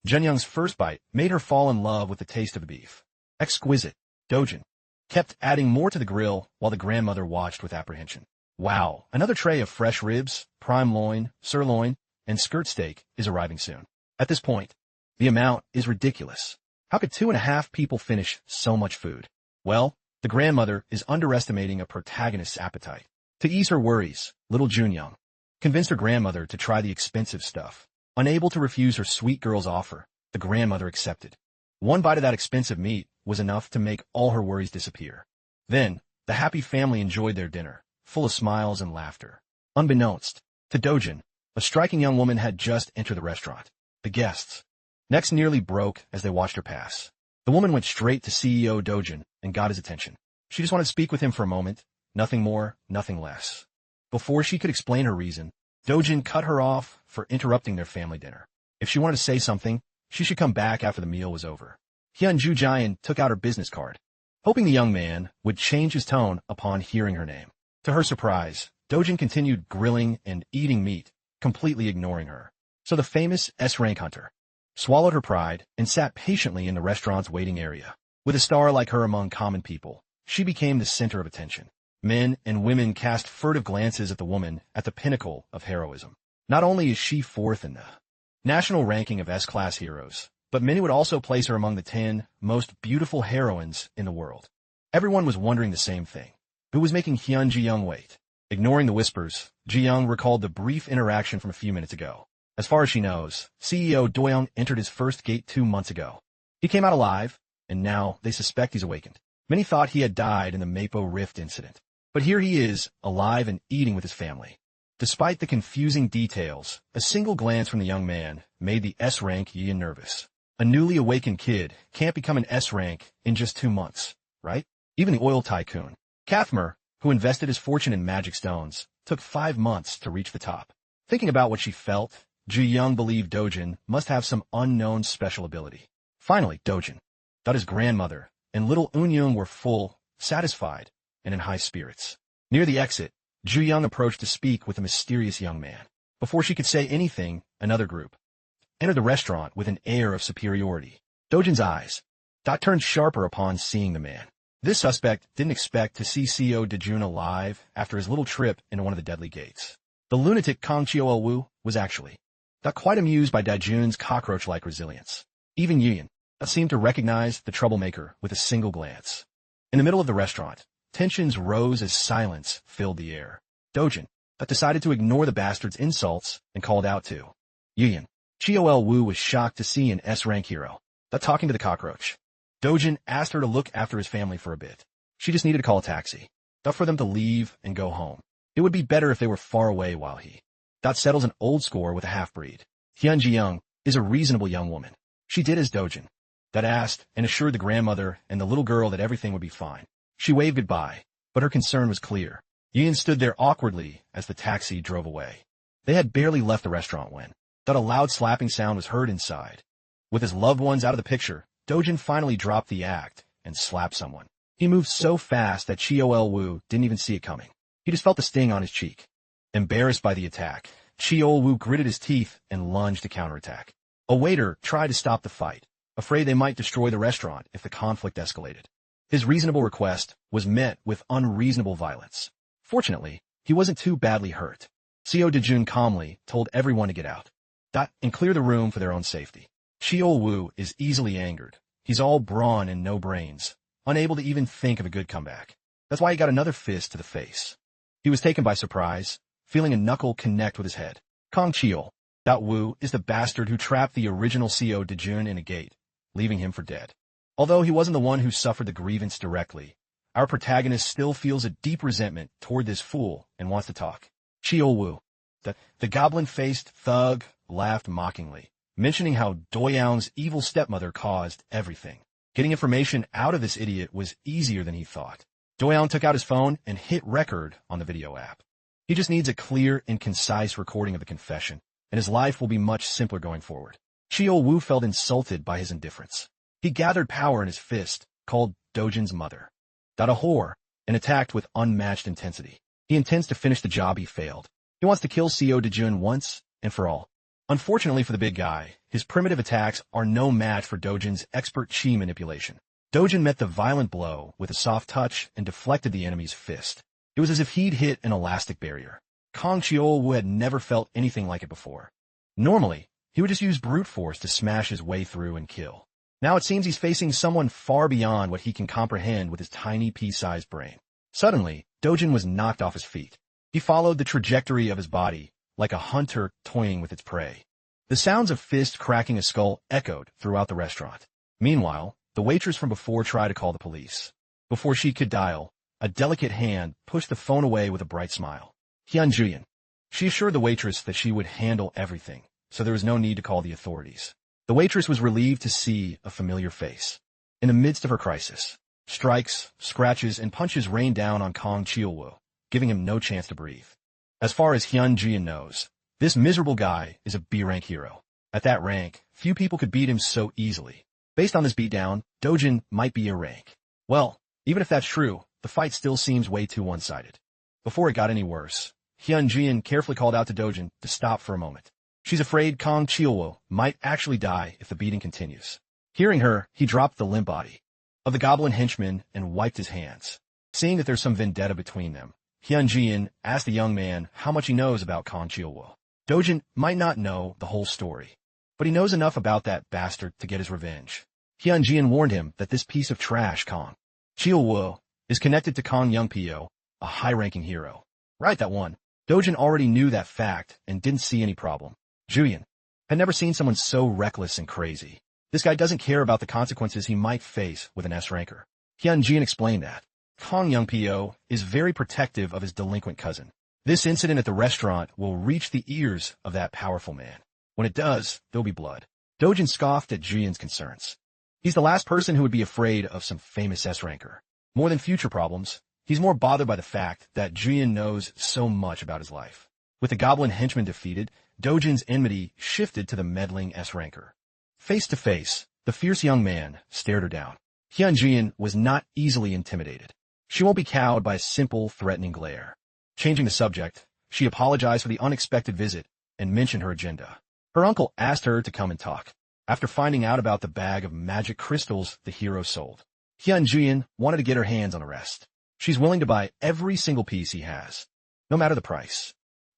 Junyoung's first bite made her fall in love with the taste of the beef. Exquisite. Dojin kept adding more to the grill while the grandmother watched with apprehension. Wow, another tray of fresh ribs, prime loin, sirloin, and skirt steak is arriving soon. At this point, the amount is ridiculous. How could 2.5 people finish so much food? Well, the grandmother is underestimating a protagonist's appetite. To ease her worries, little Junyoung convinced her grandmother to try the expensive stuff. Unable to refuse her sweet girl's offer, the grandmother accepted. One bite of that expensive meat was enough to make all her worries disappear. Then, the happy family enjoyed their dinner, full of smiles and laughter. Unbeknownst to Dojin, a striking young woman had just entered the restaurant. The guests' necks nearly broke as they watched her pass. The woman went straight to CEO Dojin and got his attention. She just wanted to speak with him for a moment, nothing more, nothing less. Before she could explain her reason, Dojin cut her off for interrupting their family dinner. If she wanted to say something, she should come back after the meal was over. Hyunju Jian took out her business card, hoping the young man would change his tone upon hearing her name. To her surprise, Dojin continued grilling and eating meat, completely ignoring her. So the famous S-rank hunter swallowed her pride and sat patiently in the restaurant's waiting area. With a star like her among common people, she became the center of attention. Men and women cast furtive glances at the woman at the pinnacle of heroism. Not only is she fourth in the national ranking of S-Class heroes, but many would also place her among the 10 most beautiful heroines in the world. Everyone was wondering the same thing. Who was making Hyun Ji-young wait? Ignoring the whispers, Ji-young recalled the brief interaction from a few minutes ago. As far as she knows, CEO Doyoung entered his first gate 2 months ago. He came out alive, and now they suspect he's awakened. Many thought he had died in the Mapo Rift incident. But here he is, alive and eating with his family. Despite the confusing details, a single glance from the young man made the S-rank Yi nervous. A newly awakened kid can't become an S-rank in just 2 months, right? Even the oil tycoon, Kathmer, who invested his fortune in magic stones, took 5 months to reach the top. Thinking about what she felt, Ji-young believed Dojin must have some unknown special ability. Finally, Dojin thought his grandmother and little Eun-young were full, satisfied, and in high spirits. Near the exit, Ji-young approached to speak with a mysterious young man. Before she could say anything, another group entered the restaurant with an air of superiority. Dojin's eyes turned sharper upon seeing the man. This suspect didn't expect to see CEO Dejun alive after his little trip into one of the deadly gates. The lunatic Kang Chio-wu was actually got quite amused by Dajun's cockroach-like resilience. Even Yuyan seemed to recognize the troublemaker with a single glance. In the middle of the restaurant, tensions rose as silence filled the air. Dojin decided to ignore the bastard's insults and called out to Yuyan. Chol Wu was shocked to see an S-rank hero talking to the cockroach. Dojin asked her to look after his family for a bit. She just needed to call a taxi. For them to leave and go home. It would be better if they were far away while he settles an old score with a half-breed. Hyun Ji-young is a reasonable young woman. She did as Dojin asked and assured the grandmother and the little girl that everything would be fine. She waved goodbye, but her concern was clear. Yuyan stood there awkwardly as the taxi drove away. They had barely left the restaurant when a loud slapping sound was heard inside. With his loved ones out of the picture, Dojin finally dropped the act and slapped someone. He moved so fast that Chol Wu didn't even see it coming. He just felt the sting on his cheek. Embarrassed by the attack, Chol Wu gritted his teeth and lunged to counterattack. A waiter tried to stop the fight, afraid they might destroy the restaurant if the conflict escalated. His reasonable request was met with unreasonable violence. Fortunately, he wasn't too badly hurt. Seo Dejun calmly told everyone to get out and clear the room for their own safety. Chol Wu is easily angered. He's all brawn and no brains, unable to even think of a good comeback. That's why he got another fist to the face. He was taken by surprise, feeling a knuckle connect with his head. Kong Chol Wu is the bastard who trapped the original Seo Dejun in a gate, leaving him for dead. Although he wasn't the one who suffered the grievance directly, our protagonist still feels a deep resentment toward this fool and wants to talk. Chol Wu, the goblin-faced thug, laughed mockingly, mentioning how Doyoung's evil stepmother caused everything. Getting information out of this idiot was easier than he thought. Doyoung took out his phone and hit record on the video app. He just needs a clear and concise recording of the confession, and his life will be much simpler going forward. Chol Wu felt insulted by his indifference. He gathered power in his fist, called Dojin's mother a whore, and attacked with unmatched intensity. He intends to finish the job he failed. He wants to kill Seo Dejun once and for all. Unfortunately for the big guy, his primitive attacks are no match for Dojin's expert chi manipulation. Dojin met the violent blow with a soft touch and deflected the enemy's fist. It was as if he'd hit an elastic barrier. Kong Chol Wu had never felt anything like it before. Normally, he would just use brute force to smash his way through and kill. Now it seems he's facing someone far beyond what he can comprehend with his tiny pea-sized brain. Suddenly, Dojin was knocked off his feet. He followed the trajectory of his body, like a hunter toying with its prey. The sounds of fist cracking a skull echoed throughout the restaurant. Meanwhile, the waitress from before tried to call the police. Before she could dial, a delicate hand pushed the phone away with a bright smile. Hyun Juyan. She assured the waitress that she would handle everything, so there was no need to call the authorities. The waitress was relieved to see a familiar face. In the midst of her crisis, strikes, scratches, and punches rained down on Kong Chol Wu, giving him no chance to breathe. As far as Hyun Juyan knows, this miserable guy is a B-rank hero. At that rank, few people could beat him so easily. Based on this beatdown, Dojin might be a rank. Well, even if that's true, the fight still seems way too one-sided. Before it got any worse, Hyun Juyan carefully called out to Dojin to stop for a moment. She's afraid Kong Chol Wu might actually die if the beating continues. Hearing her, he dropped the limp body of the goblin henchman and wiped his hands. Seeing that there's some vendetta between them, Hyun Juyan asked the young man how much he knows about Kong Chol Wu. Dojin might not know the whole story, but he knows enough about that bastard to get his revenge. Hyun Juyan warned him that this piece of trash, Kong Chol Wu, is connected to Kong Youngpyo, a high-ranking hero. Right, that one. Dojin already knew that fact and didn't see any problem. Juyan had never seen someone so reckless and crazy. This guy doesn't care about the consequences he might face with an S-ranker. Hyun Juyan explained that Kong Youngpyo is very protective of his delinquent cousin. This incident at the restaurant will reach the ears of that powerful man. When it does, there'll be blood. Dojin scoffed at Juyan's concerns. He's the last person who would be afraid of some famous S-ranker. More than future problems, he's more bothered by the fact that Juyan knows so much about his life. With the goblin henchman defeated, Dojin's enmity shifted to the meddling S-ranker. Face to face, the fierce young man stared her down. Hyun Juyan was not easily intimidated. She won't be cowed by a simple, threatening glare. Changing the subject, she apologized for the unexpected visit and mentioned her agenda. Her uncle asked her to come and talk, after finding out about the bag of magic crystals the hero sold. Hyun Juyan wanted to get her hands on the rest. She's willing to buy every single piece he has, no matter the price.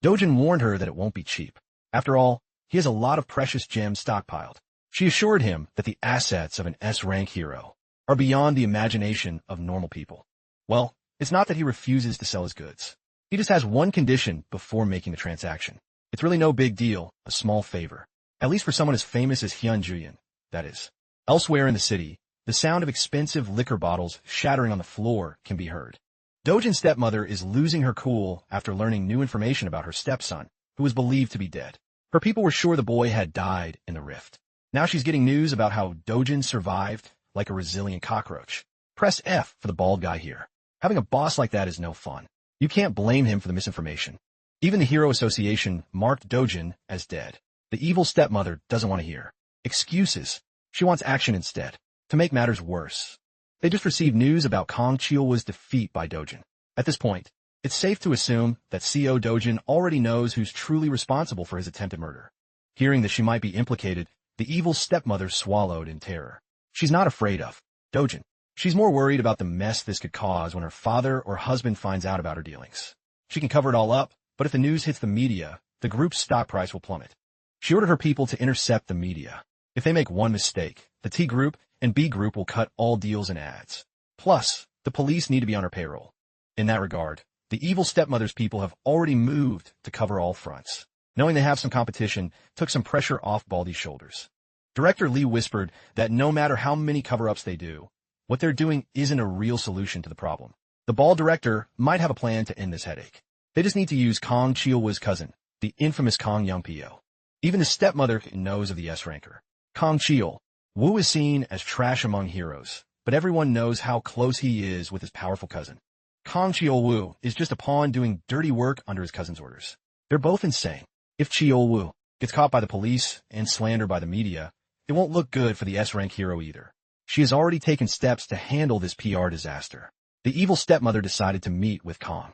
Dojin warned her that it won't be cheap. After all, he has a lot of precious gems stockpiled. She assured him that the assets of an S-rank hero are beyond the imagination of normal people. Well, it's not that he refuses to sell his goods. He just has one condition before making the transaction. It's really no big deal, a small favor. At least for someone as famous as Hyun Juyeon, that is. Elsewhere in the city, the sound of expensive liquor bottles shattering on the floor can be heard. Dojin's stepmother is losing her cool after learning new information about her stepson, who was believed to be dead. Her people were sure the boy had died in the rift. Now she's getting news about how Dojin survived like a resilient cockroach. Press F for the bald guy here. Having a boss like that is no fun. You can't blame him for the misinformation. Even the Hero Association marked Dojin as dead. The evil stepmother doesn't want to hear excuses. She wants action instead. To make matters worse, they just received news about Kang Cheolwoo's defeat by Dojin. At this point, it's safe to assume that CO Dojin already knows who's truly responsible for his attempted murder. Hearing that she might be implicated, the evil stepmother swallowed in terror. She's not afraid of Dojin. She's more worried about the mess this could cause when her father or husband finds out about her dealings. She can cover it all up, but if the news hits the media, the group's stock price will plummet. She ordered her people to intercept the media. If they make one mistake, the T group and B group will cut all deals and ads. Plus, the police need to be on her payroll. In that regard, the evil stepmother's people have already moved to cover all fronts. Knowing they have some competition took some pressure off Baldy's shoulders. Director Lee whispered that no matter how many cover-ups they do, what they're doing isn't a real solution to the problem. The Bald director might have a plan to end this headache. They just need to use Kang Cheolwoo's cousin, the infamous Kang Youngpyo. Even his stepmother knows of the S-ranker. Kang Cheol-woo is seen as trash among heroes, but everyone knows how close he is with his powerful cousin. Kang Cheol-woo is just a pawn doing dirty work under his cousin's orders. They're both insane. If Cheol-woo gets caught by the police and slandered by the media, it won't look good for the S-rank hero either. She has already taken steps to handle this PR disaster. The evil stepmother decided to meet with Kang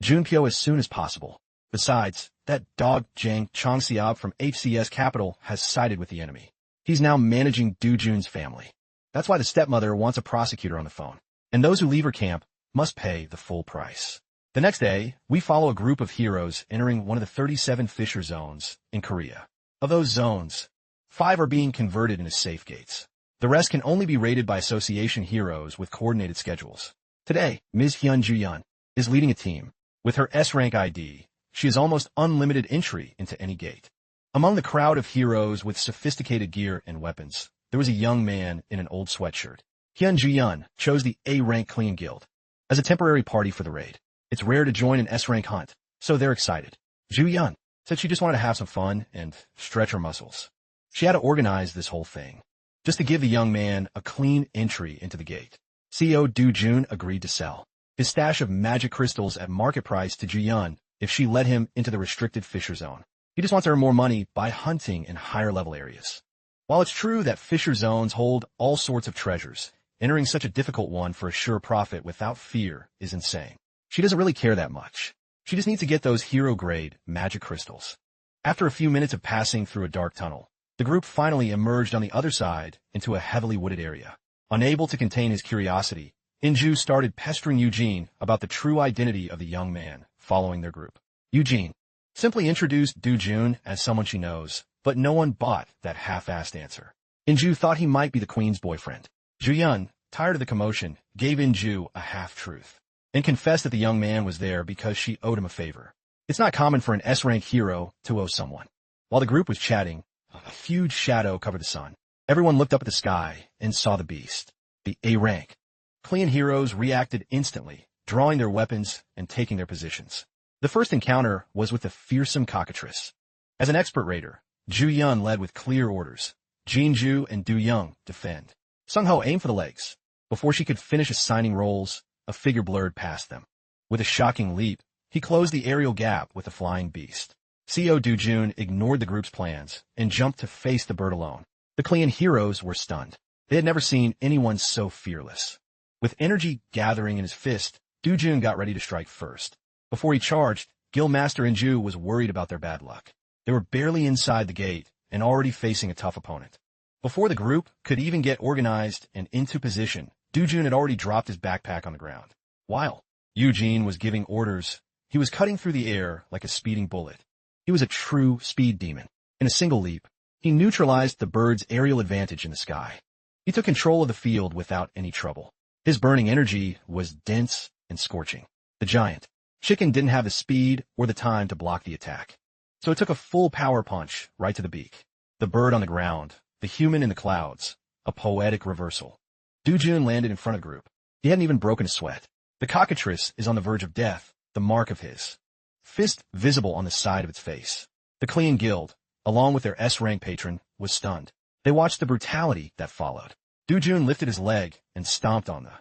Junpyo as soon as possible. Besides, that dog Jang Chongseob from HCS Capital has sided with the enemy. He's now managing Dujun's family. That's why the stepmother wants a prosecutor on the phone. And those who leave her camp must pay the full price. The next day, we follow a group of heroes entering one of the 37 Fisher zones in Korea. Of those zones, 5 are being converted into safe gates. The rest can only be raided by association heroes with coordinated schedules. Today, Ms. Hyun Juyeon is leading a team. With her S-rank ID, she has almost unlimited entry into any gate. Among the crowd of heroes with sophisticated gear and weapons, there was a young man in an old sweatshirt. Hyun Juyeon chose the A-rank clean guild as a temporary party for the raid. It's rare to join an S-rank hunt, so they're excited. Juyeon said she just wanted to have some fun and stretch her muscles. She had to organize this whole thing, just to give the young man a clean entry into the gate. CEO Do-jun agreed to sell his stash of magic crystals at market price to Juyeon if she let him into the restricted Fisher zone. He just wants to earn more money by hunting in higher-level areas. While it's true that Fisher zones hold all sorts of treasures, entering such a difficult one for a sure profit without fear is insane. She doesn't really care that much. She just needs to get those hero-grade magic crystals. After a few minutes of passing through a dark tunnel, the group finally emerged on the other side into a heavily wooded area. Unable to contain his curiosity, Inju started pestering Eugene about the true identity of the young man following their group. Eugene simply introduced Do-jun as someone she knows, but no one bought that half-assed answer. Inju thought he might be the queen's boyfriend. Juyeon, tired of the commotion, gave Inju a half-truth and confessed that the young man was there because she owed him a favor. It's not common for an S-rank hero to owe someone. While the group was chatting, a huge shadow covered the sun. Everyone looked up at the sky and saw the beast, the A-rank. Clean heroes reacted instantly, drawing their weapons and taking their positions. The first encounter was with the fearsome cockatrice. As an expert raider, Juyeon led with clear orders. Jinju and Do-young defend. Sung-ho aimed for the legs. Before she could finish assigning roles, a figure blurred past them. With a shocking leap, he closed the aerial gap with the flying beast. CO Do-jun ignored the group's plans and jumped to face the bird alone. The Klean heroes were stunned. They had never seen anyone so fearless. With energy gathering in his fist, Do-jun got ready to strike first. Before he charged, Guildmaster Inju was worried about their bad luck. They were barely inside the gate and already facing a tough opponent. Before the group could even get organized and into position, Do-jun had already dropped his backpack on the ground. While Eugene was giving orders, he was cutting through the air like a speeding bullet. He was a true speed demon. In In a single leap, he neutralized the bird's aerial advantage in the sky. He took control of the field without any trouble. His burning energy was dense and scorching. The giant chicken didn't have the speed or the time to block the attack, so it took a full power punch right to the beak. The bird on the ground, the human in the clouds, a poetic reversal. Dujun landed in front of the group. He hadn't even broken a sweat. The cockatrice is on the verge of death, the mark of his fist visible on the side of its face. The Klean Guild, along with their S-rank patron, was stunned. They watched the brutality that followed. Dujun lifted his leg and stomped on the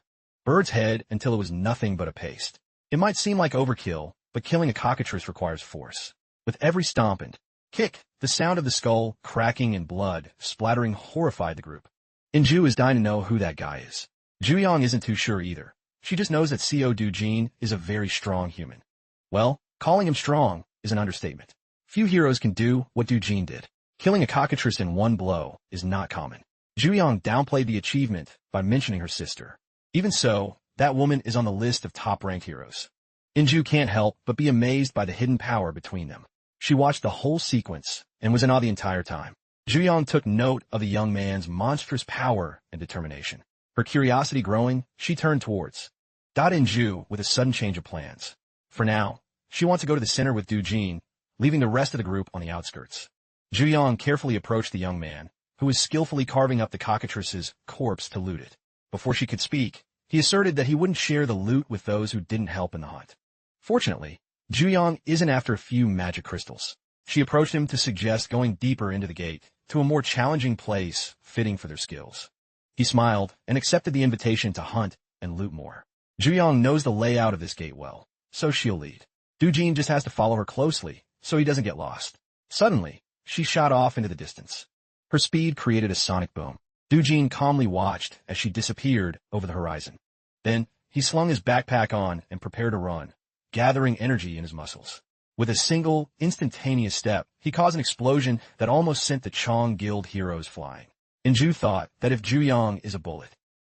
bird's head until it was nothing but a paste. It might seem like overkill, but killing a cockatrice requires force. With every stomp and kick, the sound of the skull cracking and blood splattering horrified the group. Inju is dying to know who that guy is. Juyong isn't too sure either. She just knows that Co. Dujin is a very strong human. Well, calling him strong is an understatement. Few heroes can do what Dujin did. Killing a cockatrice in one blow is not common. Juyong downplayed the achievement by mentioning her sister. Even so, that woman is on the list of top-ranked heroes. Inju can't help but be amazed by the hidden power between them. She watched the whole sequence and was in awe the entire time. Juyong took note of the young man's monstrous power and determination. Her curiosity growing, she turned towards Inju with a sudden change of plans. For now, she wants to go to the center with Dujin, leaving the rest of the group on the outskirts. Juyong carefully approached the young man, who was skillfully carving up the cockatrice's corpse to loot it. Before she could speak, he asserted that he wouldn't share the loot with those who didn't help in the hunt. Fortunately, Juyong isn't after a few magic crystals. She approached him to suggest going deeper into the gate, to a more challenging place fitting for their skills. He smiled and accepted the invitation to hunt and loot more. Juyong knows the layout of this gate well, so she'll lead. Dujin just has to follow her closely, so he doesn't get lost. Suddenly, she shot off into the distance. Her speed created a sonic boom. Dujin calmly watched as she disappeared over the horizon. Then, he slung his backpack on and prepared to run, gathering energy in his muscles. With a single, instantaneous step, he caused an explosion that almost sent the Chong Guild heroes flying. Inju thought that if Juyong is a bullet,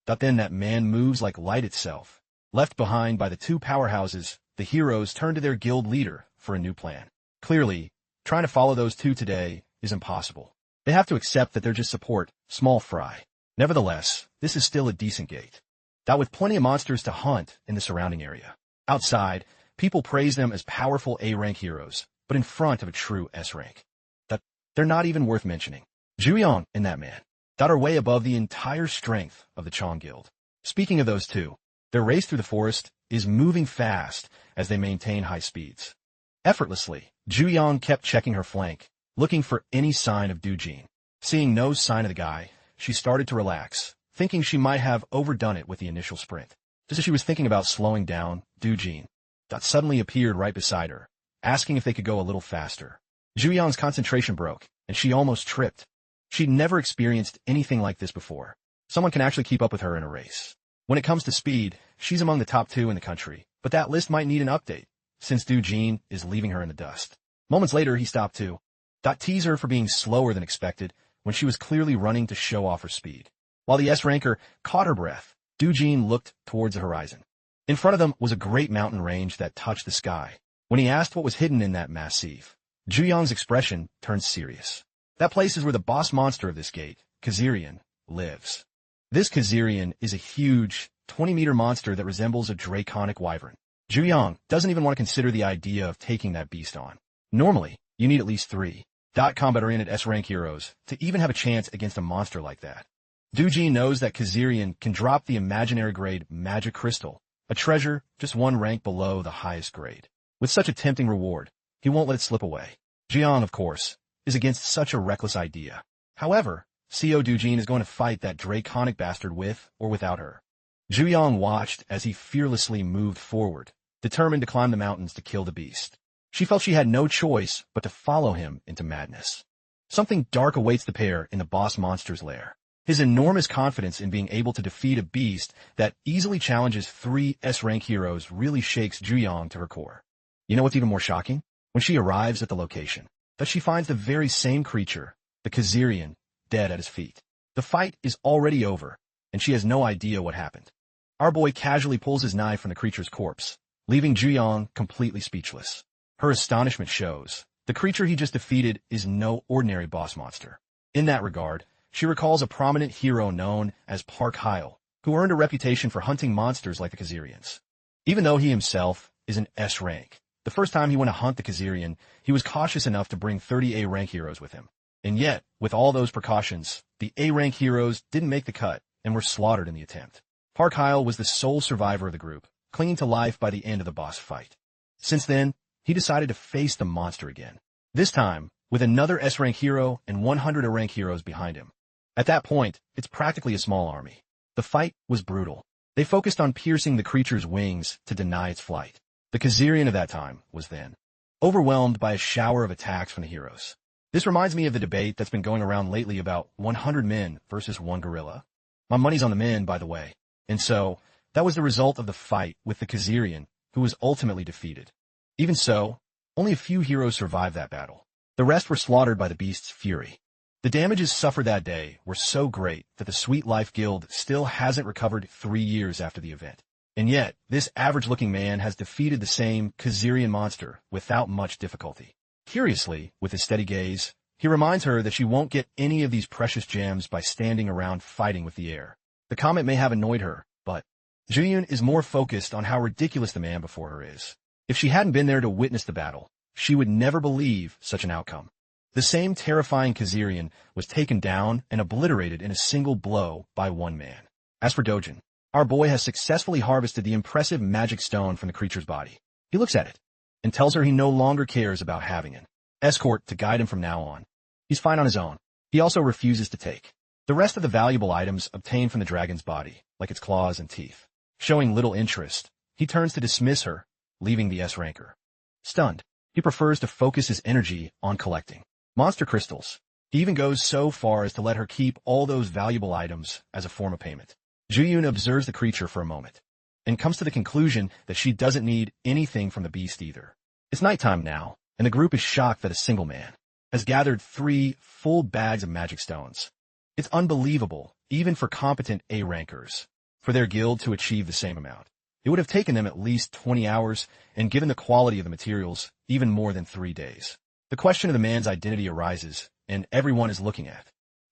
then that man moves like light itself. Left behind by the two powerhouses, the heroes turned to their guild leader for a new plan. Clearly, trying to follow those two today is impossible. They have to accept that they're just support, small fry. Nevertheless, this is still a decent gate. With plenty of monsters to hunt in the surrounding area. Outside, people praise them as powerful A-rank heroes, but in front of a true S-rank. They're not even worth mentioning. Juyong and that man are way above the entire strength of the Chong Guild. Speaking of those two, their race through the forest is moving fast as they maintain high speeds. Effortlessly, Juyong kept checking her flank, looking for any sign of Dujin. Seeing no sign of the guy, she started to relax, thinking she might have overdone it with the initial sprint. Just as she was thinking about slowing down, Dujin suddenly appeared right beside her, asking if they could go a little faster. Juyong's concentration broke, and she almost tripped. She'd never experienced anything like this before. Someone can actually keep up with her in a race. When it comes to speed, she's among the top 2 in the country, but that list might need an update, since Dujin is leaving her in the dust. Moments later, he stopped too. Teased her for being slower than expected when she was clearly running to show off her speed. While the S-ranker caught her breath, Dujin looked towards the horizon. In front of them was a great mountain range that touched the sky. When he asked what was hidden in that massif, Juyong's expression turned serious. That place is where the boss monster of this gate, Kazarian, lives. This Kazarian is a huge, 20-meter monster that resembles a draconic wyvern. Juyong doesn't even want to consider the idea of taking that beast on. Normally, you need at least 3 combat-oriented S-rank heroes to even have a chance against a monster like that. Dujin knows that Kazarian can drop the imaginary grade magic crystal, a treasure just 1 rank below the highest grade. With such a tempting reward, he won't let it slip away. Juyong, of course, is against such a reckless idea. However, Co. Dujin is going to fight that draconic bastard with or without her. Juyong watched as he fearlessly moved forward, determined to climb the mountains to kill the beast. She felt she had no choice but to follow him into madness. Something dark awaits the pair in the boss monster's lair. His enormous confidence in being able to defeat a beast that easily challenges 3 S-rank heroes really shakes Juyong to her core. You know what's even more shocking? When she arrives at the location, that she finds the very same creature, the Kazarian, dead at his feet. The fight is already over, and she has no idea what happened. Our boy casually pulls his knife from the creature's corpse, leaving Juyong completely speechless. Her astonishment shows, The creature he just defeated is no ordinary boss monster. In that regard, she recalls a prominent hero known as Park Hyle, who earned a reputation for hunting monsters like the Kazarians. Even though he himself is an S rank, the first time he went to hunt the Kazarian, he was cautious enough to bring 30 A rank heroes with him. And yet, with all those precautions, the A rank heroes didn't make the cut and were slaughtered in the attempt. Park Hyle was the sole survivor of the group, clinging to life by the end of the boss fight. Since then, he decided to face the monster again. This time, with another S rank hero and 100 A rank heroes behind him. At that point, it's practically a small army. The fight was brutal. They focused on piercing the creature's wings to deny its flight. The Kazarian of that time was then overwhelmed by a shower of attacks from the heroes. This reminds me of the debate that's been going around lately about 100 men versus 1 gorilla. My money's on the men, by the way. And so, that was the result of the fight with the Kazarian, who was ultimately defeated. Even so, only a few heroes survived that battle. The rest were slaughtered by the beast's fury. The damages suffered that day were so great that the Sweet Life Guild still hasn't recovered 3 years after the event. And yet, this average-looking man has defeated the same Kazarian monster without much difficulty. Curiously, with his steady gaze, he reminds her that she won't get any of these precious gems by standing around fighting with the air. The comment may have annoyed her, but Juyun is more focused on how ridiculous the man before her is. If she hadn't been there to witness the battle, she would never believe such an outcome. The same terrifying Kazarian was taken down and obliterated in a single blow by one man. As for Dojin, our boy has successfully harvested the impressive magic stone from the creature's body. He looks at it and tells her he no longer cares about having an escort to guide him from now on. He's fine on his own. He also refuses to take the rest of the valuable items obtained from the dragon's body, like its claws and teeth. Showing little interest, he turns to dismiss her, leaving the S-ranker. Stunned, he prefers to focus his energy on collecting monster crystals. He even goes so far as to let her keep all those valuable items as a form of payment. Juyun observes the creature for a moment, and comes to the conclusion that she doesn't need anything from the beast either. It's nighttime now, and the group is shocked that a single man has gathered 3 full bags of magic stones. It's unbelievable, even for competent A-rankers, for their guild to achieve the same amount. It would have taken them at least 20 hours, and given the quality of the materials, even more than 3 days. The question of the man's identity arises, and everyone is looking at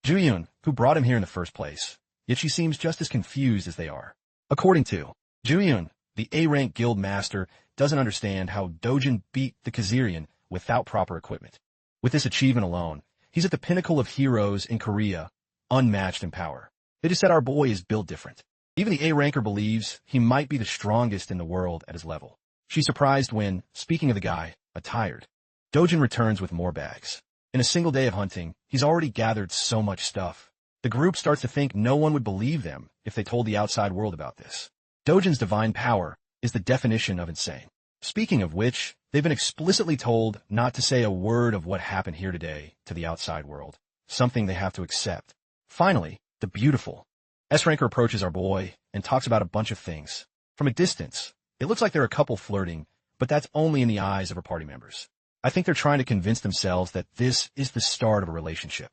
Juyun, who brought him here in the first place, yet she seems just as confused as they are. According to Juyun, the A-rank guild master doesn't understand how Dojin beat the Kazarian without proper equipment. With this achievement alone, he's at the pinnacle of heroes in Korea, unmatched in power. They just said our boy is built different. Even the A-ranker believes he might be the strongest in the world at his level. She's surprised when, speaking of the guy, attired, Dojin returns with more bags. In a single day of hunting, he's already gathered so much stuff. The group starts to think no one would believe them if they told the outside world about this. Dojin's divine power is the definition of insane. Speaking of which, they've been explicitly told not to say a word of what happened here today to the outside world, something they have to accept. Finally, the beautiful S-ranker approaches our boy and talks about a bunch of things. From a distance, it looks like they're a couple flirting, but that's only in the eyes of her party members. I think they're trying to convince themselves that this is the start of a relationship.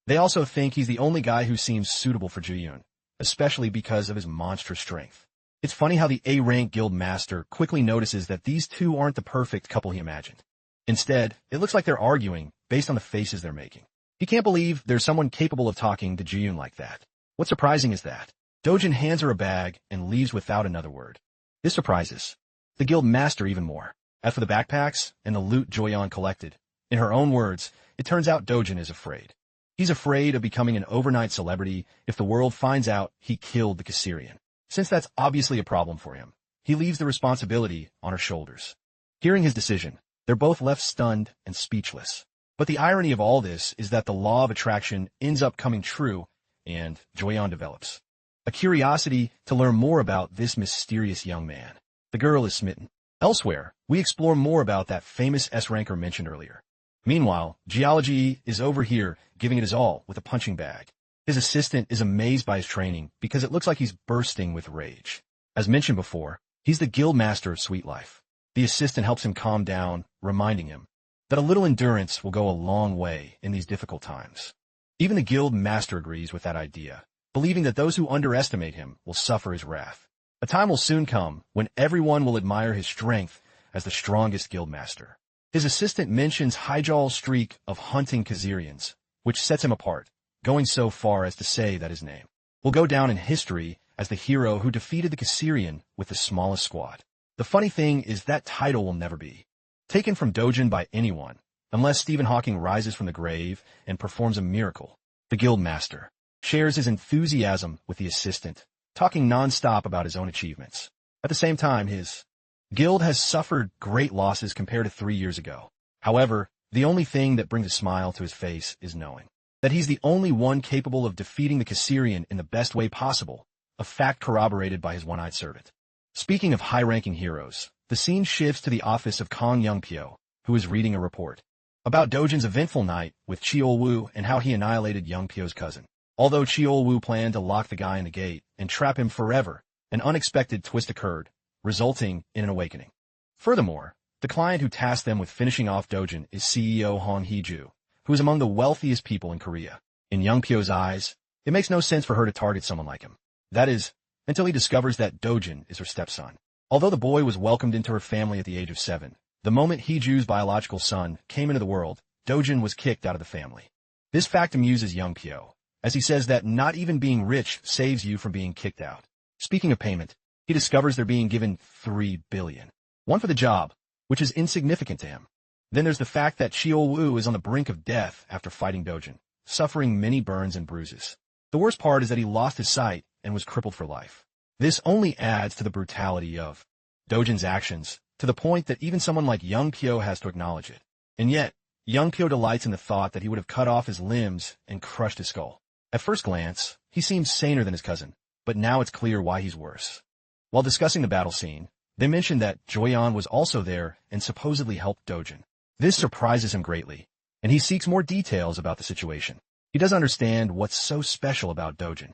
They also think he's the only guy who seems suitable for Juyun, especially because of his monstrous strength. It's funny how the A-rank guild master quickly notices that these two aren't the perfect couple he imagined. Instead, it looks like they're arguing based on the faces they're making. He can't believe there's someone capable of talking to Juyun like that. What's surprising is that Dojin hands her a bag and leaves without another word. This surprises the guild master even more. As for the backpacks and the loot Joyeon collected, in her own words, it turns out Dojin is afraid. He's afraid of becoming an overnight celebrity if the world finds out he killed the Kazarian. Since that's obviously a problem for him, he leaves the responsibility on her shoulders. Hearing his decision, they're both left stunned and speechless. But the irony of all this is that the law of attraction ends up coming true, and Joyeon develops a curiosity to learn more about this mysterious young man. The girl is smitten. Elsewhere, we explore more about that famous S-ranker mentioned earlier. Meanwhile, Geology is over here giving it his all with a punching bag. His assistant is amazed by his training because it looks like he's bursting with rage. As mentioned before, he's the guild master of Sweet Life. The assistant helps him calm down, reminding him that a little endurance will go a long way in these difficult times. Even the guild master agrees with that idea, believing that those who underestimate him will suffer his wrath. A time will soon come when everyone will admire his strength as the strongest guild master. His assistant mentions Hijaw's streak of hunting Khazarians, which sets him apart, going so far as to say that his name will go down in history as the hero who defeated the Khazarian with the smallest squad. The funny thing is that title will never be taken from Dojin by anyone, unless Stephen Hawking rises from the grave and performs a miracle. The guild master shares his enthusiasm with the assistant, talking non-stop about his own achievements. At the same time, his guild has suffered great losses compared to 3 years ago. However, the only thing that brings a smile to his face is knowing that he's the only one capable of defeating the Khazarian in the best way possible, a fact corroborated by his one-eyed servant. Speaking of high-ranking heroes, the scene shifts to the office of Kong Youngpyo, who is reading a report about Dojin's eventful night with Cheol-woo and how he annihilated Youngpyo's cousin. Although Cheol-woo planned to lock the guy in the gate and trap him forever, an unexpected twist occurred, resulting in an awakening. Furthermore, the client who tasked them with finishing off Dojin is CEO Hong Hee-ju, who is among the wealthiest people in Korea. In Youngpyo's eyes, it makes no sense for her to target someone like him. That is, until he discovers that Dojin is her stepson. Although the boy was welcomed into her family at the age of 7, the moment Hee-ju's biological son came into the world, Dojin was kicked out of the family. This fact amuses Youngpyo, as he says that not even being rich saves you from being kicked out. Speaking of payment, he discovers they're being given $3 billion. One for the job, which is insignificant to him. Then there's the fact that Cheol-woo is on the brink of death after fighting Dojin, suffering many burns and bruises. The worst part is that he lost his sight and was crippled for life. This only adds to the brutality of Dojin's actions, to the point that even someone like Youngpyo has to acknowledge it. And yet, Youngpyo delights in the thought that he would have cut off his limbs and crushed his skull. At first glance, he seems saner than his cousin, but now it's clear why he's worse. While discussing the battle scene, they mention that Joyeon was also there and supposedly helped Dojin. This surprises him greatly, and he seeks more details about the situation. He doesn't understand what's so special about Dojin.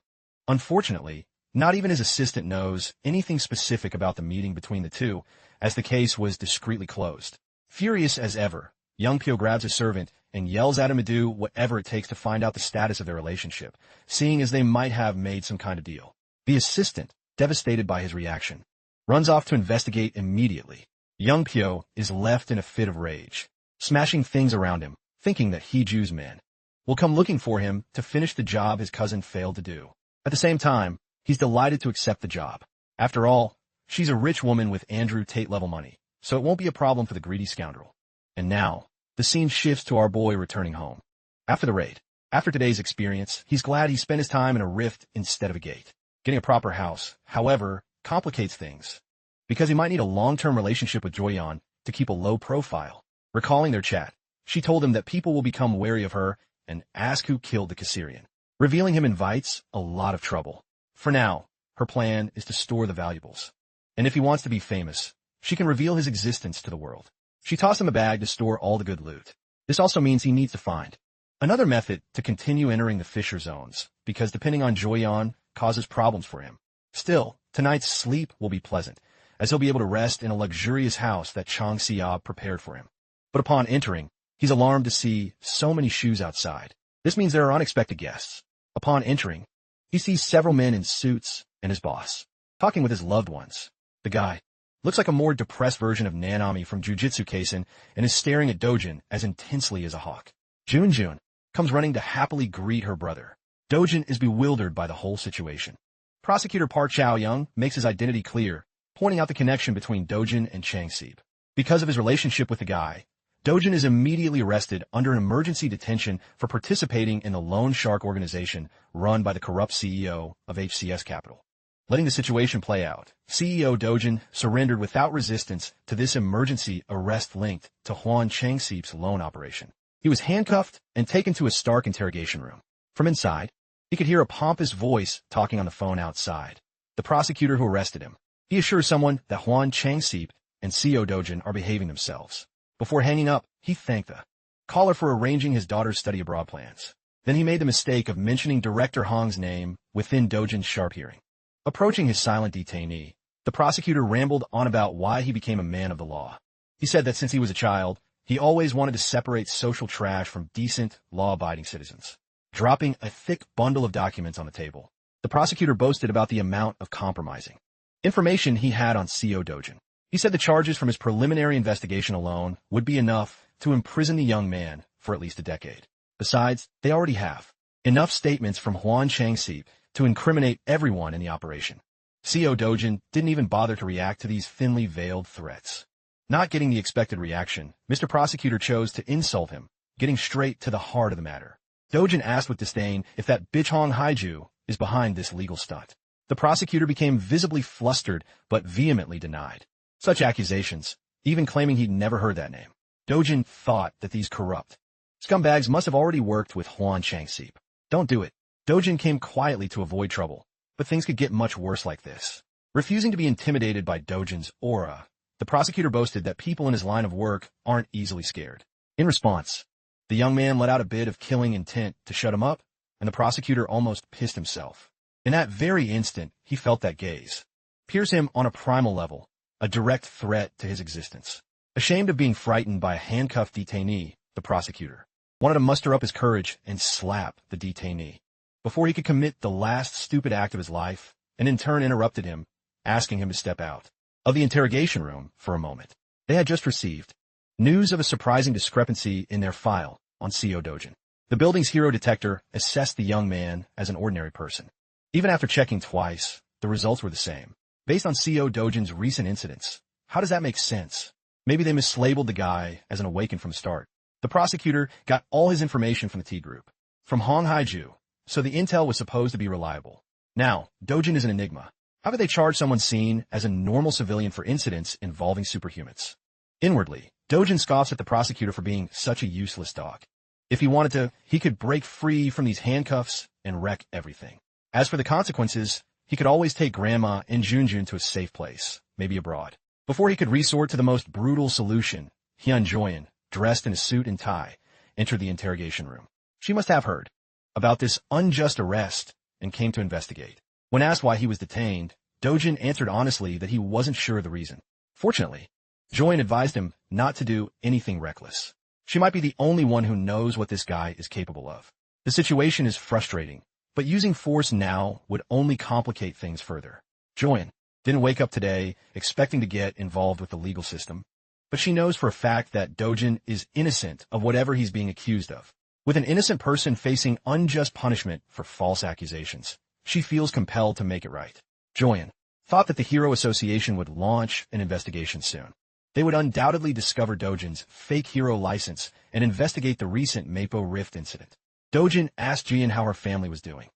Unfortunately, not even his assistant knows anything specific about the meeting between the two, as the case was discreetly closed. Furious as ever, Youngpyo grabs his servant and yells at him to do whatever it takes to find out the status of their relationship, seeing as they might have made some kind of deal. The assistant, devastated by his reaction, runs off to investigate immediately. Youngpyo is left in a fit of rage, smashing things around him, thinking that Hee-ju's men will come looking for him to finish the job his cousin failed to do. At the same time, he's delighted to accept the job. After all, she's a rich woman with Andrew Tate-level money, so it won't be a problem for the greedy scoundrel. And now, the scene shifts to our boy returning home. After the raid, after today's experience, he's glad he spent his time in a rift instead of a gate. Getting a proper house, however, complicates things, because he might need a long-term relationship with Joyeon to keep a low profile. Recalling their chat, she told him that people will become wary of her and ask who killed the Khazarian. Revealing him invites a lot of trouble. For now, her plan is to store the valuables. And if he wants to be famous, she can reveal his existence to the world. She tossed him a bag to store all the good loot. This also means he needs to find another method to continue entering the Fisher zones, because depending on Joyeon causes problems for him. Still, tonight's sleep will be pleasant, as he'll be able to rest in a luxurious house that Chang Seob prepared for him. But upon entering, he's alarmed to see so many shoes outside. This means there are unexpected guests. Upon entering, he sees several men in suits and his boss, talking with his loved ones. The guy looks like a more depressed version of Nanami from Jujutsu Kaisen and is staring at Dojin as intensely as a hawk. Junjun comes running to happily greet her brother. Dojin is bewildered by the whole situation. Prosecutor Park Chao-young makes his identity clear, pointing out the connection between Dojin and Chang-seep. Because of his relationship with the guy, Dojin is immediately arrested under an emergency detention for participating in the Loan Shark organization run by the corrupt CEO of HCS Capital. Letting the situation play out, CEO Dojin surrendered without resistance to this emergency arrest linked to Hwan Chang-seep's loan operation. He was handcuffed and taken to a stark interrogation room. From inside, he could hear a pompous voice talking on the phone outside. The prosecutor who arrested him. He assures someone that Hwan Chang-seep and CEO Dojin are behaving themselves. Before hanging up, he thanked the caller for arranging his daughter's study abroad plans. Then he made the mistake of mentioning Director Hong's name within Dojin's sharp hearing. Approaching his silent detainee, the prosecutor rambled on about why he became a man of the law. He said that since he was a child, he always wanted to separate social trash from decent, law-abiding citizens. Dropping a thick bundle of documents on the table, the prosecutor boasted about the amount of compromising information he had on CEO Dojin. He said the charges from his preliminary investigation alone would be enough to imprison the young man for at least a decade. Besides, they already have enough statements from Huan Changxi to incriminate everyone in the operation. Co Dojin didn't even bother to react to these thinly veiled threats. Not getting the expected reaction, Mr. Prosecutor chose to insult him, getting straight to the heart of the matter. Dojin asked with disdain if that bitch Hong Haiju is behind this legal stunt. The prosecutor became visibly flustered but vehemently denied such accusations, even claiming he'd never heard that name. Dojin thought that these corrupt scumbags must have already worked with Huan Changxi. Don't do it. Dojin came quietly to avoid trouble, but things could get much worse like this. Refusing to be intimidated by Dojin's aura, the prosecutor boasted that people in his line of work aren't easily scared. In response, the young man let out a bit of killing intent to shut him up, and the prosecutor almost pissed himself. In that very instant, he felt that gaze pierce him on a primal level, a direct threat to his existence. Ashamed of being frightened by a handcuffed detainee, the prosecutor wanted to muster up his courage and slap the detainee before he could commit the last stupid act of his life, and in turn interrupted him, asking him to step out of the interrogation room for a moment. They had just received news of a surprising discrepancy in their file on Co Dojin. The building's hero detector assessed the young man as an ordinary person. Even after checking twice, the results were the same. Based on Co Dojin's recent incidents, how does that make sense? Maybe they mislabeled the guy as an awakened from the start. The prosecutor got all his information from the T group, from Hong Haiju, so the intel was supposed to be reliable. Now, Dojin is an enigma. How could they charge someone seen as a normal civilian for incidents involving superhumans? Inwardly, Dojin scoffs at the prosecutor for being such a useless dog. If he wanted to, he could break free from these handcuffs and wreck everything. As for the consequences, he could always take Grandma and Junjun to a safe place, maybe abroad. Before he could resort to the most brutal solution, Hyun Joyeon, dressed in a suit and tie, entered the interrogation room. She must have heard about this unjust arrest and came to investigate. When asked why he was detained, Dojin answered honestly that he wasn't sure of the reason. Fortunately, Joyeon advised him not to do anything reckless. She might be the only one who knows what this guy is capable of. The situation is frustrating, but using force now would only complicate things further. Joyeon didn't wake up today expecting to get involved with the legal system, but she knows for a fact that Dojin is innocent of whatever he's being accused of. With an innocent person facing unjust punishment for false accusations, she feels compelled to make it right. Joyeon thought that the Hero Association would launch an investigation soon. They would undoubtedly discover Dojin's fake hero license and investigate the recent Mapo Rift incident. Dojin asked Jian how her family was doing,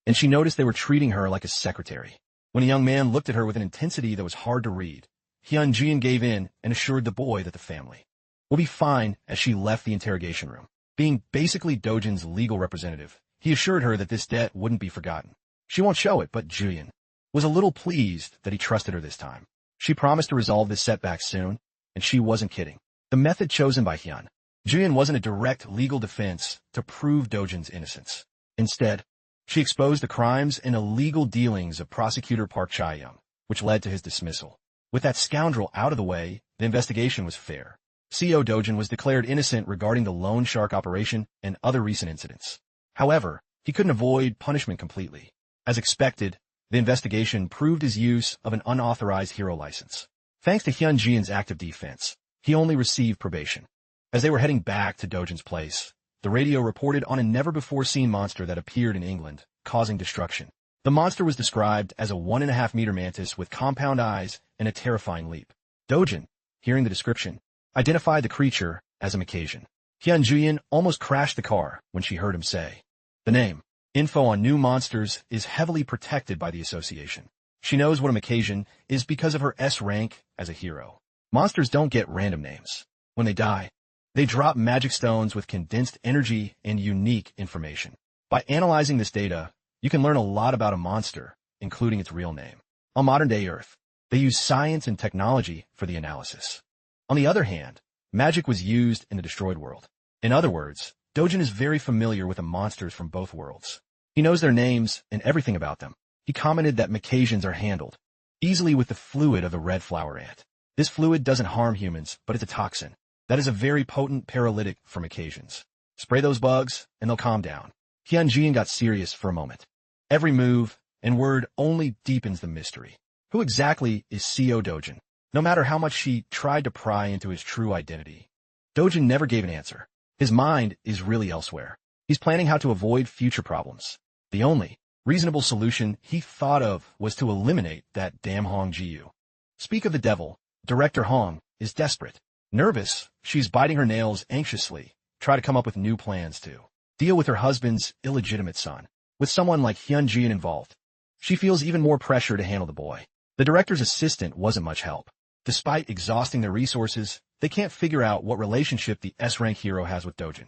and she noticed they were treating her like a secretary. When a young man looked at her with an intensity that was hard to read, Hyun Jian gave in and assured the boy that the family will be fine as she left the interrogation room. Being basically Dojin's legal representative, he assured her that this debt wouldn't be forgotten. She won't show it, but Jian was a little pleased that he trusted her this time. She promised to resolve this setback soon, and she wasn't kidding. The method chosen by Hyun Jian wasn't a direct legal defense to prove Dojin's innocence. Instead, she exposed the crimes and illegal dealings of prosecutor Park Chae-young, which led to his dismissal. With that scoundrel out of the way, the investigation was fair. Co Dojin was declared innocent regarding the loan shark operation and other recent incidents. However, he couldn't avoid punishment completely. As expected, the investigation proved his use of an unauthorized hero license. Thanks to Hyun Jian's active defense, he only received probation. As they were heading back to Dojin's place, the radio reported on a never-before-seen monster that appeared in England, causing destruction. The monster was described as a 1.5-meter mantis with compound eyes and a terrifying leap. Dojin, hearing the description, identified the creature as a Macassian. Hyun Jian almost crashed the car when she heard him say the name. Info on new monsters is heavily protected by the association. She knows what a Macassian is because of her S rank as a hero. Monsters don't get random names. When they die, they drop magic stones with condensed energy and unique information. By analyzing this data, you can learn a lot about a monster, including its real name. On modern-day Earth, they use science and technology for the analysis. On the other hand, magic was used in the destroyed world. In other words, Dojin is very familiar with the monsters from both worlds. He knows their names and everything about them. He commented that Macassians are handled easily with the fluid of the red flower ant. This fluid doesn't harm humans, but it's a toxin that is a very potent paralytic for Macassians. Spray those bugs, and they'll calm down. Hyun Jian got serious for a moment. Every move and word only deepens the mystery. Who exactly is Co Dojin? no matter how much she tried to pry into his true identity. Dojin never gave an answer. His mind is really elsewhere. He's planning how to avoid future problems. The only reasonable solution he thought of was to eliminate that damn Hong Ji-yu. Speak of the devil, Director Hong is desperate. Nervous, she's biting her nails anxiously, try to come up with new plans to deal with her husband's illegitimate son. With someone like Hyun-jin involved, she feels even more pressure to handle the boy. The director's assistant wasn't much help. Despite exhausting their resources, they can't figure out what relationship the S-rank hero has with Dojin.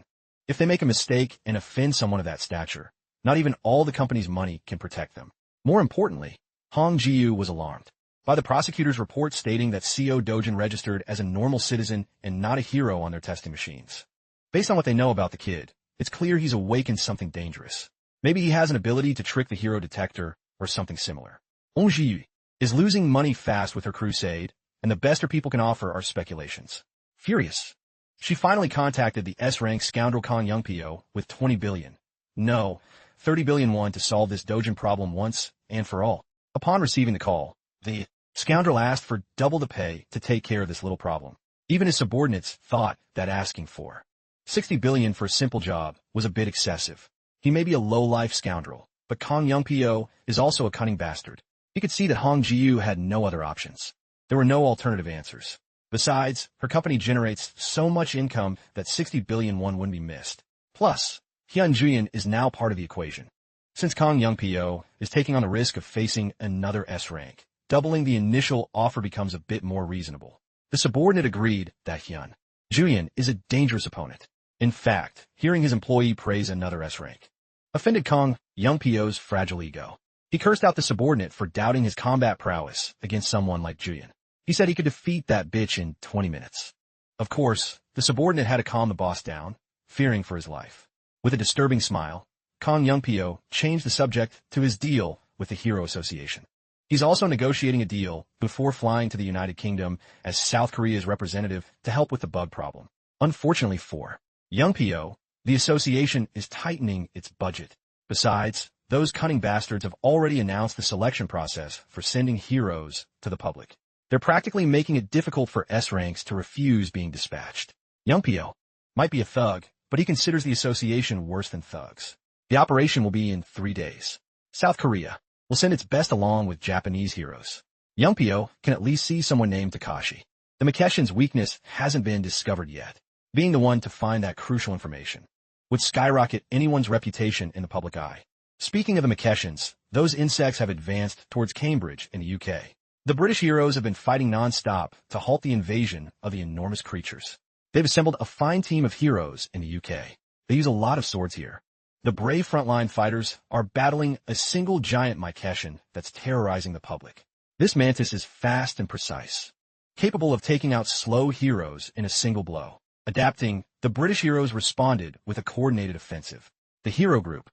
If they make a mistake and offend someone of that stature, not even all the company's money can protect them. More importantly, Hong Ji-yu was alarmed by the prosecutor's report stating that CO Dojin registered as a normal citizen and not a hero on their testing machines. Based on what they know about the kid, it's clear he's awakened something dangerous. Maybe he has an ability to trick the hero detector or something similar. Hong Ji-yu is losing money fast with her crusade, and the best her people can offer are speculations. Furious, she finally contacted the S-rank scoundrel Kang Young-pyo with 20 billion. No, 30 billion won to solve this Dojin problem once and for all. Upon receiving the call, the scoundrel asked for double the pay to take care of this little problem. Even his subordinates thought that asking for 60 billion for a simple job was a bit excessive. He may be a low-life scoundrel, but Kang Young-pyo is also a cunning bastard. He could see that Hong Ji-yu had no other options. There were no alternative answers. Besides, her company generates so much income that 60 billion won wouldn't be missed. Plus, Hyun-jin is now part of the equation. Since Kang Young-pyo is taking on the risk of facing another S-rank, doubling the initial offer becomes a bit more reasonable. The subordinate agreed that Hyun-jin is a dangerous opponent. In fact, hearing his employee praise another S-rank offended Kang Young-pyo's fragile ego. He cursed out the subordinate for doubting his combat prowess against someone like Julian. He said he could defeat that bitch in 20 minutes. Of course, the subordinate had to calm the boss down, fearing for his life. With a disturbing smile, Kang Young-pyo changed the subject to his deal with the Hero Association. He's also negotiating a deal before flying to the United Kingdom as South Korea's representative to help with the bug problem. Unfortunately for Young-pyo, the association is tightening its budget. Besides, those cunning bastards have already announced the selection process for sending heroes to the public. They're practically making it difficult for S-ranks to refuse being dispatched. Young-pyo might be a thug, but he considers the association worse than thugs. The operation will be in 3 days. South Korea will send its best along with Japanese heroes. Young-pyo can at least see someone named Takashi. The Makeshin's weakness hasn't been discovered yet. Being the one to find that crucial information would skyrocket anyone's reputation in the public eye. Speaking of the Makeshins, those insects have advanced towards Cambridge in the UK. The British heroes have been fighting non-stop to halt the invasion of the enormous creatures. They've assembled a fine team of heroes in the UK. They use a lot of swords here. The brave frontline fighters are battling a single giant Makeshin that's terrorizing the public. This mantis is fast and precise, capable of taking out slow heroes in a single blow. Adapting, the British heroes responded with a coordinated offensive. The hero group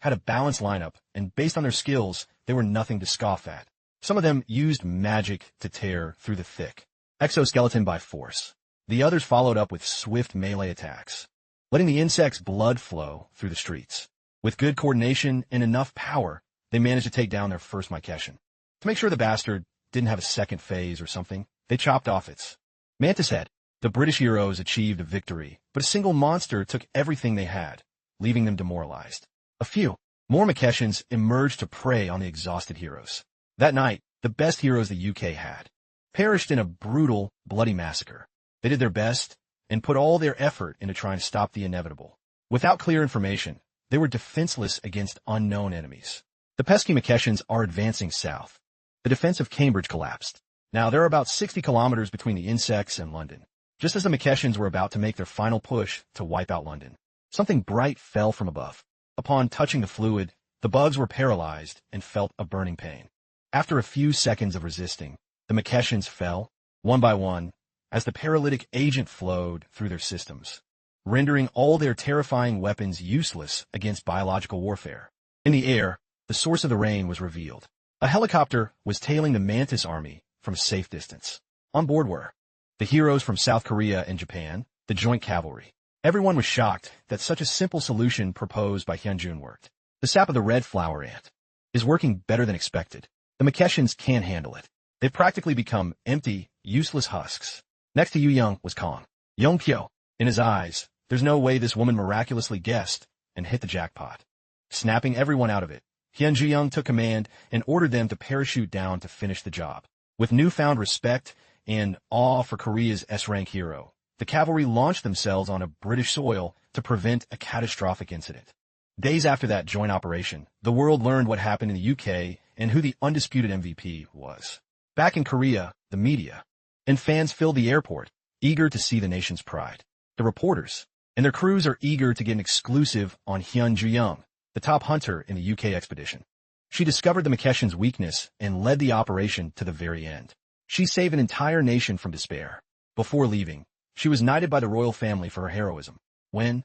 had a balanced lineup, and based on their skills, they were nothing to scoff at. Some of them used magic to tear through the thick exoskeleton by force. The others followed up with swift melee attacks, letting the insects' blood flow through the streets. With good coordination and enough power, they managed to take down their first Makeshin. To make sure the bastard didn't have a second phase or something, they chopped off its mantis head. The British heroes achieved a victory, but a single monster took everything they had, leaving them demoralized. A few more Makeshins emerged to prey on the exhausted heroes. That night, the best heroes the UK had perished in a brutal, bloody massacre. They did their best and put all their effort into trying to stop the inevitable. Without clear information, they were defenseless against unknown enemies. The pesky Makeshins are advancing south. The defense of Cambridge collapsed. Now there are about 60 kilometers between the insects and London. Just as the Makeshins were about to make their final push to wipe out London, something bright fell from above. Upon touching the fluid, the bugs were paralyzed and felt a burning pain. After a few seconds of resisting, the Makeshins fell, one by one, as the paralytic agent flowed through their systems, rendering all their terrifying weapons useless against biological warfare. In the air, the source of the rain was revealed. A helicopter was tailing the Mantis army from a safe distance. On board were the heroes from South Korea and Japan, the joint cavalry. Everyone was shocked that such a simple solution proposed by Hyun-jin worked. The sap of the red flower ant is working better than expected. The Makeshins can't handle it. They've practically become empty, useless husks. Next to Yu Young was Kong Yongpyo. In his eyes, there's no way this woman miraculously guessed and hit the jackpot. Snapping everyone out of it, Hyun Ju-young took command and ordered them to parachute down to finish the job. With newfound respect and awe for Korea's S-rank hero, the cavalry launched themselves on a British soil to prevent a catastrophic incident. Days after that joint operation, the world learned what happened in the UK and who the undisputed MVP was. Back in Korea, the media and fans filled the airport, eager to see the nation's pride. The reporters and their crews are eager to get an exclusive on Hyun Ju-young, the top hunter in the UK expedition. She discovered the Makeshian's weakness and led the operation to the very end. She saved an entire nation from despair. Before leaving, she was knighted by the royal family for her heroism. When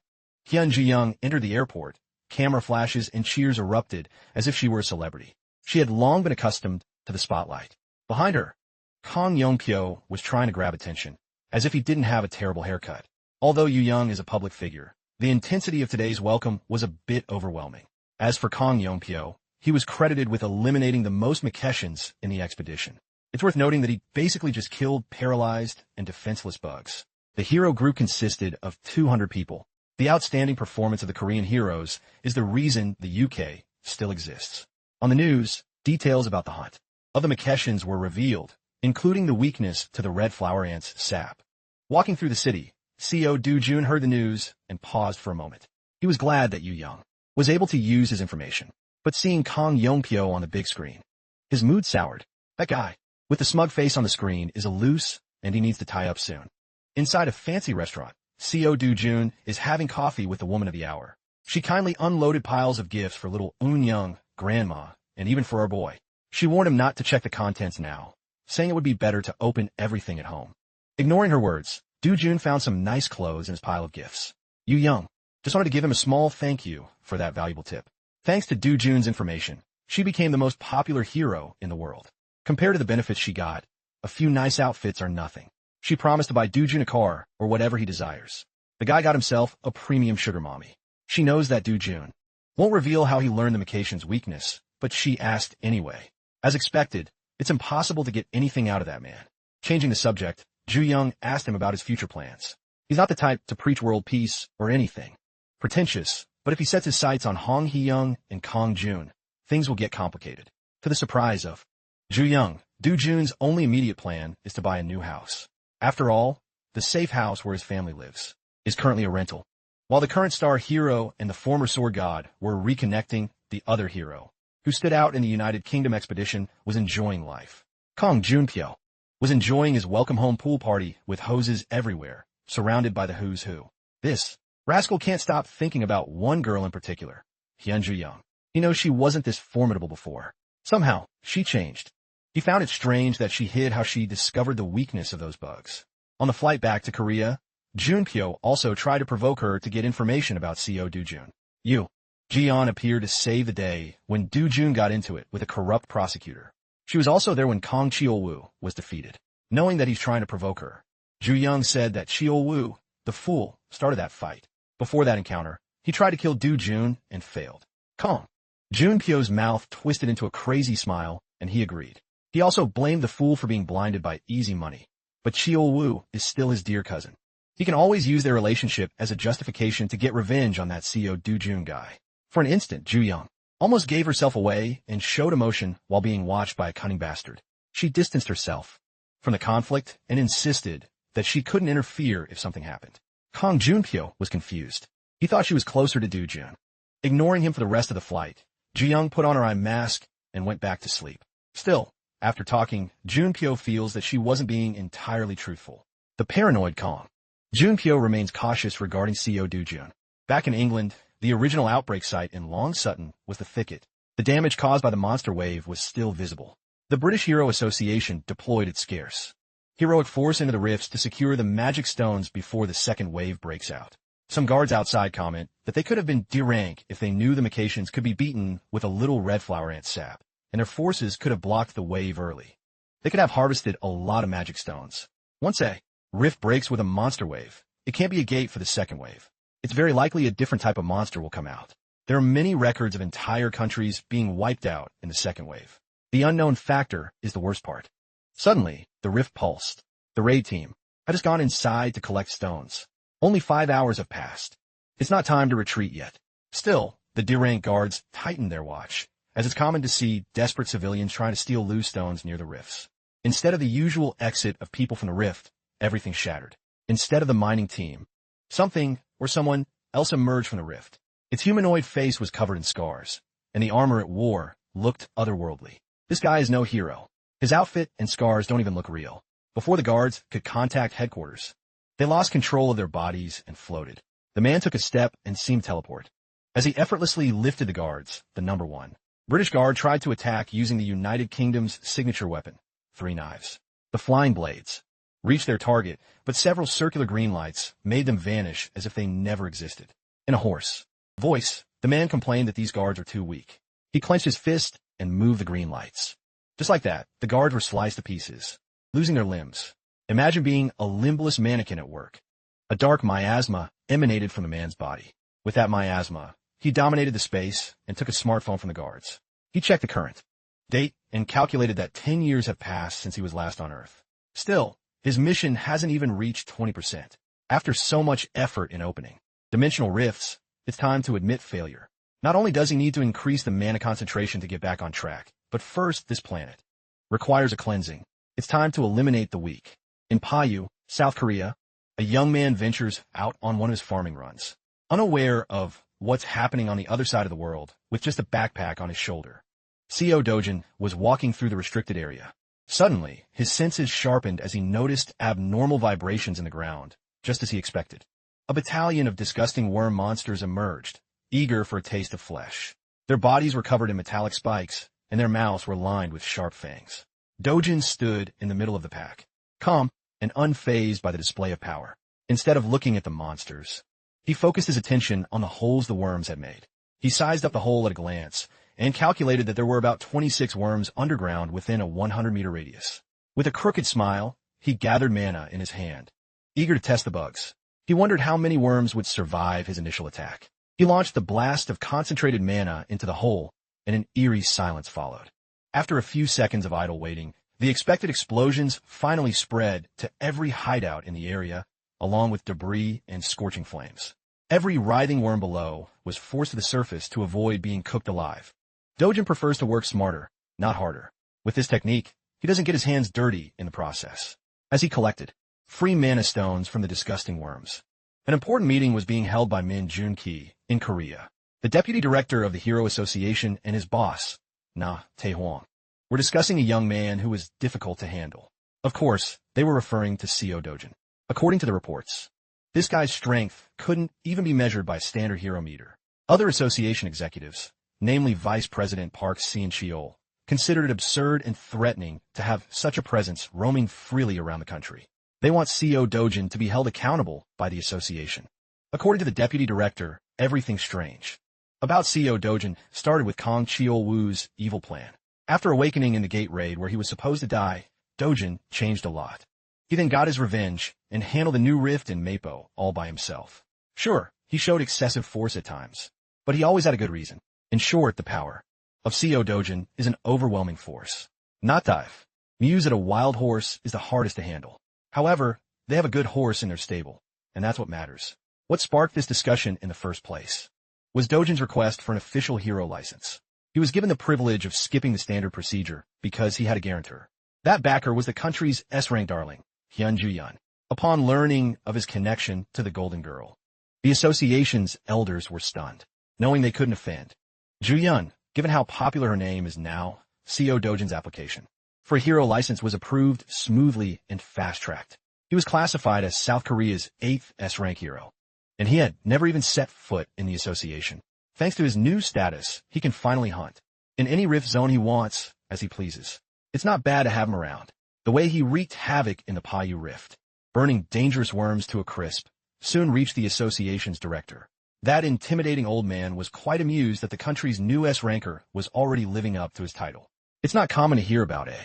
Hyun Ju-young entered the airport, camera flashes and cheers erupted as if she were a celebrity. She had long been accustomed to the spotlight. Behind her, Kong Yong-pyo was trying to grab attention, as if he didn't have a terrible haircut. Although Yu Young is a public figure, the intensity of today's welcome was a bit overwhelming. As for Kong Yong-pyo, he was credited with eliminating the most Makeshians in the expedition. It's worth noting that he basically just killed paralyzed and defenseless bugs. The hero group consisted of 200 people. The outstanding performance of the Korean heroes is the reason the UK still exists. On the news, details about the hunt of the Makeshians were revealed, including the weakness to the red flower ant's sap. Walking through the city, CO Do-jun heard the news and paused for a moment. He was glad that Yu Young was able to use his information, but seeing Kong Yong-pyo on the big screen, his mood soured. That guy, with the smug face on the screen, is a loose, and he needs to tie up soon. Inside a fancy restaurant, CO Do-jun is having coffee with the woman of the hour. She kindly unloaded piles of gifts for little Un-young, grandma, and even for our boy. She warned him not to check the contents now, saying it would be better to open everything at home. Ignoring her words, Do-jun found some nice clothes in his pile of gifts. Yu Young just wanted to give him a small thank you for that valuable tip. Thanks to Do-jun's information, she became the most popular hero in the world. Compared to the benefits she got, a few nice outfits are nothing. She promised to buy Do-jun a car or whatever he desires. The guy got himself a premium sugar mommy. She knows that Do-jun won't reveal how he learned the Makeshian's weakness, but she asked anyway. As expected, it's impossible to get anything out of that man. Changing the subject, Ju-young asked him about his future plans. He's not the type to preach world peace or anything pretentious, but if he sets his sights on Hong Hee-young and Kong Jun, things will get complicated. To the surprise of Ju-young, Do-jun's only immediate plan is to buy a new house. After all, the safe house where his family lives is currently a rental. While the current star hero and the former sword god were reconnecting, the other hero, who stood out in the United Kingdom expedition, was enjoying life. Kong Junpyo was enjoying his welcome home pool party with hoses everywhere, surrounded by the who's who. This rascal can't stop thinking about one girl in particular, Hyun Ju-young. He knows she wasn't this formidable before. Somehow, she changed. He found it strange that she hid how she discovered the weakness of those bugs. On the flight back to Korea, Junpyo also tried to provoke her to get information about CO Do-jun. Yu Ji-yeon appeared to save the day when Do-jun got into it with a corrupt prosecutor. She was also there when Kong Cheol-woo was defeated. Knowing that he's trying to provoke her, Ju-young said that Cheol-woo, the fool, started that fight. Before that encounter, he tried to kill Do-jun and failed. Kong Junpyo's mouth twisted into a crazy smile, and he agreed. He also blamed the fool for being blinded by easy money. But Cheol-woo is still his dear cousin. He can always use their relationship as a justification to get revenge on that CO Do-jun guy. For an instant, Ju-young almost gave herself away and showed emotion while being watched by a cunning bastard. She distanced herself from the conflict and insisted that she couldn't interfere if something happened. Kong Junpyo was confused. He thought she was closer to Do-jun. Ignoring him for the rest of the flight, Ju-young put on her eye mask and went back to sleep. Still, after talking, Junpyo feels that she wasn't being entirely truthful. The paranoid Kong Junpyo remains cautious regarding CO Do-jun. Back in England, the original outbreak site in Long Sutton was the thicket. The damage caused by the monster wave was still visible. The British Hero Association deployed its scarce heroic force into the rifts to secure the magic stones before the second wave breaks out. Some guards outside comment that they could have been D-rank if they knew the Makeshians could be beaten with a little red flower ant sap, and their forces could have blocked the wave early. They could have harvested a lot of magic stones. Once a rift breaks with a monster wave, it can't be a gate for the second wave. It's very likely a different type of monster will come out. There are many records of entire countries being wiped out in the second wave. The unknown factor is the worst part. Suddenly, the rift pulsed. The raid team had just gone inside to collect stones. Only 5 hours have passed. It's not time to retreat yet. Still, the D-rank guards tightened their watch, as it's common to see desperate civilians trying to steal loose stones near the rifts. Instead of the usual exit of people from the rift, everything shattered. Instead of the mining team, something or someone else emerged from the rift. Its humanoid face was covered in scars, and the armor it wore looked otherworldly. This guy is no hero. His outfit and scars don't even look real. Before the guards could contact headquarters, they lost control of their bodies and floated. The man took a step and seemed to teleport. As he effortlessly lifted the guards, the number 1 British guard tried to attack using the United Kingdom's signature weapon, 3 knives. The flying blades reached their target, but several circular green lights made them vanish as if they never existed. In a hoarse voice, the man complained that these guards are too weak. He clenched his fist and moved the green lights. Just like that, the guards were sliced to pieces, losing their limbs. Imagine being a limbless mannequin at work. A dark miasma emanated from the man's body. With that miasma, he dominated the space and took a smartphone from the guards. He checked the current date and calculated that 10 years have passed since he was last on Earth. Still, his mission hasn't even reached 20%. After so much effort in opening dimensional rifts, it's time to admit failure. Not only does he need to increase the mana concentration to get back on track, but first, this planet requires a cleansing. It's time to eliminate the weak. In Paju, South Korea, a young man ventures out on one of his farming runs, unaware of what's happening on the other side of the world, with just a backpack on his shoulder. Co Dojin was walking through the restricted area. Suddenly, his senses sharpened as he noticed abnormal vibrations in the ground, just as he expected. A battalion of disgusting worm monsters emerged, eager for a taste of flesh. Their bodies were covered in metallic spikes, and their mouths were lined with sharp fangs. Dojin stood in the middle of the pack, calm and unfazed by the display of power. Instead of looking at the monsters, he focused his attention on the holes the worms had made. He sized up the hole at a glance and calculated that there were about 26 worms underground within a 100-meter radius. With a crooked smile, he gathered mana in his hand, eager to test the bugs. He wondered how many worms would survive his initial attack. He launched the blast of concentrated mana into the hole, and an eerie silence followed. After a few seconds of idle waiting, the expected explosions finally spread to every hideout in the area, along with debris and scorching flames. Every writhing worm below was forced to the surface to avoid being cooked alive. Dojin prefers to work smarter, not harder. With this technique, he doesn't get his hands dirty in the process. As he collected free mana stones from the disgusting worms, an important meeting was being held by Min Jun-ki in Korea. The deputy director of the Hero Association and his boss, Na Tae-hwang, were discussing a young man who was difficult to handle. Of course, they were referring to Co Dojin. According to the reports, this guy's strength couldn't even be measured by a standard hero meter. Other association executives, namely Vice President Park Seon-cheol, considered it absurd and threatening to have such a presence roaming freely around the country. They want Co Dojin to be held accountable by the association. According to the deputy director, everything strange about Co Dojin started with Kong Cheol-woo's evil plan. After awakening in the gate raid where he was supposed to die, Dojin changed a lot. He then got his revenge and handled the new rift in Mappo all by himself. Sure, he showed excessive force at times, but he always had a good reason. In short, the power of Co Dojin is an overwhelming force. Not dive. Muse at a wild horse is the hardest to handle. However, they have a good horse in their stable, and that's what matters. What sparked this discussion in the first place was Dojin's request for an official hero license. He was given the privilege of skipping the standard procedure because he had a guarantor. That backer was the country's S-rank darling, Hyun Ju-yeon. Upon learning of his connection to the Golden Girl, the association's elders were stunned, knowing they couldn't offend Ju-yeon, given how popular her name is now. Co Dojin's application for a hero license was approved smoothly and fast-tracked. He was classified as South Korea's 8th S-rank hero, and he had never even set foot in the association. Thanks to his new status, he can finally hunt in any rift zone he wants, as he pleases. It's not bad to have him around. The way he wreaked havoc in the Paju rift, burning dangerous worms to a crisp, soon reached the association's director. That intimidating old man was quite amused that the country's new S-ranker was already living up to his title. It's not common to hear about a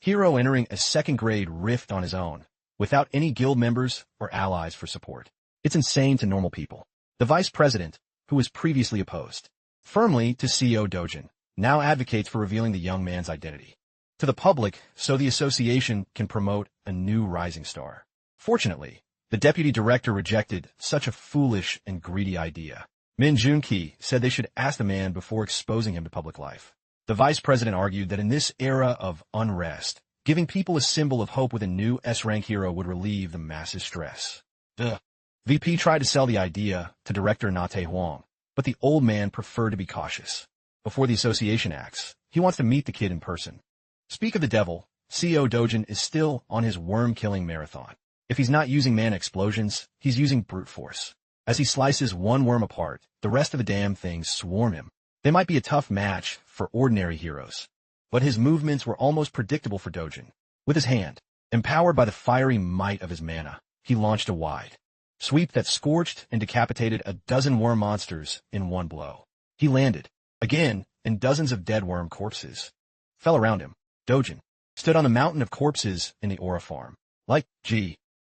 hero entering a second-grade rift on his own, without any guild members or allies for support. It's insane to normal people. The vice president, who was previously opposed firmly to Co Dojin, now advocates for revealing the young man's identity. to the public so the association can promote a new rising star. Fortunately, the deputy director rejected such a foolish and greedy idea. Min Junki said they should ask the man before exposing him to public life. The vice president argued that in this era of unrest, giving people a symbol of hope with a new S-rank hero would relieve the masses' stress. The VP tried to sell the idea to director Nate Huang, but the old man preferred to be cautious. Before the association acts, he wants to meet the kid in person. Speak of the devil, CEO Dojin is still on his worm-killing marathon. If he's not using mana explosions, he's using brute force. As he slices one worm apart, the rest of the damn things swarm him. They might be a tough match for ordinary heroes, but his movements were almost predictable for Dojin. With his hand, empowered by the fiery might of his mana, he launched a wide sweep that scorched and decapitated a dozen worm monsters in one blow. He landed, again, and dozens of dead worm corpses fell around him. Dojin stood on the mountain of corpses in the aura farm.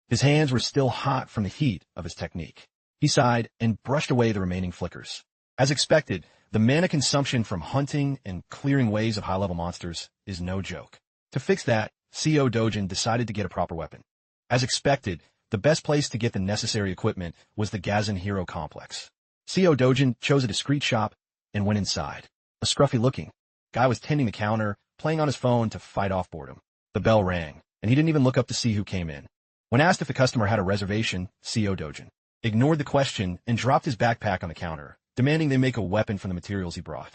His hands were still hot from the heat of his technique. He sighed and brushed away the remaining flickers. As expected, the mana consumption from hunting and clearing waves of high-level monsters is no joke. To fix that, CEO Dojin decided to get a proper weapon. As expected, the best place to get the necessary equipment was the Gazan Hero Complex. CEO Dojin chose a discreet shop and went inside. A scruffy-looking guy was tending the counter, playing on his phone to fight off boredom. The bell rang, and he didn't even look up to see who came in. When asked if the customer had a reservation, CEO Dojin ignored the question and dropped his backpack on the counter, demanding they make a weapon from the materials he brought.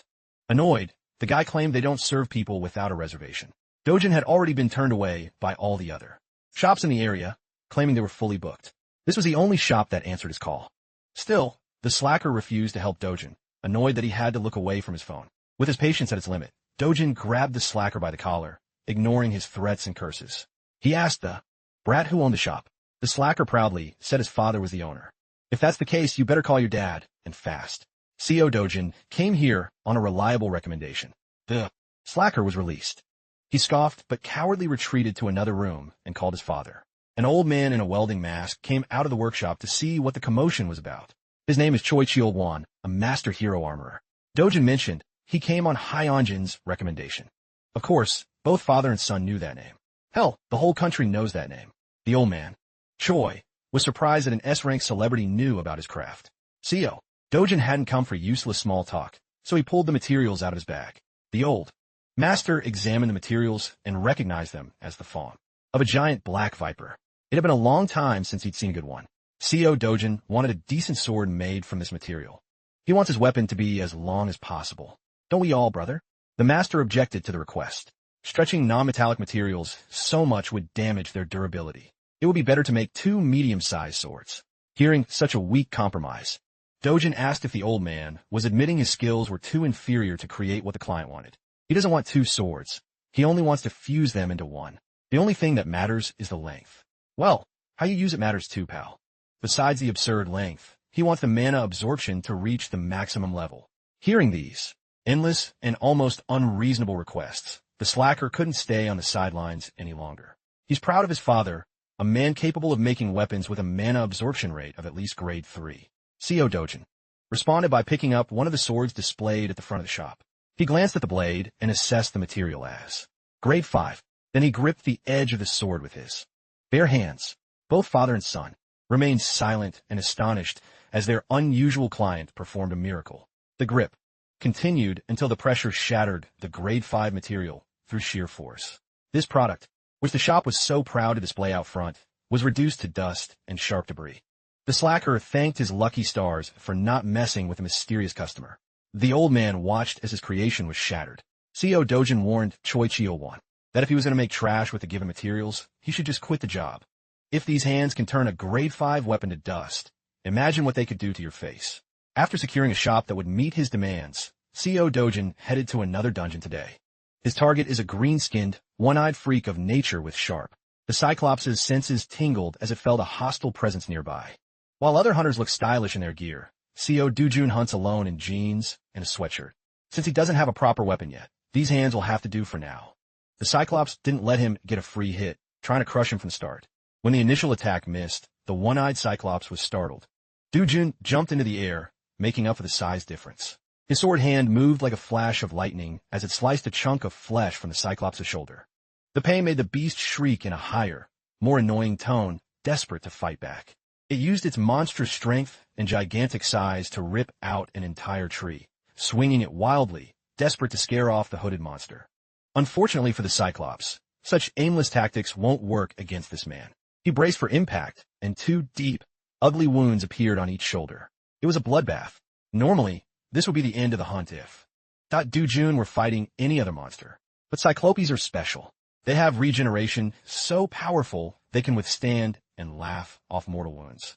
Annoyed, the guy claimed they don't serve people without a reservation. Dojin had already been turned away by all the other shops in the area, claiming they were fully booked. This was the only shop that answered his call. Still, the slacker refused to help Dojin, annoyed that he had to look away from his phone. With his patience at its limit, Dojin grabbed the slacker by the collar, ignoring his threats and curses. He asked the brat who owned the shop. The slacker proudly said his father was the owner. If that's the case, you better call your dad, and fast. CEO Dojin came here on a reliable recommendation. The slacker was released. He scoffed but cowardly retreated to another room and called his father. An old man in a welding mask came out of the workshop to see what the commotion was about. His name is Choi Chil-won, a master hero armorer. Dojin mentioned he came on Hyunjin's recommendation. Of course, both father and son knew that name. Hell, the whole country knows that name. The old man, Choi, was surprised that an S-rank celebrity knew about his craft. CEO Dojin hadn't come for useless small talk, so he pulled the materials out of his bag. The old master examined the materials and recognized them as the form of a giant black viper. It had been a long time since he'd seen a good one. CEO Dojin wanted a decent sword made from this material. He wants his weapon to be as long as possible. Don't we all, brother? The master objected to the request. Stretching non-metallic materials so much would damage their durability. It would be better to make 2 medium-sized swords. Hearing such a weak compromise, Dojin asked if the old man was admitting his skills were too inferior to create what the client wanted. He doesn't want 2 swords. He only wants to fuse them into one. The only thing that matters is the length. Well, how you use it matters too, pal. Besides the absurd length, he wants the mana absorption to reach the maximum level. Hearing these endless and almost unreasonable requests, the slacker couldn't stay on the sidelines any longer. He's proud of his father, a man capable of making weapons with a mana absorption rate of at least grade 3. CEO Dojin responded by picking up one of the swords displayed at the front of the shop. He glanced at the blade and assessed the material as grade 5. Then he gripped the edge of the sword with his bare hands. Both father and son remained silent and astonished as their unusual client performed a miracle. The grip continued until the pressure shattered the grade 5 material through sheer force. This product, which the shop was so proud to display out front, was reduced to dust and sharp debris. The slacker thanked his lucky stars for not messing with a mysterious customer. The old man watched as his creation was shattered. CEO Dojin warned Choi Chil-won that if he was going to make trash with the given materials, he should just quit the job. If these hands can turn a grade 5 weapon to dust, imagine what they could do to your face. After securing a shop that would meet his demands, CEO Dojin headed to another dungeon today. His target is a green-skinned, one-eyed freak of nature with sharp. The Cyclops' senses tingled as it felt a hostile presence nearby. While other hunters look stylish in their gear, CEO Dojin hunts alone in jeans and a sweatshirt. Since he doesn't have a proper weapon yet, these hands will have to do for now. The Cyclops didn't let him get a free hit, trying to crush him from the start. When the initial attack missed, the one-eyed Cyclops was startled. Dojin jumped into the air, making up for the size difference. His sword hand moved like a flash of lightning as it sliced a chunk of flesh from the Cyclops' shoulder. The pain made the beast shriek in a higher, more annoying tone, desperate to fight back. It used its monstrous strength and gigantic size to rip out an entire tree, swinging it wildly, desperate to scare off the hooded monster. Unfortunately for the Cyclops, such aimless tactics won't work against this man. He braced for impact, and two deep, ugly wounds appeared on each shoulder. It was a bloodbath. Normally, this would be the end of the hunt if Dujun were fighting any other monster. But Cyclopes are special. They have regeneration so powerful they can withstand and laugh off mortal wounds.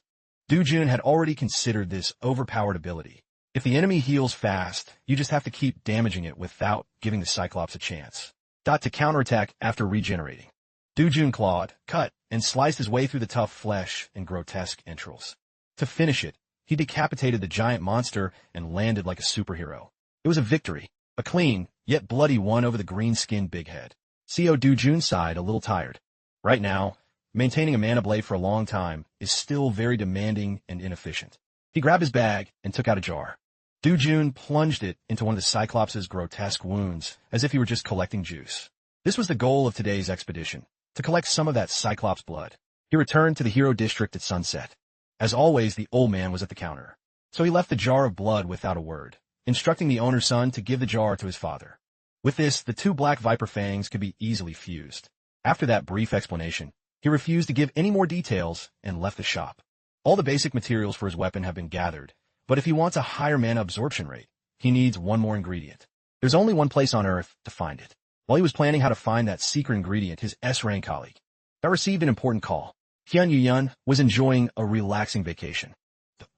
Dujun had already considered this overpowered ability. If the enemy heals fast, you just have to keep damaging it without giving the Cyclops a chance. To counterattack after regenerating. Dujun clawed, cut, and sliced his way through the tough flesh and grotesque entrails. To finish it, he decapitated the giant monster and landed like a superhero. It was a victory, a clean, yet bloody one over the green-skinned big head. Co Dujun sighed, a little tired. Right now, maintaining a mana blade for a long time is still very demanding and inefficient. He grabbed his bag and took out a jar. Dujun plunged it into one of the Cyclops' grotesque wounds as if he were just collecting juice. This was the goal of today's expedition, to collect some of that Cyclops blood. He returned to the Hero District at sunset. As always, the old man was at the counter, so he left the jar of blood without a word, instructing the owner's son to give the jar to his father. With this, the two black viper fangs could be easily fused. After that brief explanation, he refused to give any more details and left the shop. All the basic materials for his weapon have been gathered, but if he wants a higher mana absorption rate, he needs one more ingredient. There's only one place on Earth to find it. While he was planning how to find that secret ingredient, his S-rank colleague received an important call. Hyun Yu-yun was enjoying a relaxing vacation.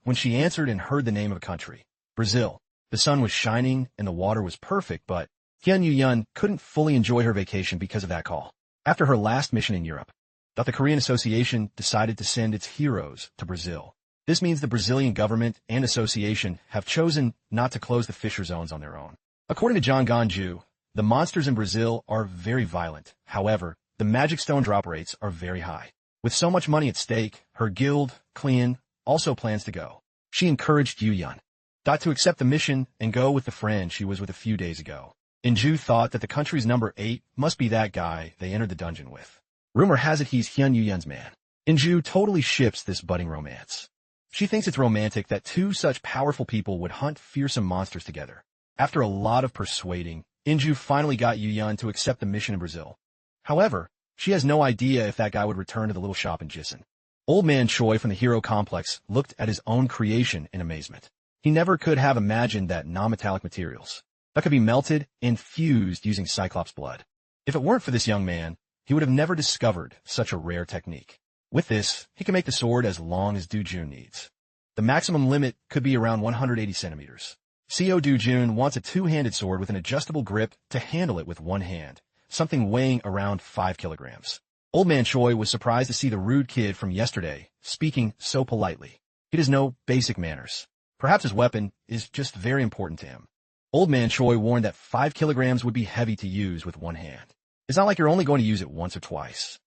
When she answered and heard the name of a country, Brazil, the sun was shining and the water was perfect, but Hyun Yu-yun couldn't fully enjoy her vacation because of that call. After her last mission in Europe, the Korean Association decided to send its heroes to Brazil. This means the Brazilian government and association have chosen not to close the Fisher Zones on their own. According to John Ganju, the monsters in Brazil are very violent. However, the magic stone drop rates are very high. With so much money at stake, her guild, Clean, also plans to go. She encouraged Yu-yun to accept the mission and go with the friend she was with a few days ago. Inju thought that the country's number 8 must be that guy they entered the dungeon with. Rumor has it he's Hyun Yu-yun's man. Inju totally ships this budding romance. She thinks it's romantic that two such powerful people would hunt fearsome monsters together. After a lot of persuading, Inju finally got Yu-yun to accept the mission in Brazil. However, she has no idea if that guy would return to the little shop in Jisan. Old man Choi from the Hero Complex looked at his own creation in amazement. He never could have imagined that non-metallic materials that could be melted and fused using Cyclops blood. If it weren't for this young man, he would have never discovered such a rare technique. With this, he can make the sword as long as Dujun needs. The maximum limit could be around 180 centimeters. Co Dujun wants a two-handed sword with an adjustable grip to handle it with one hand, something weighing around 5 kilograms. Old man Choi was surprised to see the rude kid from yesterday speaking so politely. He has no basic manners. Perhaps his weapon is just very important to him. Old man Choi warned that 5 kilograms would be heavy to use with one hand. It's not like you're only going to use it once or twice.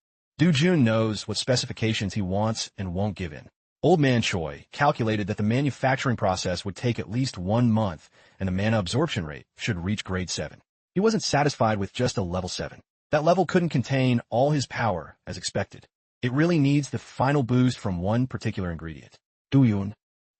Dujun knows what specifications he wants and won't give in. Old man Choi calculated that the manufacturing process would take at least 1 month and the mana absorption rate should reach grade 7. He wasn't satisfied with just a level 7. That level couldn't contain all his power as expected. It really needs the final boost from one particular ingredient. Dujun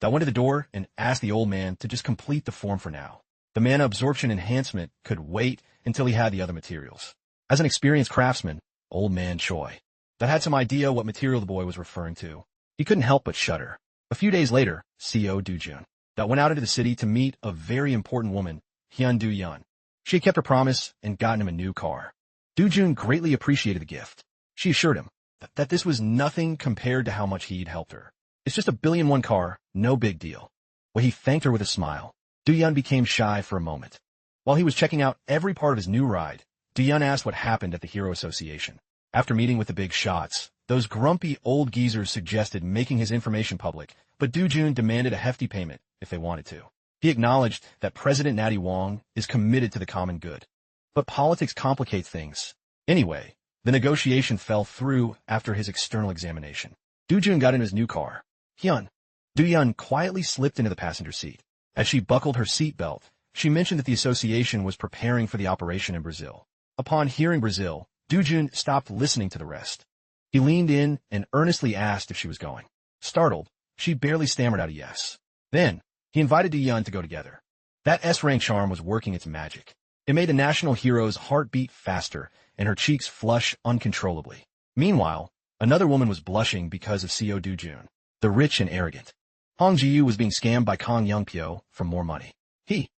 went to the door and asked the old man to just complete the form for now. The mana absorption enhancement could wait until he had the other materials. As an experienced craftsman, old man Choi had some idea what material the boy was referring to. He couldn't help but shudder. A few days later, Co Dujun went out into the city to meet a very important woman, Hyun Du-yun. She had kept her promise and gotten him a new car. Dujun greatly appreciated the gift. She assured him that this was nothing compared to how much he'd helped her. It's just a 1,000,000,001 car, no big deal. When he thanked her with a smile, Du-yun became shy for a moment. While he was checking out every part of his new ride, Du-yun asked what happened at the Hero Association. After meeting with the big shots, those grumpy old geezers suggested making his information public, but Dujun demanded a hefty payment if they wanted to. He acknowledged that President Natty Wong is committed to the common good. But politics complicates things. Anyway, the negotiation fell through after his external examination. Dujun got in his new car. Du-yun quietly slipped into the passenger seat. As she buckled her seatbelt, She mentioned that the association was preparing for the operation in Brazil. Upon hearing Brazil, Dujun stopped listening to the rest. He leaned in and earnestly asked if she was going. Startled, she barely stammered out a yes. Then, he invited Duyun to go together. That S-rank charm was working its magic. It made the national hero's heart beat faster and her cheeks flush uncontrollably. Meanwhile, another woman was blushing because of Co Dujun, the rich and arrogant. Hong Ji-yu was being scammed by Kong Young-pyo for more money. He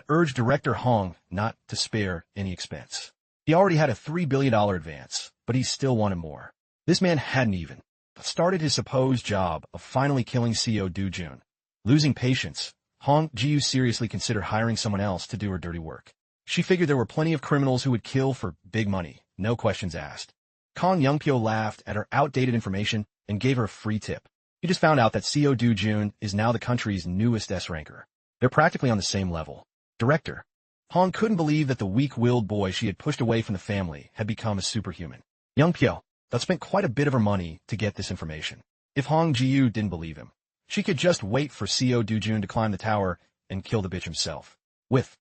urged director Hong not to spare any expense. He already had a $3 billion advance, but he still wanted more. This man hadn't even started his supposed job of finally killing Co Dujun. Losing patience, Hong Ji-yu seriously considered hiring someone else to do her dirty work. She figured there were plenty of criminals who would kill for big money, no questions asked. Kong Young-pyo laughed at her outdated information and gave her a free tip. He just found out that Co Dujun is now the country's newest S-ranker. They're practically on the same level. Director. Hong couldn't believe that the weak-willed boy she had pushed away from the family had become a superhuman. Young-pyo had spent quite a bit of her money to get this information. If Hong Ji-yu didn't believe him, she could just wait for Co Dujun to climb the tower and kill the bitch himself. With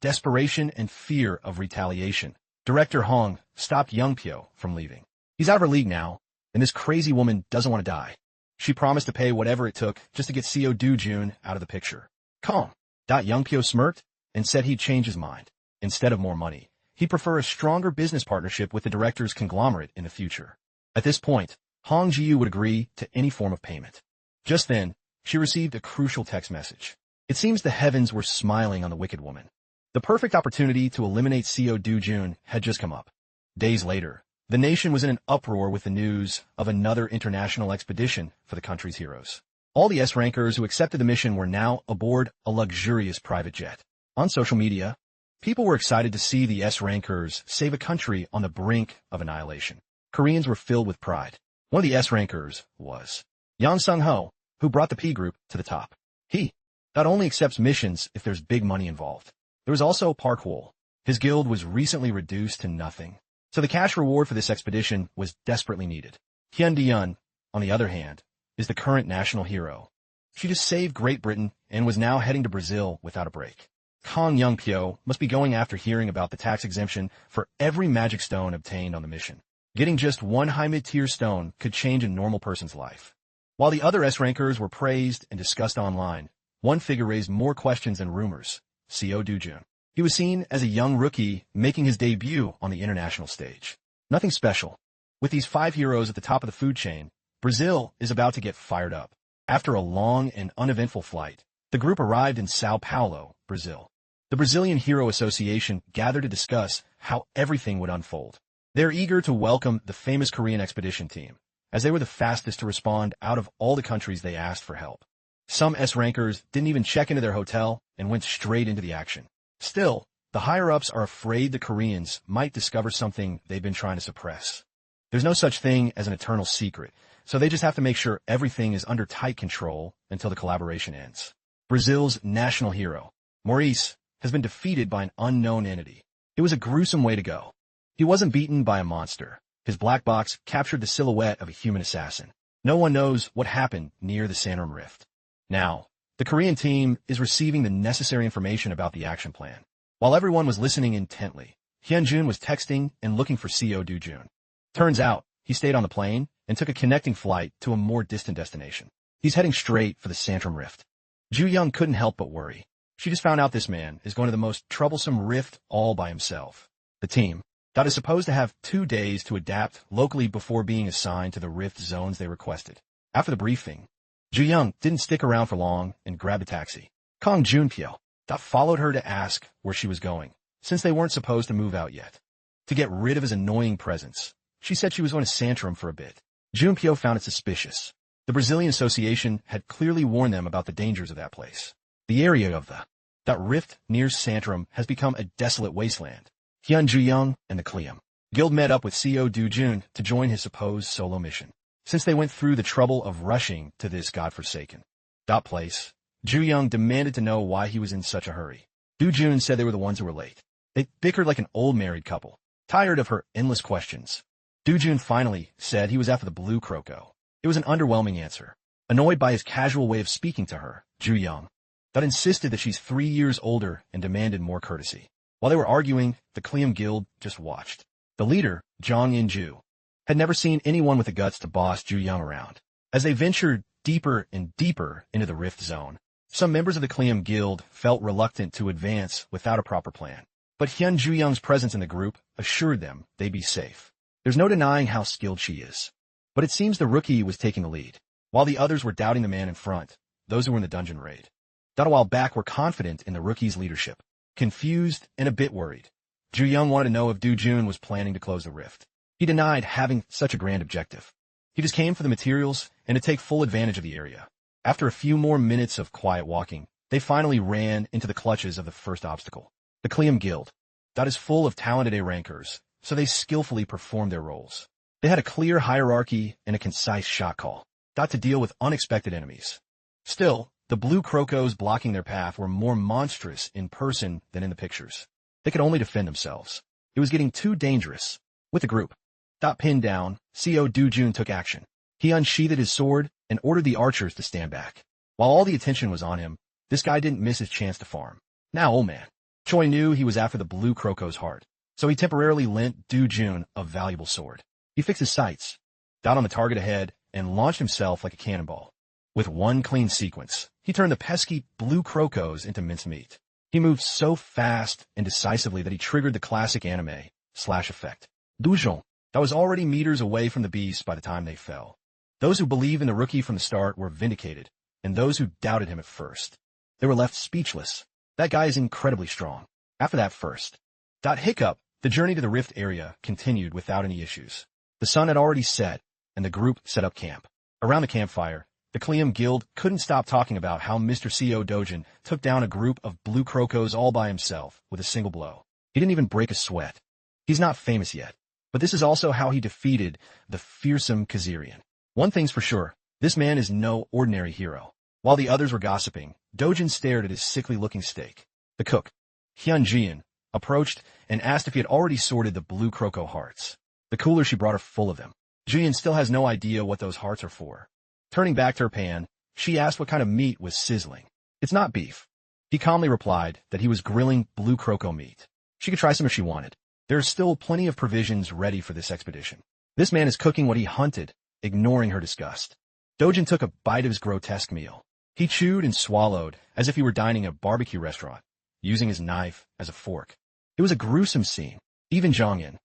desperation and fear of retaliation, Director Hong stopped Young-pyo from leaving. He's out of her league now, and this crazy woman doesn't want to die. She promised to pay whatever it took just to get Co Dujun out of the picture. Calm. Young-pyo smirked and said he'd change his mind. Instead of more money, he'd prefer a stronger business partnership with the director's conglomerate in the future. At this point, Hong Ji-yu would agree to any form of payment. Just then, she received a crucial text message. It seems the heavens were smiling on the wicked woman. The perfect opportunity to eliminate Co Dujun had just come up. Days later, the nation was in an uproar with the news of another international expedition for the country's heroes. All the S-rankers who accepted the mission were now aboard a luxurious private jet. On social media, people were excited to see the S-rankers save a country on the brink of annihilation. Koreans were filled with pride. One of the S-rankers was Yang Sung-ho, who brought the P group to the top. He not only accepts missions if there's big money involved. There was also Park Hwol. His guild was recently reduced to nothing, so the cash reward for this expedition was desperately needed. Hyun Diyun, on the other hand, is the current national hero. She just saved Great Britain and was now heading to Brazil without a break. Kong Young-pyo must be going after hearing about the tax exemption for every magic stone obtained on the mission. Getting just one high mid-tier stone could change a normal person's life. While the other S-rankers were praised and discussed online, one figure raised more questions than rumors: Co Dujun. He was seen as a young rookie making his debut on the international stage. Nothing special. With these 5 heroes at the top of the food chain, Brazil is about to get fired up. After a long and uneventful flight, the group arrived in Sao Paulo, Brazil. The Brazilian Hero Association gathered to discuss how everything would unfold. They're eager to welcome the famous Korean expedition team, as they were the fastest to respond out of all the countries they asked for help. Some S-rankers didn't even check into their hotel and went straight into the action. Still, the higher-ups are afraid the Koreans might discover something they've been trying to suppress. There's no such thing as an eternal secret, so they just have to make sure everything is under tight control until the collaboration ends. Brazil's national hero, Maurice, has been defeated by an unknown entity. It was a gruesome way to go. He wasn't beaten by a monster. His black box captured the silhouette of a human assassin. No one knows what happened near the Sanrum Rift. Now, the Korean team is receiving the necessary information about the action plan. While everyone was listening intently, Hyunjun was texting and looking for Co Dujun. Turns out, he stayed on the plane and took a connecting flight to a more distant destination. He's heading straight for the Sanrum Rift. Ju Young couldn't help but worry. She just found out this man is going to the most troublesome rift all by himself. The team is supposed to have 2 days to adapt locally before being assigned to the rift zones they requested. After the briefing, Ju Young didn't stick around for long and grabbed a taxi. Kong Junpyo followed her to ask where she was going, since they weren't supposed to move out yet. To get rid of his annoying presence, she said she was going to Santrum for a bit. Junpyo found it suspicious. The Brazilian Association had clearly warned them about the dangers of that place. The area of that rift near Santrum has become a desolate wasteland. Hyun Ju-young and the Kleum Guild met up with Co Dujun to join his supposed solo mission. Since they went through the trouble of rushing to this godforsaken place, Ju-young demanded to know why he was in such a hurry. Dujun said they were the ones who were late. They bickered like an old married couple, tired of her endless questions. Dujun finally said he was after the blue croco. It was an underwhelming answer. Annoyed by his casual way of speaking to her, Ju-young that insisted that she's 3 years older and demanded more courtesy. While they were arguing, the Kleum Guild just watched. The leader, Jong In-ju, had never seen anyone with the guts to boss Ju Young around. As they ventured deeper and deeper into the rift zone, some members of the Kleum Guild felt reluctant to advance without a proper plan. But Hyun Ju Young's presence in the group assured them they'd be safe. There's no denying how skilled she is. But it seems the rookie was taking the lead, while the others were doubting the man in front, those who were in the dungeon raid. A while back were confident in the rookie's leadership, confused and a bit worried. Ju Young wanted to know if Do Jun was planning to close the rift. He denied having such a grand objective. He just came for the materials and to take full advantage of the area. After a few more minutes of quiet walking, they finally ran into the clutches of the first obstacle. The Kleum Guild. That is full of talented A-rankers, so they skillfully performed their roles. They had a clear hierarchy and a concise shot call, to deal with unexpected enemies. Still, the blue crocos blocking their path were more monstrous in person than in the pictures. They could only defend themselves. It was getting too dangerous. With the group pinned down, Co Do Jun took action. He unsheathed his sword and ordered the archers to stand back. While all the attention was on him, this guy didn't miss his chance to farm. Now, old man Choi knew he was after the blue croco's heart, so he temporarily lent Do Jun a valuable sword. He fixed his sights, got on the target ahead, and launched himself like a cannonball. With one clean sequence, he turned the pesky blue crocos into mincemeat. He moved so fast and decisively that he triggered the classic anime slash effect. Dujong, that was already meters away from the beast by the time they fell. Those who believed in the rookie from the start were vindicated, and those who doubted him at first, they were left speechless. That guy is incredibly strong. After that first hiccup, the journey to the rift area continued without any issues. The sun had already set, and the group set up camp. Around the campfire, the Kleum Guild couldn't stop talking about how Mr. Co Dojin took down a group of blue crocos all by himself with a single blow. He didn't even break a sweat. He's not famous yet, but this is also how he defeated the fearsome Kazarian. One thing's for sure, this man is no ordinary hero. While the others were gossiping, Dojin stared at his sickly-looking steak. The cook, Hyun Jian, approached and asked if he had already sorted the blue croco hearts. The cooler she brought are full of them. Jian still has no idea what those hearts are for. Turning back to her pan, she asked what kind of meat was sizzling. It's not beef. He calmly replied that he was grilling blue croco meat. She could try some if she wanted. There are still plenty of provisions ready for this expedition. This man is cooking what he hunted, ignoring her disgust. Dojin took a bite of his grotesque meal. He chewed and swallowed as if he were dining at a barbecue restaurant, using his knife as a fork. It was a gruesome scene. Even Jongin,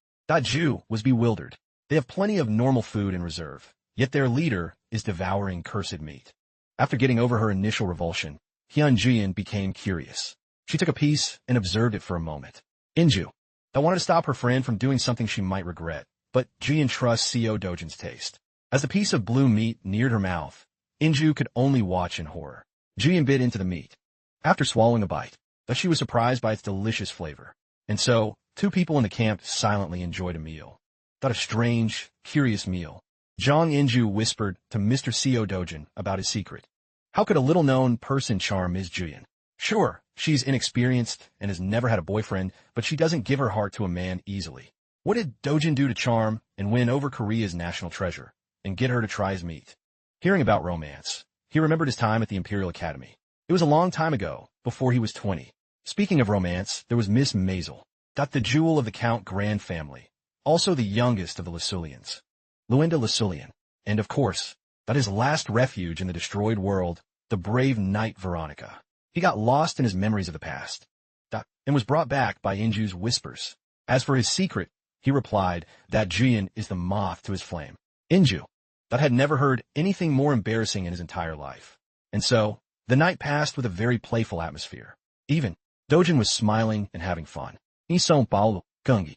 Ju, was bewildered. They have plenty of normal food in reserve, yet their leader is devouring cursed meat. After getting over her initial revulsion, Hyun Jian became curious. She took a piece and observed it for a moment. Inju, I wanted to stop her friend from doing something she might regret, but Jian trusts Co Dojin's taste. As the piece of blue meat neared her mouth, Inju could only watch in horror. Jian bit into the meat. After swallowing a bite, she was surprised by its delicious flavor. And so, two people in the camp silently enjoyed a meal. A strange, curious meal. Jong Inju whispered to Mr. Co Dojin about his secret. How could a little-known person charm Ms. Julian? Sure, she's inexperienced and has never had a boyfriend, but she doesn't give her heart to a man easily. What did Dojin do to charm and win over Korea's national treasure, and get her to try his meat? Hearing about romance, he remembered his time at the Imperial Academy. It was a long time ago, before he was 20. Speaking of romance, there was Miss Maisel, the jewel of the Count Grand family, also the youngest of the Lusulians. Luenda Lusulian, and of course, his last refuge in the destroyed world, the brave knight Veronica. He got lost in his memories of the past, and was brought back by Inju's whispers. As for his secret, he replied that Jian is the moth to his flame. Inju, had never heard anything more embarrassing in his entire life. And so, the night passed with a very playful atmosphere. Even, Dojin was smiling and having fun. Isong Paulo, Gungi.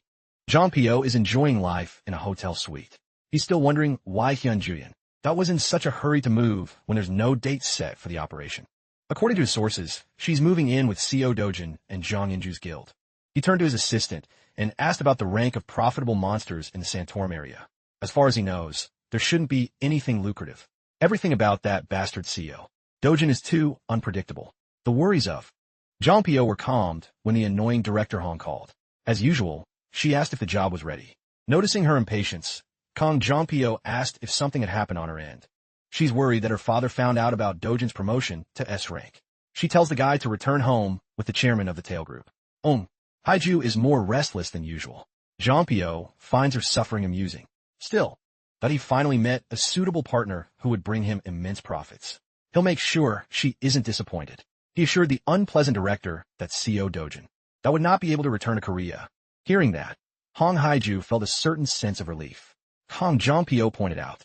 Jean Pio is enjoying life in a hotel suite. He's still wondering why Hyun Julian was in such a hurry to move when there's no date set for the operation. According to his sources, she's moving in with Co Dojin and Jong Inju's guild. He turned to his assistant and asked about the rank of profitable monsters in the Santorum area. As far as he knows, there shouldn't be anything lucrative. Everything about that bastard Co Dojin is too unpredictable. The worries of Jean Pio were calmed when the annoying Director Hong called. As usual, she asked if the job was ready. Noticing her impatience, Kong Jean Pio asked if something had happened on her end. She's worried that her father found out about Dojin's promotion to S rank. She tells the guy to return home with the chairman of the tail group. Haiju is more restless than usual. Jean-Pio finds her suffering amusing. Still, that he finally met a suitable partner who would bring him immense profits. He'll make sure she isn't disappointed. He assured the unpleasant director that Co Dojin that would not be able to return to Korea. Hearing that, Hong Haiju felt a certain sense of relief. Kong Jean-Pio pointed out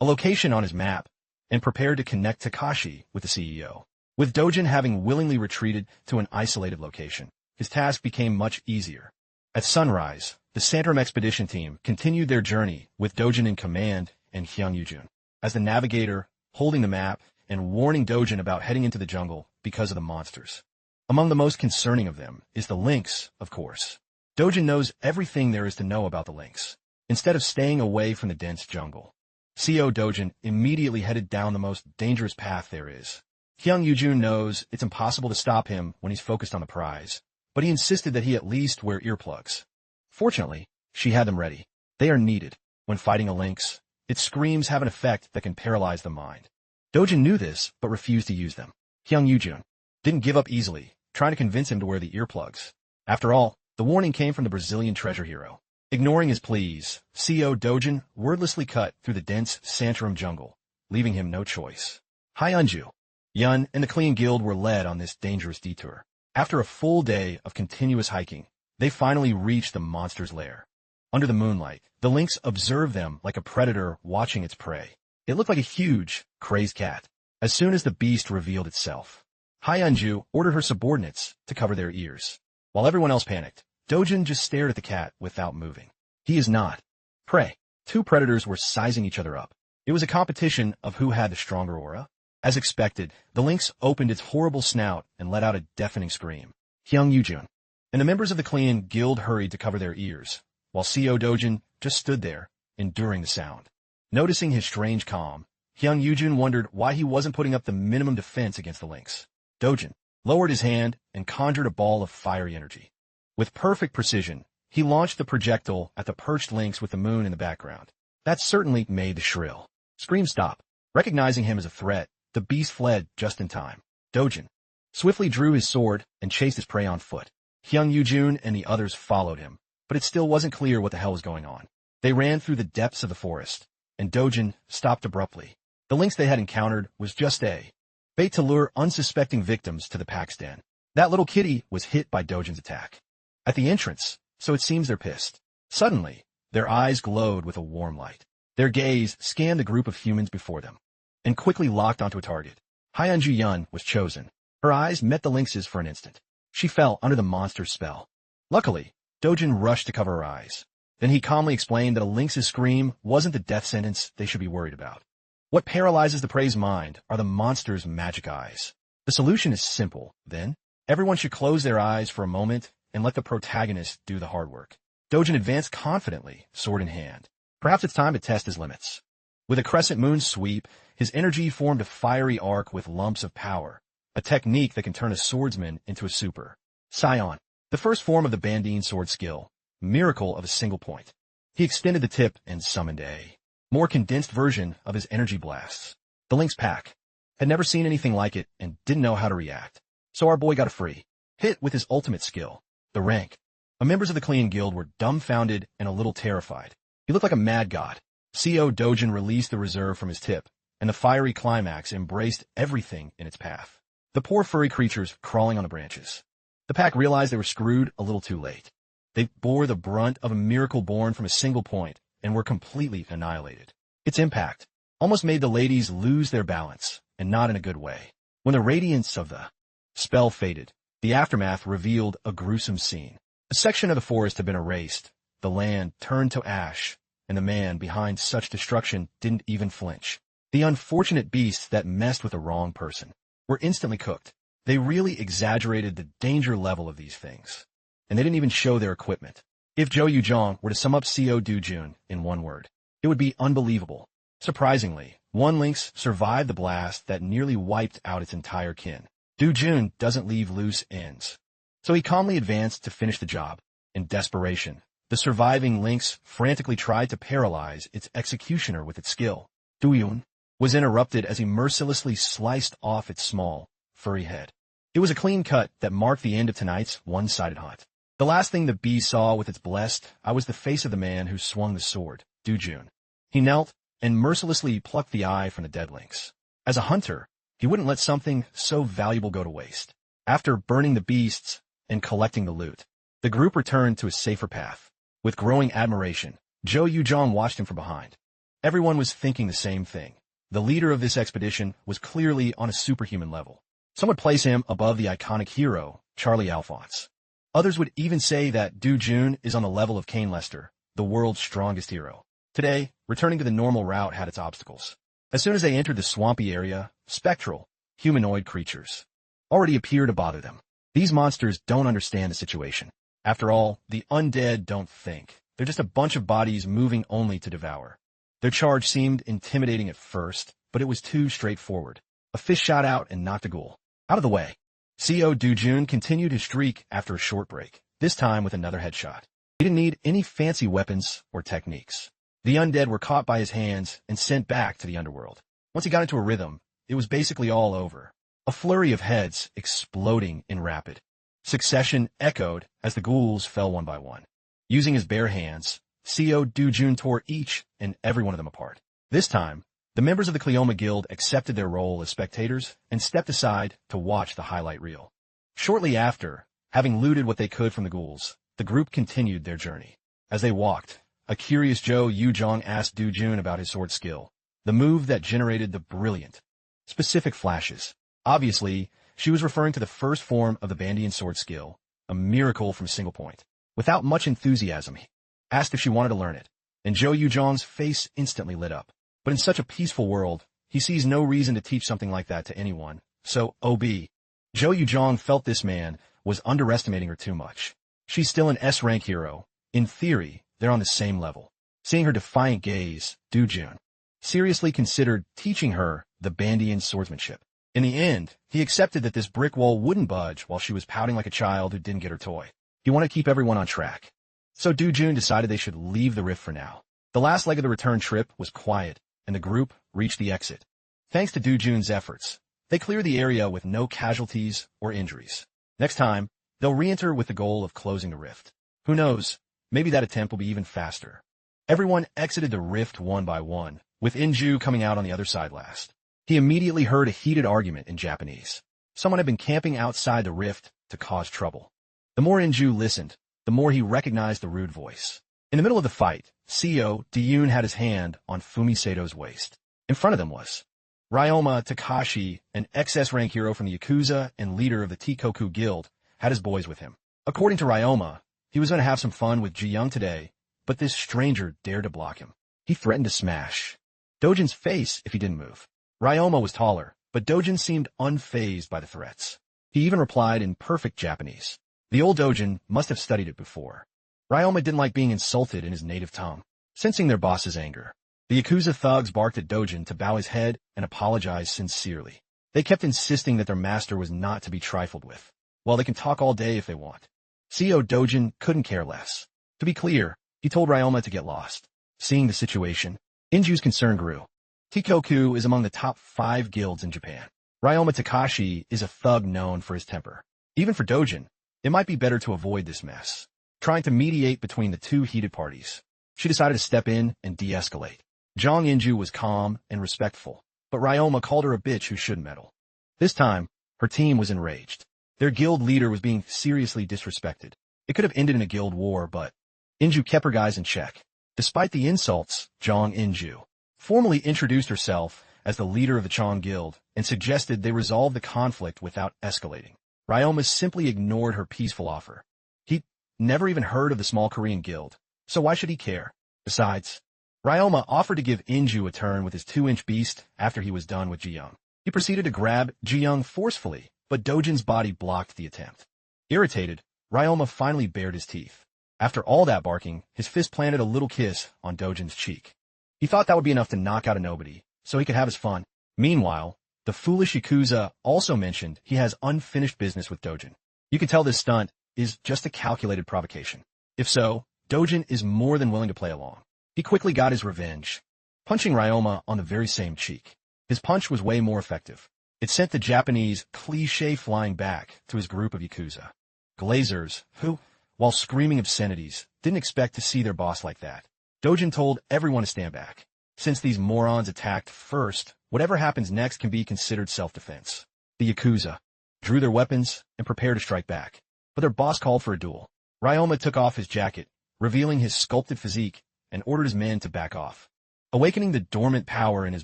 a location on his map and prepared to connect Takashi with the CEO. With Dojin having willingly retreated to an isolated location, his task became much easier. At sunrise, the Sandrum expedition team continued their journey with Dojin in command and Hyung Yujun as the navigator, holding the map and warning Dojin about heading into the jungle because of the monsters. Among the most concerning of them is the lynx, of course. Dojin knows everything there is to know about the lynx. Instead of staying away from the dense jungle, Co Dojin immediately headed down the most dangerous path there is. Hyung Yujun knows it's impossible to stop him when he's focused on the prize, but he insisted that he at least wear earplugs. Fortunately, she had them ready. They are needed. When fighting a lynx, its screams have an effect that can paralyze the mind. Dojin knew this, but refused to use them. Hyung Yujun didn't give up easily, trying to convince him to wear the earplugs. After all, the warning came from the Brazilian treasure hero. Ignoring his pleas, Co Dojin wordlessly cut through the dense Santorum jungle, leaving him no choice. Hyunju, Yun, and the Clean Guild were led on this dangerous detour. After a full day of continuous hiking, they finally reached the monster's lair. Under the moonlight, the lynx observed them like a predator watching its prey. It looked like a huge, crazed cat. As soon as the beast revealed itself, Hyunju ordered her subordinates to cover their ears. While everyone else panicked, Dojin just stared at the cat without moving. He is not prey. Two predators were sizing each other up. It was a competition of who had the stronger aura. As expected, the lynx opened its horrible snout and let out a deafening scream. Hyung Yujun and the members of the Clean Guild hurried to cover their ears, while Co Dojin just stood there, enduring the sound. Noticing his strange calm, Hyung Yujun wondered why he wasn't putting up the minimum defense against the lynx. Dojin lowered his hand and conjured a ball of fiery energy. With perfect precision, he launched the projectile at the perched lynx with the moon in the background. That certainly made the shrill scream stop. Recognizing him as a threat, the beast fled just in time. Dojin swiftly drew his sword and chased his prey on foot. Hyung Yujun and the others followed him, but it still wasn't clear what the hell was going on. They ran through the depths of the forest, and Dojin stopped abruptly. The lynx they had encountered was just a bait to lure unsuspecting victims to the pack's den. That little kitty was hit by Dojin's attack at the entrance, so it seems they're pissed. Suddenly, their eyes glowed with a warm light. Their gaze scanned the group of humans before them and quickly locked onto a target. Hyunju Yun was chosen. Her eyes met the lynx's for an instant. She fell under the monster's spell. Luckily, Dojin rushed to cover her eyes. Then he calmly explained that a lynx's scream wasn't the death sentence they should be worried about. What paralyzes the prey's mind are the monster's magic eyes. The solution is simple, then. Everyone should close their eyes for a moment and let the protagonist do the hard work. Dojin advanced confidently, sword in hand. Perhaps it's time to test his limits. With a crescent moon sweep, his energy formed a fiery arc with lumps of power, a technique that can turn a swordsman into a super Scion, the first form of the Bandine sword skill, miracle of a single point. He extended the tip and summoned a more condensed version of his energy blasts. The lynx pack had never seen anything like it and didn't know how to react. So our boy got a free hit with his ultimate skill, the rank. The members of the Clean Guild were dumbfounded and a little terrified. He looked like a mad god. Co Dojin released the reserve from his tip, and the fiery climax embraced everything in its path. The poor furry creatures crawling on the branches. The pack realized they were screwed a little too late. They bore the brunt of a miracle born from a single point and were completely annihilated. Its impact almost made the ladies lose their balance, and not in a good way. When the radiance of the spell faded, the aftermath revealed a gruesome scene. A section of the forest had been erased, the land turned to ash, and the man behind such destruction didn't even flinch. The unfortunate beasts that messed with the wrong person were instantly cooked. They really exaggerated the danger level of these things, and they didn't even show their equipment. If Zhou Yuzhong were to sum up Co Dojin in one word, it would be unbelievable. Surprisingly, one lynx survived the blast that nearly wiped out its entire kin. Dojin doesn't leave loose ends, so he calmly advanced to finish the job. In desperation, the surviving lynx frantically tried to paralyze its executioner with its skill. Duyun was interrupted as he mercilessly sliced off its small, furry head. It was a clean cut that marked the end of tonight's one-sided hunt. The last thing the bee saw with its blessed eye was the face of the man who swung the sword, Jun. He knelt and mercilessly plucked the eye from the dead lynx. As a hunter, he wouldn't let something so valuable go to waste. After burning the beasts and collecting the loot, the group returned to a safer path. With growing admiration, Yujong watched him from behind. Everyone was thinking the same thing. The leader of this expedition was clearly on a superhuman level. Some would place him above the iconic hero, Charlie Alphonse. Others would even say that Jun is on the level of Kane Lester, the world's strongest hero. Today, returning to the normal route had its obstacles. As soon as they entered the swampy area, spectral, humanoid creatures already appeared to bother them. These monsters don't understand the situation. After all, the undead don't think. They're just a bunch of bodies moving only to devour. Their charge seemed intimidating at first, but it was too straightforward. A fish shot out and knocked a ghoul out of the way. Jun continued his streak after a short break, this time with another headshot. He didn't need any fancy weapons or techniques. The undead were caught by his hands and sent back to the underworld. Once he got into a rhythm, it was basically all over. A flurry of heads exploding in rapid succession echoed as the ghouls fell one by one. Using his bare hands, Jun tore each and every one of them apart. This time, the members of the Cleoma Guild accepted their role as spectators and stepped aside to watch the highlight reel. Shortly after, having looted what they could from the ghouls, the group continued their journey. As they walked, a curious Yujong asked Jun about his sword skill, the move that generated the brilliant, specific flashes. Obviously, she was referring to the first form of the Bandian sword skill, a miracle from single point. Without much enthusiasm, he asked if she wanted to learn it, and Yujong's face instantly lit up. But in such a peaceful world, he sees no reason to teach something like that to anyone. So, Yujong felt this man was underestimating her too much. She's still an S-rank hero. In theory, they're on the same level. Seeing her defiant gaze, Jun seriously considered teaching her the Bandian swordsmanship. In the end, he accepted that this brick wall wouldn't budge while she was pouting like a child who didn't get her toy. He wanted to keep everyone on track. So Jun decided they should leave the rift for now. The last leg of the return trip was quiet, and the group reached the exit. Thanks to Jun's efforts, they cleared the area with no casualties or injuries. Next time, they'll re-enter with the goal of closing the rift. Who knows, maybe that attempt will be even faster. Everyone exited the rift one by one, with Inju coming out on the other side last. He immediately heard a heated argument in Japanese. Someone had been camping outside the rift to cause trouble. The more Inju listened, the more he recognized the rude voice. In the middle of the fight, Jun had his hand on Fumisato's waist. In front of them was Ryoma Takashi, an XS rank hero from the Yakuza and leader of the Tikoku Guild, had his boys with him. According to Ryoma, he was going to have some fun with Ji-young today, but this stranger dared to block him. He threatened to smash Dojin's face if he didn't move. Ryoma was taller, but Dojin seemed unfazed by the threats. He even replied in perfect Japanese. The old Dojin must have studied it before. Ryoma didn't like being insulted in his native tongue. Sensing their boss's anger, the Yakuza thugs barked at Dojin to bow his head and apologize sincerely. They kept insisting that their master was not to be trifled with. Well, they can talk all day if they want. Dojin couldn't care less. To be clear, he told Ryoma to get lost. Seeing the situation, Inju's concern grew. Tikoku is among the top 5 guilds in Japan. Ryoma Takashi is a thug known for his temper. Even for Dojin, it might be better to avoid this mess. Trying to mediate between the two heated parties, she decided to step in and de-escalate. Jong Inju was calm and respectful, but Ryoma called her a bitch who shouldn't meddle. This time, her team was enraged. Their guild leader was being seriously disrespected. It could have ended in a guild war, but Inju kept her guys in check. Despite the insults, Jong Inju formally introduced herself as the leader of the Chong Guild and suggested they resolve the conflict without escalating. Ryoma simply ignored her peaceful offer. He'd never even heard of the small Korean guild, so why should he care? Besides, Ryoma offered to give Inju a turn with his 2-inch beast after he was done with Ji-young. He proceeded to grab Ji-young forcefully, but Dojin's body blocked the attempt. Irritated, Ryoma finally bared his teeth. After all that barking, his fist planted a little kiss on Dojin's cheek. He thought that would be enough to knock out a nobody, so he could have his fun. Meanwhile, the foolish Yakuza also mentioned he has unfinished business with Dojin. You could tell this stunt is just a calculated provocation. If so, Dojin is more than willing to play along. He quickly got his revenge, punching Ryoma on the very same cheek. His punch was way more effective. It sent the Japanese cliché flying back to his group of Yakuza. Glazers, who, while screaming obscenities, didn't expect to see their boss like that. Dojin told everyone to stand back. Since these morons attacked first, whatever happens next can be considered self-defense. The Yakuza drew their weapons and prepared to strike back. But their boss called for a duel. Ryoma took off his jacket, revealing his sculpted physique, and ordered his men to back off. Awakening the dormant power in his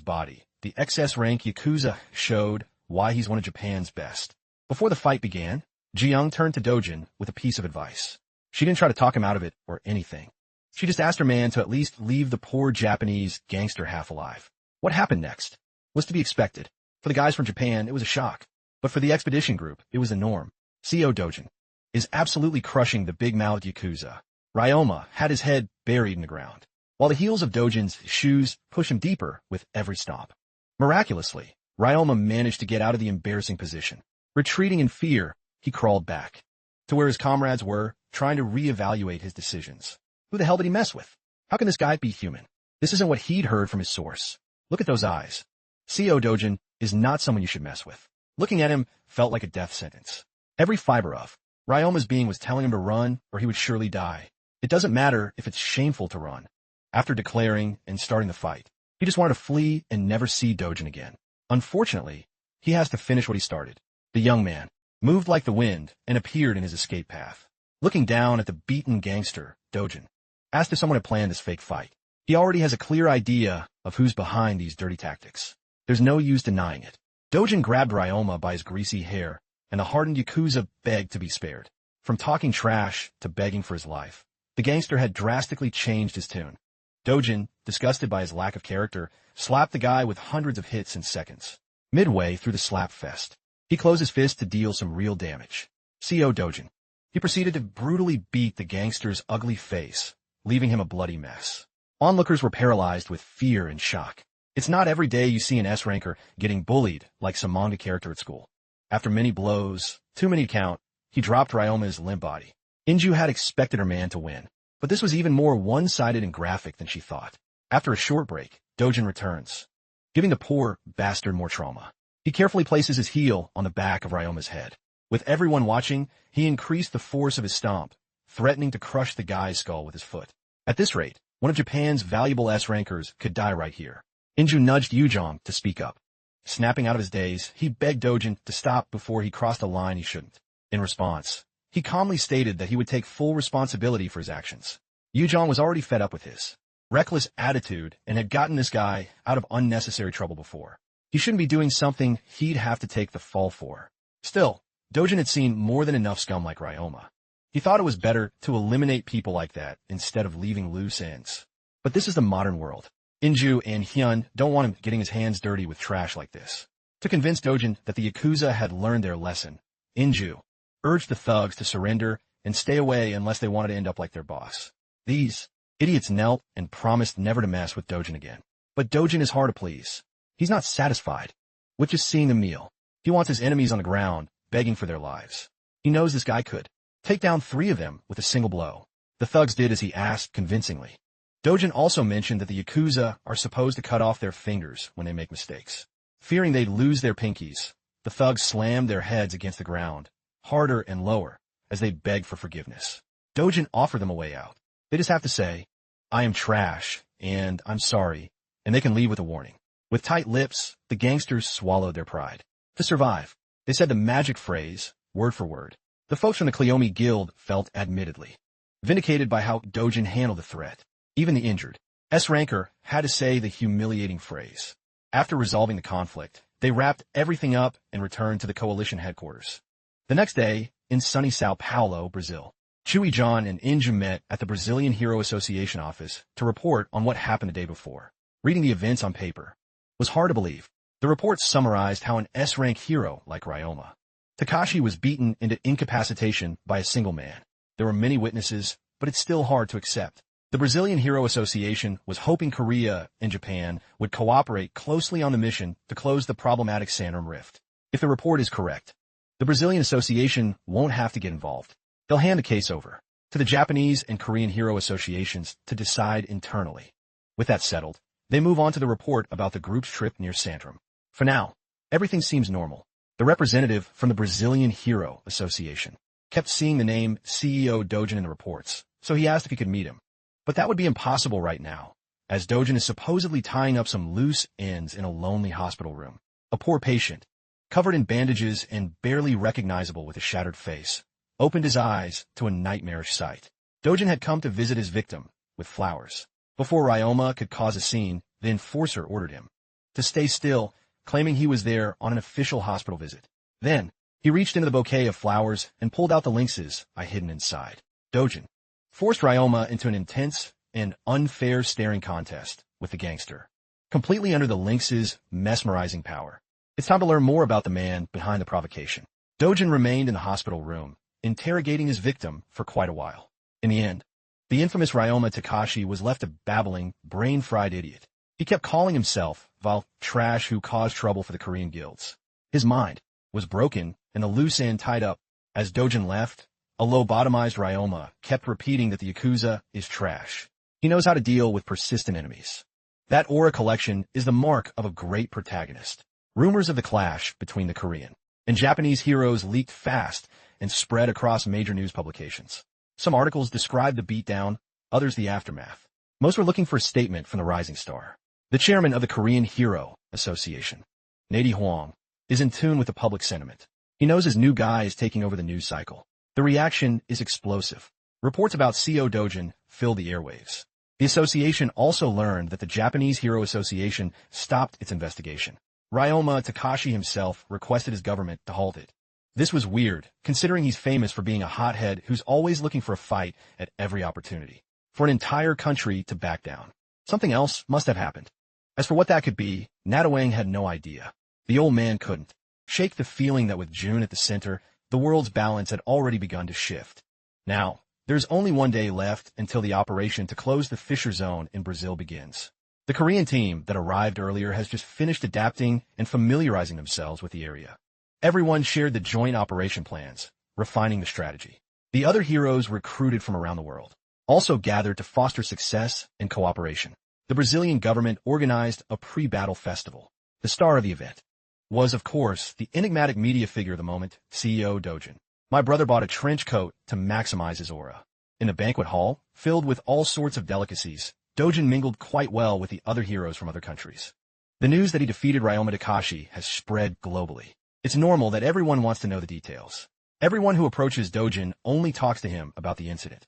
body, the XS rank Yakuza showed why he's one of Japan's best. Before the fight began, Ji-young turned to Dojin with a piece of advice. She didn't try to talk him out of it or anything. She just asked her man to at least leave the poor Japanese gangster half alive. What happened next was to be expected. For the guys from Japan, it was a shock. But for the expedition group, it was the norm. CO Dojin is absolutely crushing the big-mouthed Yakuza. Ryoma had his head buried in the ground, while the heels of Dojin's shoes push him deeper with every stomp. Miraculously, Ryoma managed to get out of the embarrassing position. Retreating in fear, he crawled back to where his comrades were, trying to reevaluate his decisions. Who the hell did he mess with? How can this guy be human? This isn't what he'd heard from his source. Look at those eyes. CO Dojin is not someone you should mess with. Looking at him felt like a death sentence. Every fiber of Ryoma's being was telling him to run or he would surely die. It doesn't matter if it's shameful to run. After declaring and starting the fight, he just wanted to flee and never see Dojin again. Unfortunately, he has to finish what he started. The young man moved like the wind and appeared in his escape path. Looking down at the beaten gangster, Dojin asked if someone had planned this fake fight. He already has a clear idea of who's behind these dirty tactics. There's no use denying it. Dojin grabbed Ryoma by his greasy hair, and the hardened Yakuza begged to be spared. From talking trash to begging for his life, the gangster had drastically changed his tune. Dojin, disgusted by his lack of character, slapped the guy with hundreds of hits in seconds. Midway through the slap fest, he closed his fist to deal some real damage. CO Dojin. He proceeded to brutally beat the gangster's ugly face, leaving him a bloody mess. Onlookers were paralyzed with fear and shock. It's not every day you see an S-ranker getting bullied like some manga character at school. After many blows, too many to count, he dropped Ryoma's limp body. Inju had expected her man to win, but this was even more one-sided and graphic than she thought. After a short break, Dojin returns, giving the poor bastard more trauma. He carefully places his heel on the back of Ryoma's head. With everyone watching, he increased the force of his stomp, threatening to crush the guy's skull with his foot. At this rate, one of Japan's valuable S-rankers could die right here. Inju nudged Yujong to speak up. Snapping out of his daze, he begged Dojin to stop before he crossed a line he shouldn't. In response, he calmly stated that he would take full responsibility for his actions. Yujong was already fed up with his reckless attitude and had gotten this guy out of unnecessary trouble before. He shouldn't be doing something he'd have to take the fall for. Still, Dojin had seen more than enough scum like Ryoma. He thought it was better to eliminate people like that instead of leaving loose ends. But this is the modern world. Inju and Hyun don't want him getting his hands dirty with trash like this. To convince Dojin that the Yakuza had learned their lesson, Inju urged the thugs to surrender and stay away unless they wanted to end up like their boss. These idiots knelt and promised never to mess with Dojin again. But Dojin is hard to please. He's not satisfied with just seeing them kneel. He wants his enemies on the ground, begging for their lives. He knows this guy could take down 3 of them with a single blow. The thugs did as he asked convincingly. Dojin also mentioned that the Yakuza are supposed to cut off their fingers when they make mistakes. Fearing they'd lose their pinkies, the thugs slammed their heads against the ground, harder and lower, as they begged for forgiveness. Dojin offered them a way out. They just have to say, "I am trash," and "I'm sorry," and they can leave with a warning. With tight lips, the gangsters swallowed their pride. To survive, they said the magic phrase, word for word. The folks from the Cleome Guild felt admittedly vindicated by how Dojin handled the threat. Even the injured S-ranker had to say the humiliating phrase. After resolving the conflict, they wrapped everything up and returned to the coalition headquarters. The next day, in sunny Sao Paulo, Brazil, Chewy John and Inju met at the Brazilian Hero Association office to report on what happened the day before. Reading the events on paper was hard to believe. The report summarized how an S-rank hero like Ryoma Takashi was beaten into incapacitation by a single man. There were many witnesses, but it's still hard to accept. The Brazilian Hero Association was hoping Korea and Japan would cooperate closely on the mission to close the problematic Sanrim Rift. If the report is correct, the Brazilian Association won't have to get involved. They'll hand the case over to the Japanese and Korean Hero Associations to decide internally. With that settled, they move on to the report about the group's trip near Sanrim. For now, Everything seems normal. The representative from the Brazilian Hero Association kept seeing the name CEO Dojin in the reports, so he asked if he could meet him. But that would be impossible right now, as Dojin is supposedly tying up some loose ends in a lonely hospital room. A poor patient, covered in bandages and barely recognizable with a shattered face, opened his eyes to a nightmarish sight. Dojin had come to visit his victim with flowers. Before Ryoma could cause a scene, the enforcer ordered him to stay still, claiming he was there on an official hospital visit. Then, he reached into the bouquet of flowers and pulled out the lynxes I hidden inside. Dojin forced Ryoma into an intense and unfair staring contest with the gangster, completely under the lynx's mesmerizing power. It's time to learn more about the man behind the provocation. Dojin remained in the hospital room, interrogating his victim for quite a while. In the end, the infamous Ryoma Takashi was left a babbling, brain-fried idiot. He kept calling himself Val Trash who caused trouble for the Korean guilds. His mind was broken and the loose end tied up. As Dojin left, a lobotomized Ryoma kept repeating that the Yakuza is trash. He knows how to deal with persistent enemies. That aura collection is the mark of a great protagonist. Rumors of the clash between the Korean and Japanese heroes leaked fast and spread across major news publications. Some articles described the beatdown, others the aftermath. Most were looking for a statement from the rising star. The chairman of the Korean Hero Association, Nady Hwang, is in tune with the public sentiment. He knows his new guy is taking over the news cycle. The reaction is explosive. Reports about CO Dojin fill the airwaves. The association also learned that the Japanese Hero Association stopped its investigation. Ryoma Takashi himself requested his government to halt it. This was weird, considering he's famous for being a hothead who's always looking for a fight at every opportunity. For an entire country to back down, something else must have happened. As for what that could be, Nadawang had no idea. The old man couldn't shake the feeling that with June at the center, the world's balance had already begun to shift. Now, there's only one day left until the operation to close the Fisher Zone in Brazil begins. The Korean team that arrived earlier has just finished adapting and familiarizing themselves with the area. Everyone shared the joint operation plans, refining the strategy. The other heroes recruited from around the world also gathered to foster success and cooperation. The Brazilian government organized a pre-battle festival. The star of the event was, of course, the enigmatic media figure of the moment, CEO Dojin. My brother bought a trench coat to maximize his aura. In the banquet hall, filled with all sorts of delicacies, Dojin mingled quite well with the other heroes from other countries. The news that he defeated Ryoma Takashi has spread globally. It's normal that everyone wants to know the details. Everyone who approaches Dojin only talks to him about the incident.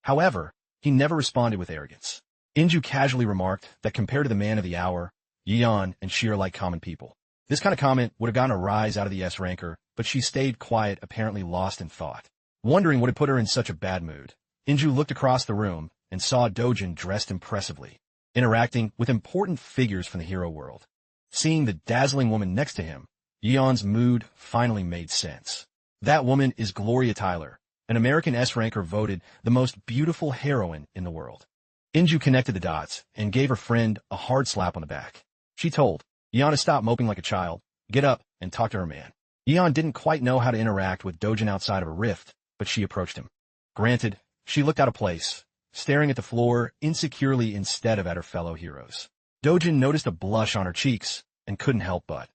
However, he never responded with arrogance. Inju casually remarked that compared to the man of the hour, Yeon and Shi are like common people. This kind of comment would have gotten a rise out of the S-ranker, but she stayed quiet, apparently lost in thought. Wondering what had put her in such a bad mood, Inju looked across the room and saw Dojin dressed impressively, interacting with important figures from the hero world. Seeing the dazzling woman next to him, Yeon's mood finally made sense. That woman is Gloria Tyler, an American S-ranker voted the most beautiful heroine in the world. Inju connected the dots and gave her friend a hard slap on the back. She told Yeon to stop moping like a child, get up, and talk to her man. Yeon didn't quite know how to interact with Dojin outside of a rift, but she approached him. Granted, she looked out of place, staring at the floor insecurely instead of at her fellow heroes. Dojin noticed a blush on her cheeks and couldn't help but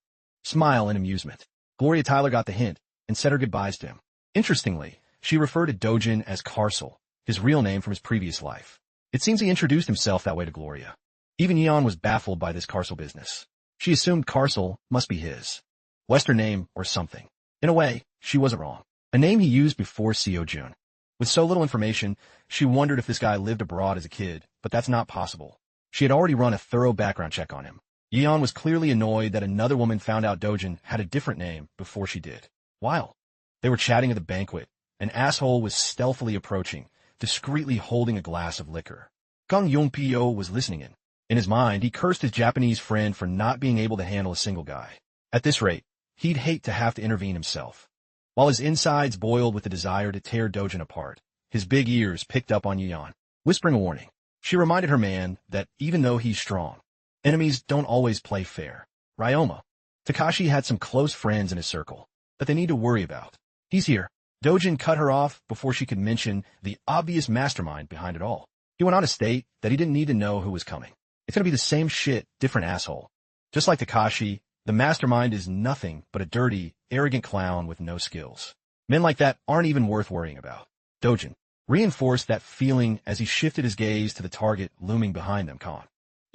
smile in amusement. Gloria Tyler got the hint and said her goodbyes to him. Interestingly, she referred to Dojin as Carcel, his real name from his previous life. It seems he introduced himself that way to Gloria. Even Yeon was baffled by this Carcel business. She assumed Carcel must be his Western name or something. In a way, she wasn't wrong. A name he used before Seo Jun. With so little information, she wondered if this guy lived abroad as a kid, but that's not possible. She had already run a thorough background check on him. Yeon was clearly annoyed that another woman found out Dojin had a different name before she did. While they were chatting at the banquet, an asshole was stealthily approaching, discreetly holding a glass of liquor. Kang Yong-pyo was listening in. In his mind, he cursed his Japanese friend for not being able to handle a single guy. At this rate, he'd hate to have to intervene himself. While his insides boiled with the desire to tear Dojin apart, his big ears picked up on Yeon, whispering a warning. She reminded her man that even though he's strong, enemies don't always play fair. Ryoma Takashi had some close friends in his circle that they need to worry about. He's here. Dojin cut her off before she could mention the obvious mastermind behind it all. He went on to state that he didn't need to know who was coming. It's going to be the same shit, different asshole. Just like Takashi, The mastermind is nothing but a dirty, arrogant clown with no skills. Men like that aren't even worth worrying about. Dojin reinforced that feeling as he shifted his gaze to the target looming behind them, Khan.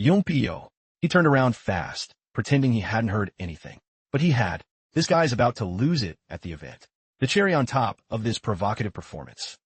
Yongpyo. He turned around fast, pretending he hadn't heard anything. But he had. This guy's about to lose it at the event. The cherry on top of this provocative performance.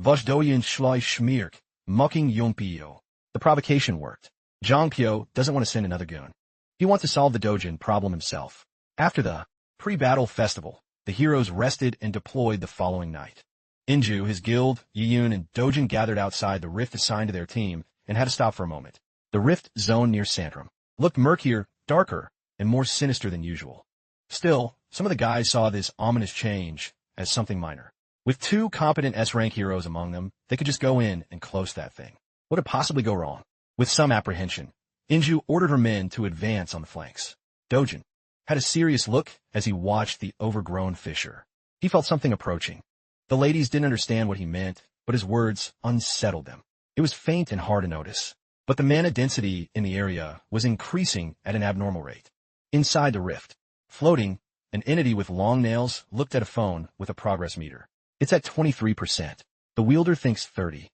Vojdoyen Shloi Schmirk, mucking Yongpyo. The provocation worked. Jongpyo doesn't want to send another goon. He wants to solve the Dojin problem himself. After the pre-battle festival, the heroes rested and deployed the following night. Inju, his guild, Yiyun, and Dojin gathered outside the rift assigned to their team and had to stop for a moment. The rift zone near Santrum looked murkier, darker, and more sinister than usual. Still, some of the guys saw this ominous change as something minor. With 2 competent S-rank heroes among them, they could just go in and close that thing. What could possibly go wrong? With some apprehension, Inju ordered her men to advance on the flanks. Dojin had a serious look as he watched the overgrown fissure. He felt something approaching. The ladies didn't understand what he meant, but his words unsettled them. It was faint and hard to notice, but the mana density in the area was increasing at an abnormal rate. Inside the rift, floating, an entity with long nails looked at a phone with a progress meter. It's at 23%. The wielder thinks 30%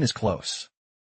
is close.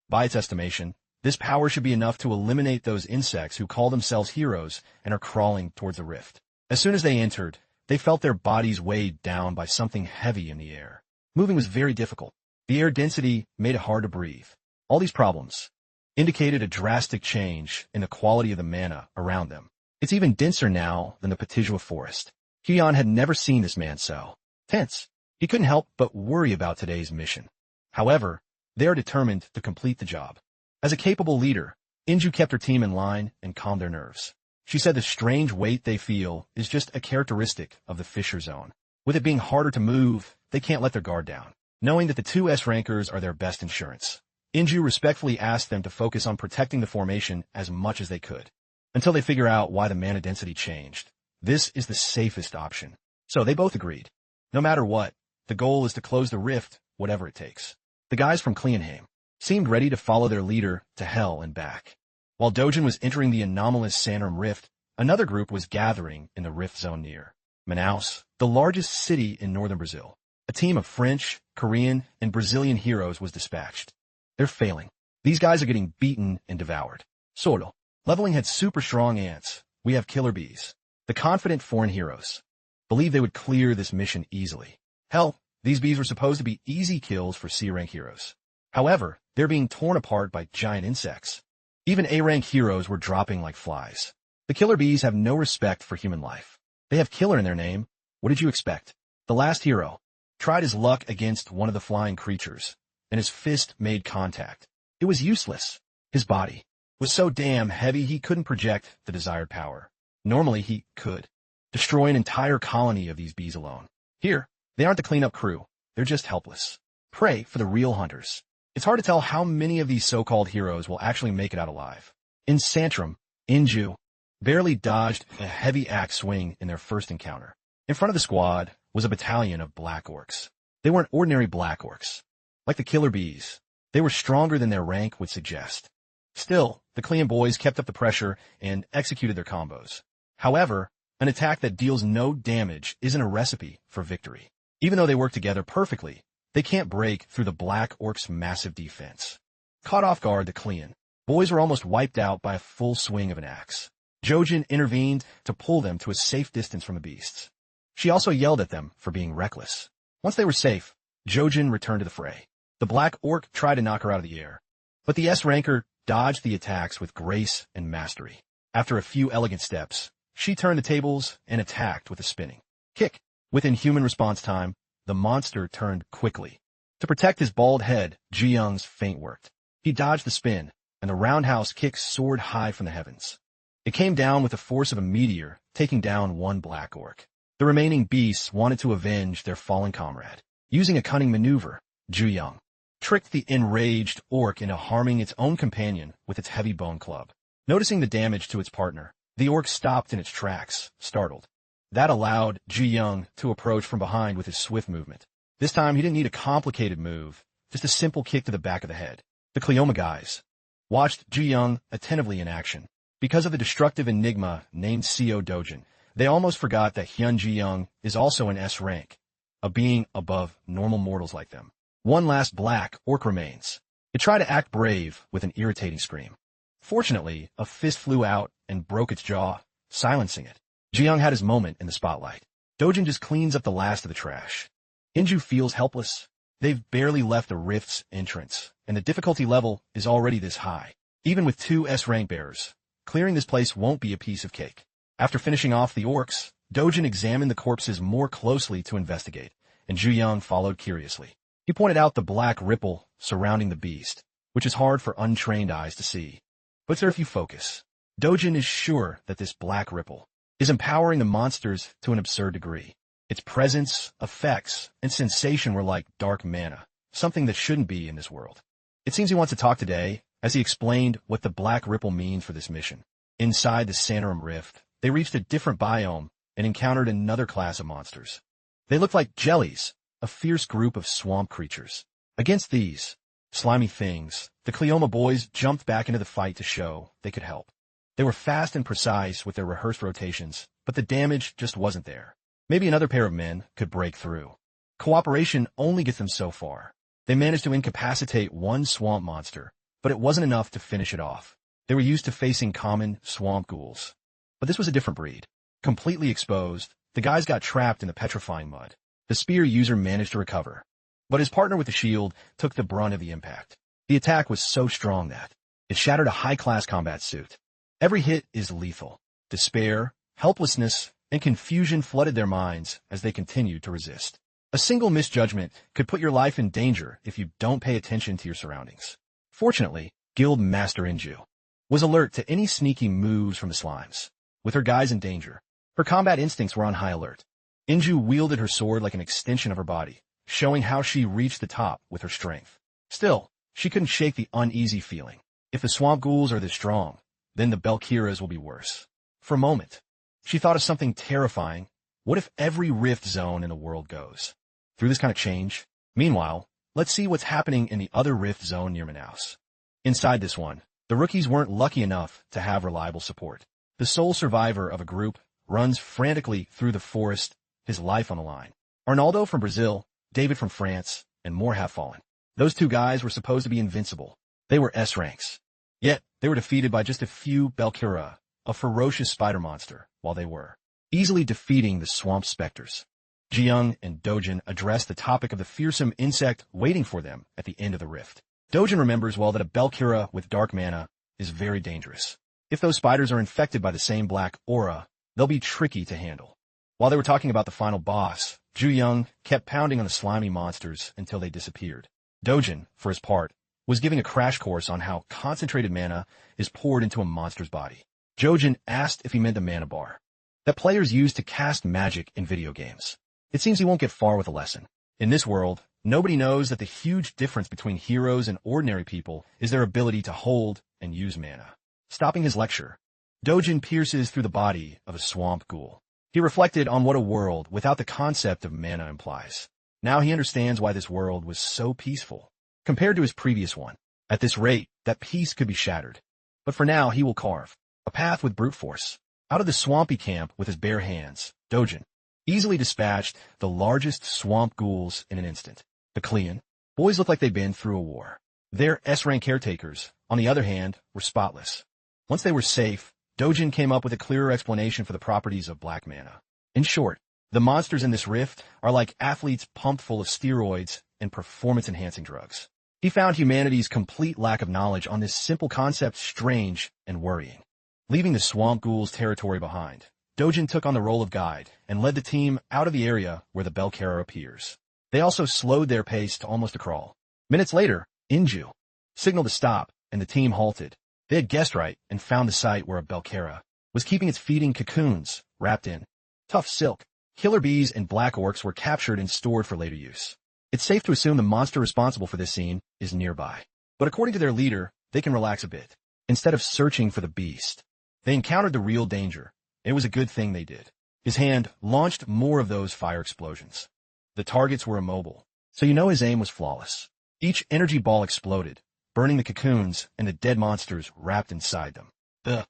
By its estimation, this power should be enough to eliminate those insects who call themselves heroes and are crawling towards the rift. As soon as they entered, they felt their bodies weighed down by something heavy in the air. Moving was very difficult. The air density made it hard to breathe. All these problems indicated a drastic change in the quality of the mana around them. It's even denser now than the Petijua forest. Hyun had never seen this man so tense. He couldn't help but worry about today's mission. However, they are determined to complete the job. As a capable leader, Inju kept her team in line and calmed their nerves. She said the strange weight they feel is just a characteristic of the fissure zone. With it being harder to move, they can't let their guard down. Knowing that the 2 S-rankers are their best insurance, Inju respectfully asked them to focus on protecting the formation as much as they could, until they figure out why the mana density changed. This is the safest option. So they both agreed. No matter what, the goal is to close the rift, whatever it takes. The guys from Kleonheim seemed ready to follow their leader to hell and back. While Dojin was entering the anomalous Santrum rift, another group was gathering in the rift zone near Manaus, the largest city in northern Brazil. A team of French, Korean, and Brazilian heroes was dispatched. They're failing. These guys are getting beaten and devoured. Solo. Leveling had super strong ants. We have killer bees. The confident foreign heroes believed they would clear this mission easily. Hell, these bees were supposed to be easy kills for C-rank heroes. However, they're being torn apart by giant insects. Even A-rank heroes were dropping like flies. The killer bees have no respect for human life. They have killer in their name. What did you expect? The last hero tried his luck against one of the flying creatures, and his fist made contact. It was useless. His body was so damn heavy he couldn't project the desired power. Normally he could destroy an entire colony of these bees alone. Here, they aren't the cleanup crew. They're just helpless. Prey for the real hunters. It's hard to tell how many of these so-called heroes will actually make it out alive. In Santrum, Inju barely dodged a heavy axe swing in their first encounter. In front of the squad was a battalion of black orcs. They weren't ordinary black orcs. Like the killer bees, they were stronger than their rank would suggest. Still, the Kleon boys kept up the pressure and executed their combos. However, an attack that deals no damage isn't a recipe for victory. Even though they work together perfectly, they can't break through the black orcs' massive defense. Caught off guard, the Kleon boys were almost wiped out by a full swing of an axe. Jojin intervened to pull them to a safe distance from the beasts. She also yelled at them for being reckless. Once they were safe, Jojin returned to the fray. The black orc tried to knock her out of the air, but the S-ranker dodged the attacks with grace and mastery. After a few elegant steps, she turned the tables and attacked with a spinning kick. Within human response time, the monster turned quickly. To protect his bald head, Ji Young's feint worked. He dodged the spin, and the roundhouse kick soared high from the heavens. It came down with the force of a meteor, taking down one black orc. The remaining beasts wanted to avenge their fallen comrade. Using a cunning maneuver, Ji Young tricked the enraged orc into harming its own companion with its heavy bone club. Noticing the damage to its partner, the orc stopped in its tracks, startled. That allowed Ji Young to approach from behind with his swift movement. This time he didn't need a complicated move, just a simple kick to the back of the head. The Cleoma guys watched Ji Young attentively in action. Because of the destructive enigma named Co Dojin, they almost forgot that Hyun Ji-young is also an S rank, a being above normal mortals like them. One last black orc remains. It tried to act brave with an irritating scream. Fortunately, a fist flew out and broke its jaw, silencing it. Ji-young had his moment in the spotlight. Dojin just cleans up the last of the trash. Inju feels helpless. They've barely left the rift's entrance, and the difficulty level is already this high. Even with 2 S rank bearers, clearing this place won't be a piece of cake. After finishing off the orcs, Dojin examined the corpses more closely to investigate, and Ju-young followed curiously. He pointed out the black ripple surrounding the beast, which is hard for untrained eyes to see. But sir, if you focus, Dojin is sure that this black ripple is empowering the monsters to an absurd degree. Its presence, effects, and sensation were like dark mana, something that shouldn't be in this world. It seems he wants to talk today, as he explained what the black ripple means for this mission. Inside the Santorum Rift, they reached a different biome and encountered another class of monsters. They looked like jellies, a fierce group of swamp creatures. Against these slimy things, the Cleoma boys jumped back into the fight to show they could help. They were fast and precise with their rehearsed rotations, but the damage just wasn't there. Maybe another pair of men could break through. Cooperation only gets them so far. They managed to incapacitate one swamp monster, but it wasn't enough to finish it off. They were used to facing common swamp ghouls. But this was a different breed. Completely exposed, the guys got trapped in the petrifying mud. The spear user managed to recover, but his partner with the shield took the brunt of the impact. The attack was so strong that it shattered a high-class combat suit. Every hit is lethal. Despair, helplessness, and confusion flooded their minds as they continued to resist. A single misjudgment could put your life in danger if you don't pay attention to your surroundings. Fortunately, Guild Master Inju was alert to any sneaky moves from the slimes. With her guys in danger, her combat instincts were on high alert. Inju wielded her sword like an extension of her body, showing how she reached the top with her strength. Still, she couldn't shake the uneasy feeling. If the swamp ghouls are this strong, then the Belkiras will be worse. For a moment, she thought of something terrifying. What if every rift zone in the world goes through this kind of change? Meanwhile, let's see what's happening in the other rift zone near Manaus. Inside this one, the rookies weren't lucky enough to have reliable support. The sole survivor of a group runs frantically through the forest, his life on the line. Arnaldo from Brazil, David from France, and more have fallen. Those 2 guys were supposed to be invincible. They were S ranks. Yet, they were defeated by just a few Belkira, a ferocious spider monster, while they were easily defeating the swamp specters. Ji-young and Dojin addressed the topic of the fearsome insect waiting for them at the end of the rift. Dojin remembers well that a Belkira with dark mana is very dangerous. If those spiders are infected by the same black aura, they'll be tricky to handle. While they were talking about the final boss, Ju-young kept pounding on the slimy monsters until they disappeared. Dojin, for his part, was giving a crash course on how concentrated mana is poured into a monster's body. Jojin asked if he meant the mana bar that players use to cast magic in video games. It seems he won't get far with a lesson. In this world, nobody knows that the huge difference between heroes and ordinary people is their ability to hold and use mana. Stopping his lecture, Dojin pierces through the body of a swamp ghoul. He reflected on what a world without the concept of mana implies. Now he understands why this world was so peaceful compared to his previous one. At this rate, that peace could be shattered. But for now, he will carve a path with brute force. Out of the swampy camp with his bare hands, Dojin easily dispatched the largest swamp ghouls in an instant. The Kleon boys looked like they'd been through a war. Their S-rank caretakers, on the other hand, were spotless. Once they were safe, Dojin came up with a clearer explanation for the properties of black mana. In short, the monsters in this rift are like athletes pumped full of steroids and performance-enhancing drugs. He found humanity's complete lack of knowledge on this simple concept strange and worrying. Leaving the swamp ghouls' territory behind, Dojin took on the role of guide and led the team out of the area where the Belkara appears. They also slowed their pace to almost a crawl. Minutes later, Inju signaled to stop, and the team halted. They had guessed right and found the site where a Belkara was keeping its feeding cocoons wrapped in tough silk. Killer bees and black orcs were captured and stored for later use. It's safe to assume the monster responsible for this scene is nearby. But according to their leader, they can relax a bit. Instead of searching for the beast, they encountered the real danger. It was a good thing they did. His hand launched more of those fire explosions. The targets were immobile, so you know his aim was flawless. Each energy ball exploded, burning the cocoons and the dead monsters wrapped inside them. The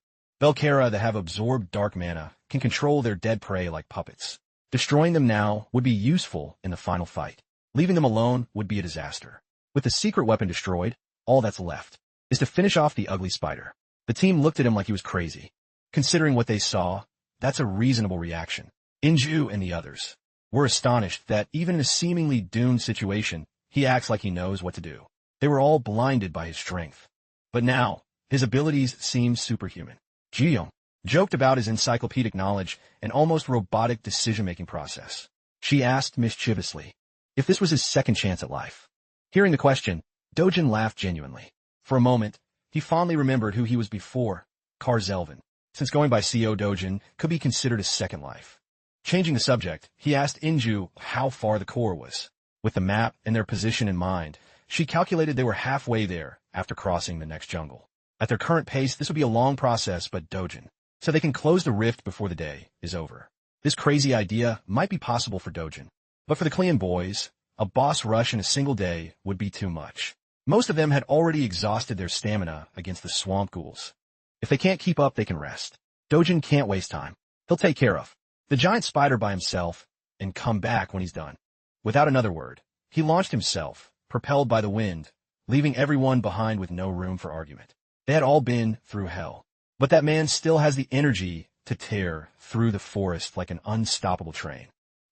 Belkara that have absorbed dark mana can control their dead prey like puppets. Destroying them now would be useful in the final fight. Leaving them alone would be a disaster. With the secret weapon destroyed, all that's left is to finish off the ugly spider. The team looked at him like he was crazy. Considering what they saw, that's a reasonable reaction. Inju and the others were astonished that even in a seemingly doomed situation, he acts like he knows what to do. They were all blinded by his strength. But now, his abilities seemed superhuman. Ji-young joked about his encyclopedic knowledge and almost robotic decision-making process. She asked mischievously if this was his second chance at life. Hearing the question, Dojin laughed genuinely. For a moment, he fondly remembered who he was before, Karzelvan, since going by CO Dojin could be considered a second life. Changing the subject, he asked Inju how far the core was. With the map and their position in mind, she calculated they were halfway there after crossing the next jungle. At their current pace, this would be a long process, but Dojin so they can close the rift before the day is over. This crazy idea might be possible for Dojin, but for the Klean boys, a boss rush in a single day would be too much. Most of them had already exhausted their stamina against the swamp ghouls. If they can't keep up, they can rest. Dojin can't waste time. He'll take care of the giant spider by himself and come back when he's done. Without another word, he launched himself, propelled by the wind, leaving everyone behind with no room for argument. They had all been through hell. But that man still has the energy to tear through the forest like an unstoppable train.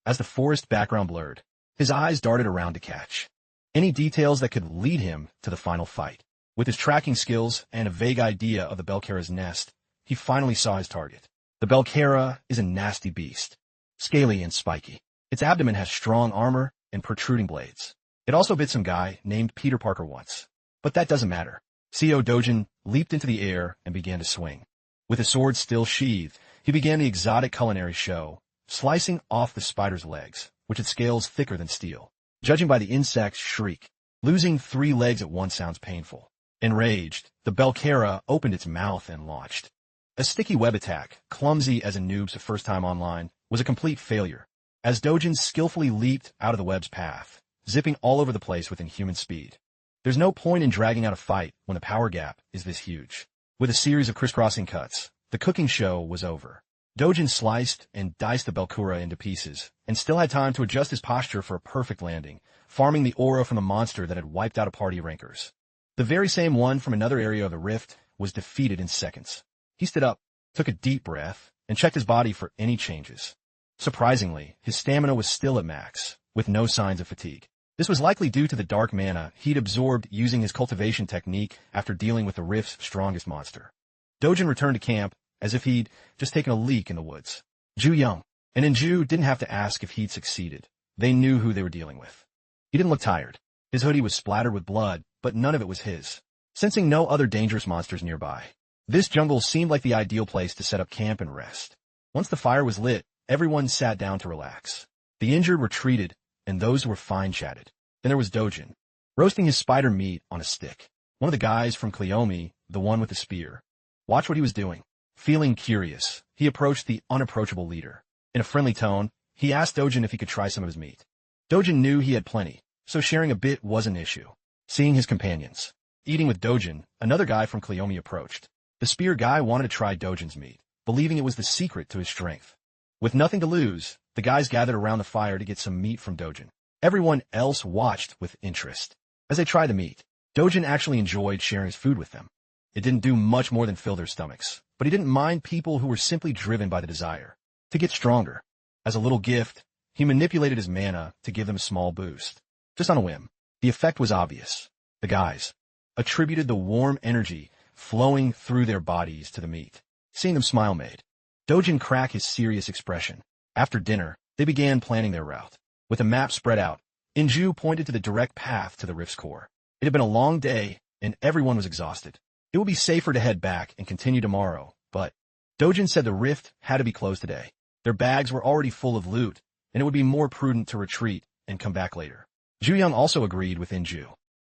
As the forest background blurred, his eyes darted around to catch any details that could lead him to the final fight. With his tracking skills and a vague idea of the Belkara's nest, he finally saw his target. The Belkara is a nasty beast, scaly and spiky. Its abdomen has strong armor and protruding blades. It also bit some guy named Peter Parker once. But that doesn't matter. CO Dojin leaped into the air and began to swing. With his sword still sheathed, he began the exotic culinary show, slicing off the spider's legs, which had scales thicker than steel. Judging by the insect's shriek, losing 3 legs at once sounds painful. Enraged, the Belkara opened its mouth and launched a sticky web attack, clumsy as a noob's first time online, was a complete failure, as Dojin skillfully leaped out of the web's path, zipping all over the place with inhuman speed. There's no point in dragging out a fight when the power gap is this huge. With a series of crisscrossing cuts, the cooking show was over. Dojin sliced and diced the Belkara into pieces, and still had time to adjust his posture for a perfect landing, farming the aura from the monster that had wiped out a party of rankers. The very same one from another area of the rift was defeated in seconds. He stood up, took a deep breath, and checked his body for any changes. Surprisingly, his stamina was still at max, with no signs of fatigue. This was likely due to the dark mana he'd absorbed using his cultivation technique after dealing with the rift's strongest monster. Dojin returned to camp as if he'd just taken a leak in the woods. Ju-young and Inju didn't have to ask if he'd succeeded. They knew who they were dealing with. He didn't look tired. His hoodie was splattered with blood, but none of it was his. Sensing no other dangerous monsters nearby, this jungle seemed like the ideal place to set up camp and rest. Once the fire was lit, everyone sat down to relax. The injured were treated, and those who were fine chatted. Then there was Dojin, roasting his spider meat on a stick. One of the guys from Cleome, the one with the spear, watched what he was doing. Feeling curious, he approached the unapproachable leader. In a friendly tone, he asked Dojin if he could try some of his meat. Dojin knew he had plenty, so sharing a bit was an issue. Seeing his companions eating with Dojin, another guy from Cleome approached. The spear guy wanted to try Dojin's meat, believing it was the secret to his strength. With nothing to lose, the guys gathered around the fire to get some meat from Dojin. Everyone else watched with interest. As they tried the meat, Dojin actually enjoyed sharing his food with them. It didn't do much more than fill their stomachs, but he didn't mind people who were simply driven by the desire to get stronger. As a little gift, he manipulated his mana to give them a small boost. Just on a whim. The effect was obvious. The guys attributed the warm energy flowing through their bodies to the meat. Seeing them smile made Dojin crack his serious expression. After dinner, they began planning their route. With a map spread out, Inju pointed to the direct path to the rift's core. It had been a long day, and everyone was exhausted. It would be safer to head back and continue tomorrow, but Dojin said the rift had to be closed today. Their bags were already full of loot, and it would be more prudent to retreat and come back later. Ju-young also agreed with Inju.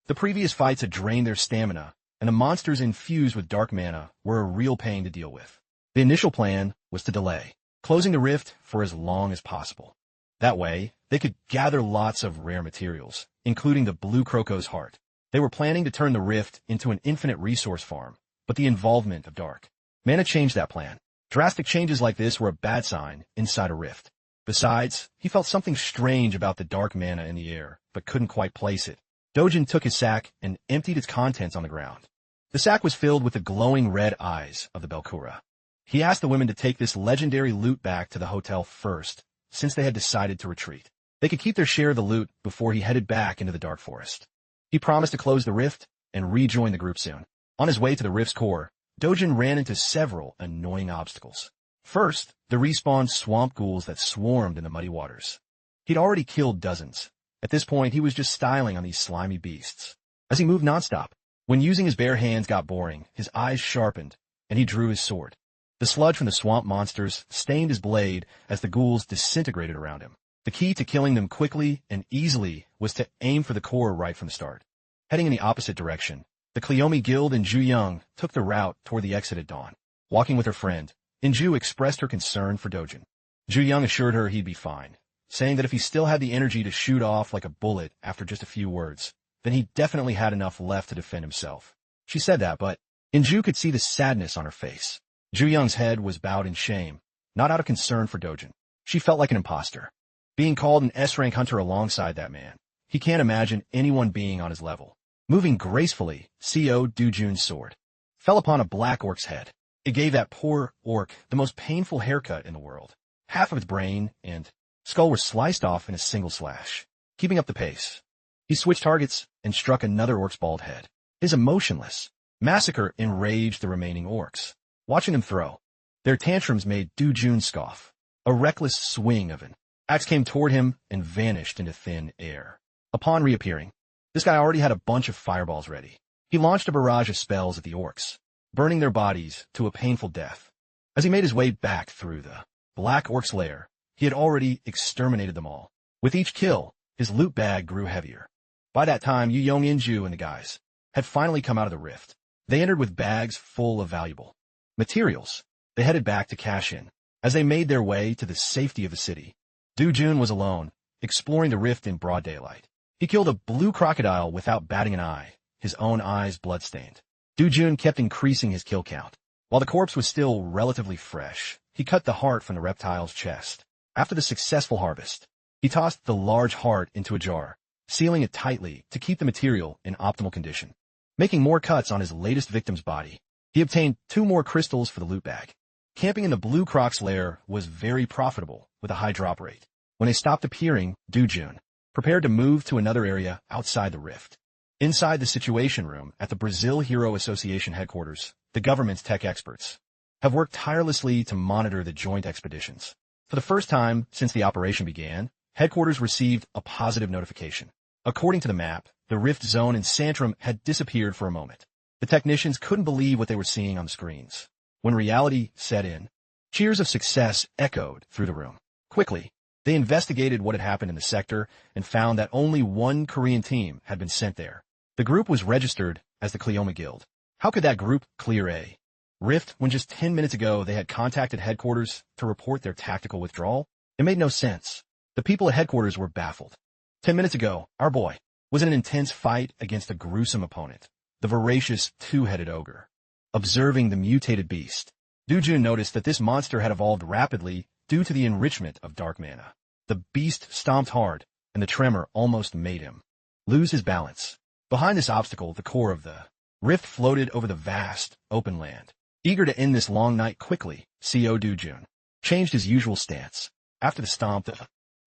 The previous fights had drained their stamina, and the monsters infused with dark mana were a real pain to deal with. The initial plan was to delay closing the rift for as long as possible. That way, they could gather lots of rare materials, including the blue croco's heart. They were planning to turn the rift into an infinite resource farm, but the involvement of dark Mana changed that plan. Drastic changes like this were a bad sign inside a rift. Besides, he felt something strange about the dark mana in the air, but couldn't quite place it. Dojin took his sack and emptied its contents on the ground. The sack was filled with the glowing red eyes of the Belkura. He asked the women to take this legendary loot back to the hotel first, since they had decided to retreat. They could keep their share of the loot before he headed back into the dark forest. He promised to close the rift and rejoin the group soon. On his way to the rift's core, Dojin ran into several annoying obstacles. First, the respawned swamp ghouls that swarmed in the muddy waters. He'd already killed dozens. At this point, he was just styling on these slimy beasts. As he moved nonstop, when using his bare hands got boring, his eyes sharpened, and he drew his sword. The sludge from the swamp monsters stained his blade as the ghouls disintegrated around him. The key to killing them quickly and easily was to aim for the core right from the start. Heading in the opposite direction, the Cleome Guild and Ju Young took the route toward the exit at dawn. Walking with her friend, Inju expressed her concern for Dojin. Ju Young assured her he'd be fine, saying that if he still had the energy to shoot off like a bullet after just a few words, then he definitely had enough left to defend himself. She said that, but Inju could see the sadness on her face. Ju Young's head was bowed in shame, not out of concern for Dojin. She felt like an imposter. Being called an S-rank hunter alongside that man, he can't imagine anyone being on his level. Moving gracefully, Co. Dujun's sword fell upon a black orc's head. It gave that poor orc the most painful haircut in the world. Half of its brain and skull were sliced off in a single slash. Keeping up the pace, he switched targets and struck another orc's bald head. His emotionless massacre enraged the remaining orcs. Watching them throw, their tantrums made Dujun scoff. A reckless swing of an axe came toward him and vanished into thin air. Upon reappearing, this guy already had a bunch of fireballs ready. He launched a barrage of spells at the orcs, burning their bodies to a painful death. As he made his way back through the black orc's lair, he had already exterminated them all. With each kill, his loot bag grew heavier. By that time, Yu Yong Inju and the guys had finally come out of the rift. They entered with bags full of valuable materials. They headed back to cash in. As they made their way to the safety of the city, Dujun was alone, exploring the rift in broad daylight. He killed a blue crocodile without batting an eye, his own eyes blood-stained. Dujun kept increasing his kill count. While the corpse was still relatively fresh, he cut the heart from the reptile's chest. After the successful harvest, he tossed the large heart into a jar, sealing it tightly to keep the material in optimal condition. Making more cuts on his latest victim's body, he obtained 2 more crystals for the loot bag. Camping in the Blue Croc's lair was very profitable with a high drop rate. When they stopped appearing, Dujun prepared to move to another area outside the rift. Inside the Situation Room at the Brazil Hero Association headquarters, the government's tech experts have worked tirelessly to monitor the joint expeditions. For the first time since the operation began, headquarters received a positive notification. According to the map, the rift zone in Santrum had disappeared for a moment. The technicians couldn't believe what they were seeing on the screens. When reality set in, cheers of success echoed through the room. Quickly, they investigated what had happened in the sector and found that only one Korean team had been sent there. The group was registered as the Cleome Guild. How could that group clear a rift when just 10 minutes ago they had contacted headquarters to report their tactical withdrawal? It made no sense. The people at headquarters were baffled. 10 minutes ago, our boy was in an intense fight against a gruesome opponent, the voracious two-headed ogre. Observing the mutated beast, Dujun noticed that this monster had evolved rapidly due to the enrichment of dark mana. The beast stomped hard, and the tremor almost made him lose his balance. Behind this obstacle, the core of the rift floated over the vast, open land. Eager to end this long night quickly, Co. Dujun changed his usual stance. After the stomp, the